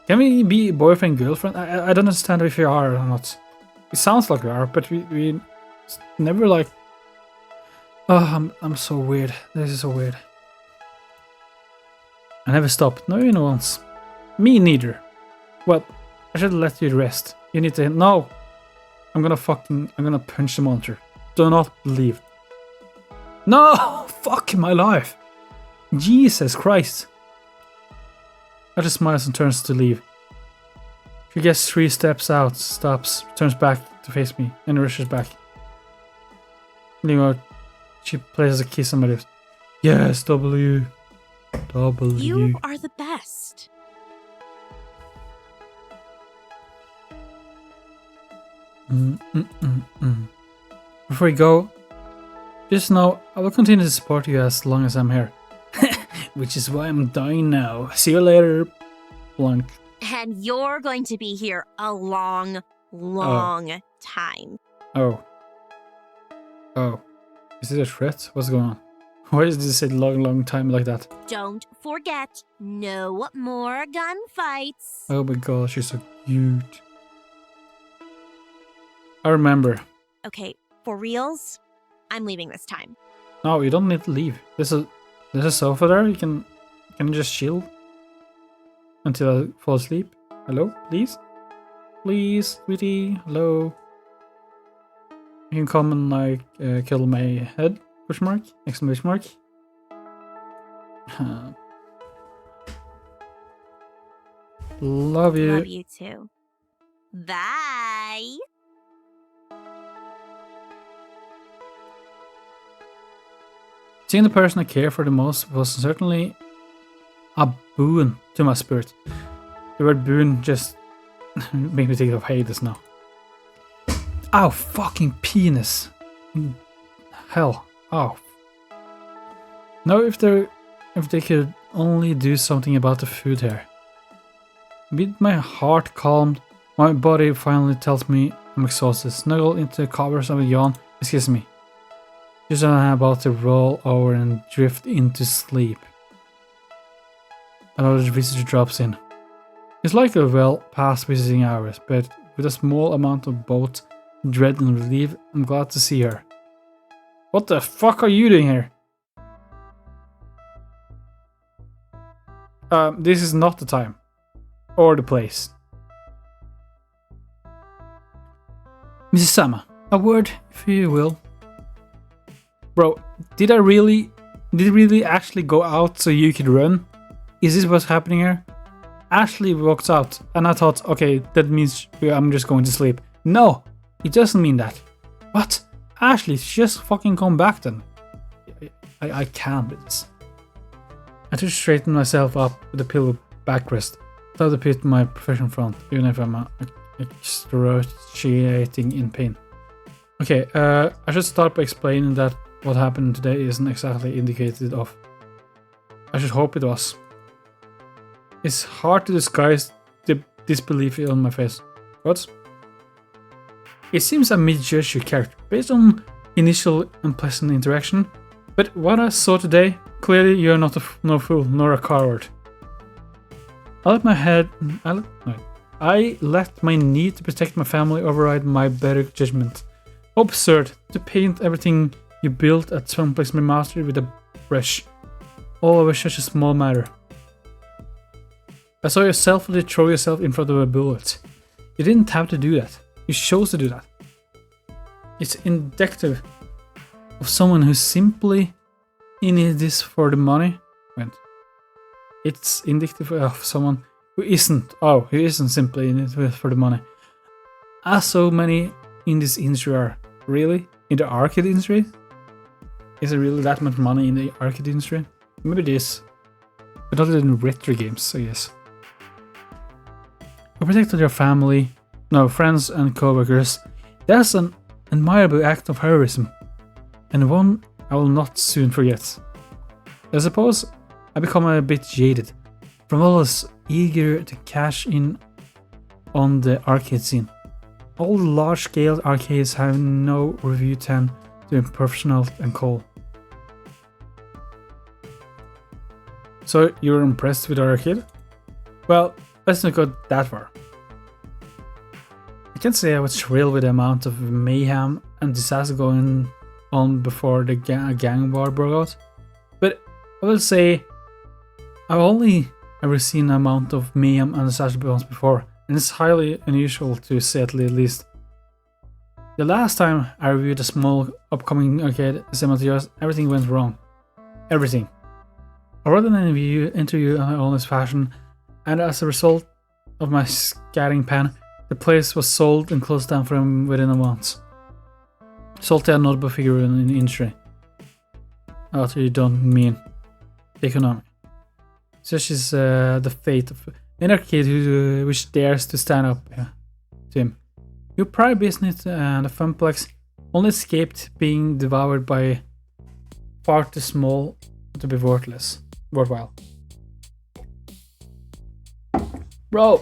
Can we be boyfriend girlfriend? I don't understand if we are or not. It sounds like we are, but we never like. Oh, I'm so weird. This is so weird. I never stopped. No, you know once. Me neither. Well, I should let you rest. You need to. No! I'm gonna punch the monster. Do not leave. No! Fuck my life! Jesus Christ! I just smiles and turns to leave. She gets 3 steps out, stops, turns back to face me, and rushes back. Meanwhile, she places a kiss on my lips. Yes, W. W. You are the best. Before you go, just know I will continue to support you as long as I'm here. Which is why I'm dying now. See you later, Blank. And you're going to be here a long, long time. Oh. Is it a threat? What's going on? Why is this a long, long time like that? Don't forget, no more gunfights. Oh my god, she's so cute. I remember. Okay, for reals, I'm leaving this time. No, you don't need to leave. There's a sofa there. You can just chill until I fall asleep. Hello, please? Please, sweetie. Hello. You can come and like kill my head? Question mark? Exclamation mark. Love you. Love you too. Bye. Seeing the person I care for the most was certainly a boon to my spirit. The word boon just made me think of Hades now. Ow, fucking penis. Hell. Oh. Now if they could only do something about the food here. With my heart calmed, my body finally tells me I'm exhausted. Snuggle into the covers of a yawn. Excuse me. Just as I'm about to roll over and drift into sleep. Another visitor drops in. It's like a well past visiting hours, but with a small amount of both dread and relief, I'm glad to see her. What the fuck are you doing here? This is not the time. Or the place. Mrs. Sama, a word, if you will. Bro, did it really actually go out so you could run? Is this what's happening here? Ashley walks out, and I thought, okay, that means I'm just going to sleep. No, it doesn't mean that. What? Ashley, just fucking come back then. I can't with this. I just straightened myself up with a pillow backrest. Thought to put my profession front, even if I'm excruciating in pain. Okay, I should start by explaining that what happened today isn't exactly indicated of. I should hope it was. It's hard to disguise the disbelief on my face. What? It seems I misjudged your character based on initial unpleasant interaction, but what I saw today, clearly you're not no fool nor a coward. I let my need to protect my family override my better judgment. Absurd to paint everything you built at FUNPLEX Remastered with a brush. All over such a small matter. I saw you selfishly throw yourself in front of a bullet. You didn't have to do that. You chose to do that. It's indicative of someone who's simply in this for the money. Wait. It's indicative of someone who isn't simply in it for the money. As so many in this industry are. Really? In the arcade industry? Is there really that much money in the arcade industry? Maybe it is. But not in retro games, I guess. You protected your family, friends and co-workers. That's an admirable act of heroism. And one I will not soon forget. I suppose I become a bit jaded from all this eager to cash in on the arcade scene. All the large-scale arcades have no review 10 to impersonal and cold. So you were impressed with the arcade? Well, let's not go that far. I can't say I was thrilled with the amount of mayhem and disaster going on before the gang war broke out, but I will say I've only ever seen the amount of mayhem and disaster once before, and it's highly unusual to say at least. The last time I reviewed a small upcoming arcade cemeteries, everything went wrong. Everything. I wrote an interview in my honest fashion, and as a result of my scatting pen, the place was sold and closed down from within a month. Sold to a notable figure in the industry. After you don't mean the economy. Such is the fate of an arcade which dares to stand up to him. Your prior business and the FUNPLEX only escaped being devoured by far too small to be worthwhile. Bro!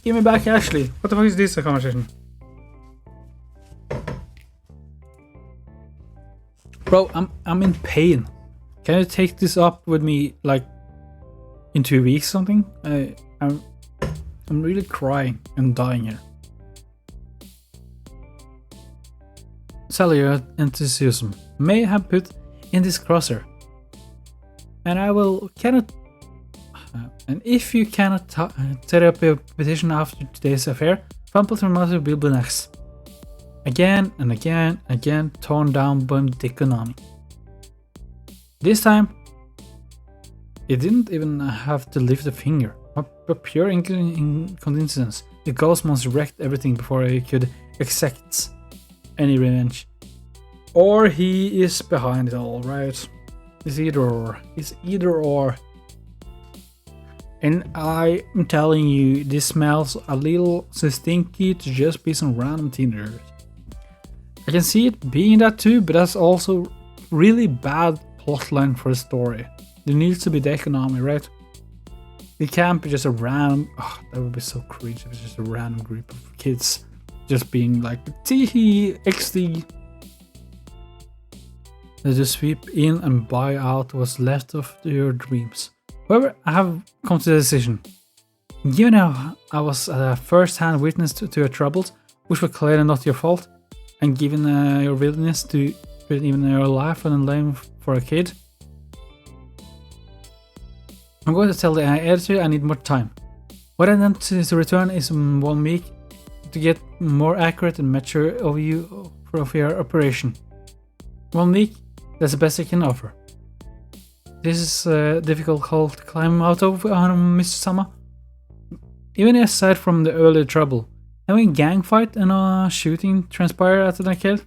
Give me back Ashley. What the fuck is this conversation? Bro, I'm in pain. Can you take this up with me like in 2 weeks or something? I'm really crying and dying here. Cellular enthusiasm may have put in this crosser, and and if you cannot set up a petition after today's affair, FUNPLEX Remastered will be next. Again and again, torn down by the economy. This time, it didn't even have to lift a finger. But pure inconsistency. The ghost monster wrecked everything before he could exact any revenge. Or he is behind it all, right? It's either or. It's either or. And I'm telling you, this smells a little too stinky to just be some random teenagers. I can see it being that too, but that's also really bad plotline for a story. There needs to be the economy, right? It can't be just a random... Oh, that would be so cringe if it's just a random group of kids just being like, teehee, XD. They just sweep in and buy out what's left of your dreams. However, I have come to the decision. Given how I was a first-hand witness to your troubles, which were clearly not your fault, and given your willingness to put even your life on the line for a kid, I'm going to tell the editor I need more time. What I intend to return is 1 week to get more accurate and mature overview of your operation. 1 week, that's the best I can offer. This is a difficult hole to climb out of, Mr. Sama. Even aside from the earlier trouble, having a gang fight and shooting transpire at the arcade,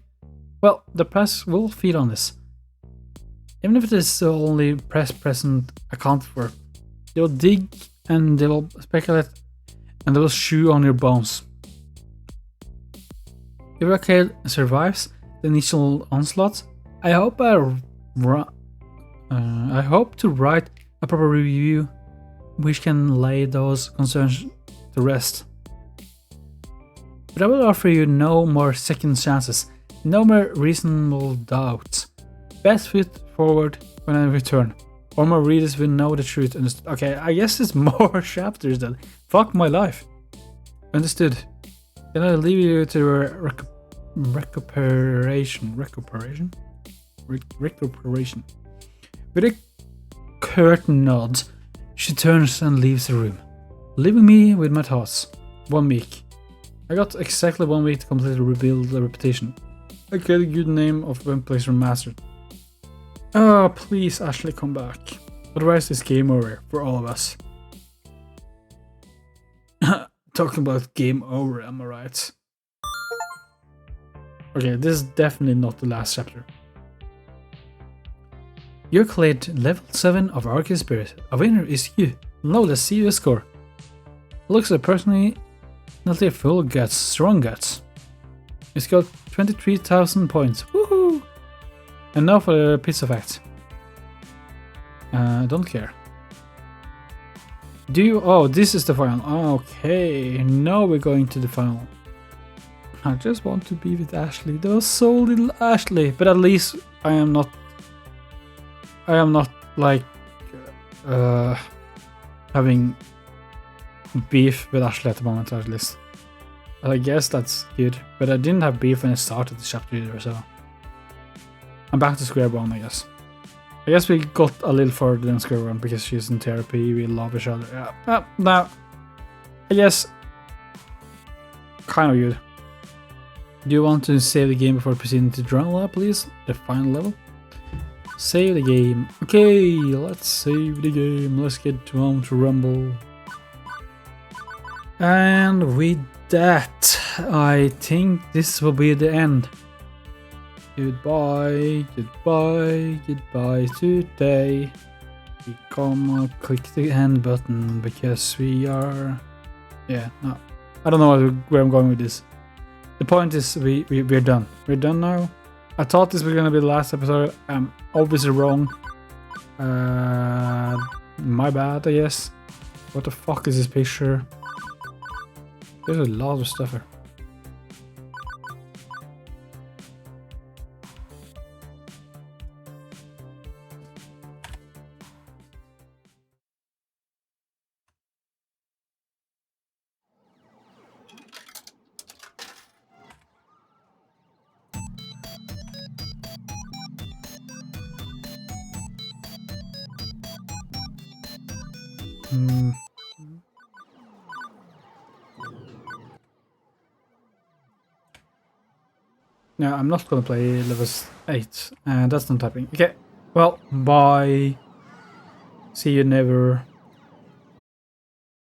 well, the press will feed on this. Even if it is the only press present accounted for, they will dig and they will speculate and they will chew on your bones. If arcade survives the initial onslaught, I hope to write a proper review which can lay those concerns to rest. But I will offer you no more second chances, no more reasonable doubts. Best foot forward when I return, or my readers will know the truth. Okay, I guess it's more chapters then. Fuck my life. Understood. Then I'll leave you to recuperation. With a curt nod, she turns and leaves the room, leaving me with my thoughts. 1 week. I got exactly 1 week to completely rebuild the reputation. I get a good name of FUNPLEX Remastered. Oh, please, Ashley, come back. Otherwise, it's game over for all of us. Talking about game over, am I right? Okay, this is definitely not the last chapter. You're cleared level 7 of Arcade Spirit. A winner is you. Now let's see your score. Looks like personally full of guts, strong guts. It's got 23,000 points. Woohoo! And now for the pizza fact. Don't care. Do you? Oh, this is the final. Okay, now we're going to the final. I just want to be with Ashley. There was so little Ashley, but at least I am not like having beef with Ashley at the moment, at least. I guess that's good, but I didn't have beef when I started the chapter either, so I'm back to square one, I guess. I guess we got a little further than square one because she's in therapy, we love each other. Yeah. Now, I guess kind of good. Do you want to save the game before proceeding to Drama, please? The final level? Save the game. Okay, let's save the game. Let's get on to Rumble. And with that, I think this will be the end. Goodbye, goodbye, goodbye today. We gonna click the end button because we are... Yeah, no. I don't know where I'm going with this. The point is we're done. We're done now. I thought this was gonna be the last episode. I'm obviously wrong. My bad, I guess. What the fuck is this picture? There's a lot of stuff here. No, I'm not gonna play level 8, and that's not happening. Okay, well, bye. See you never.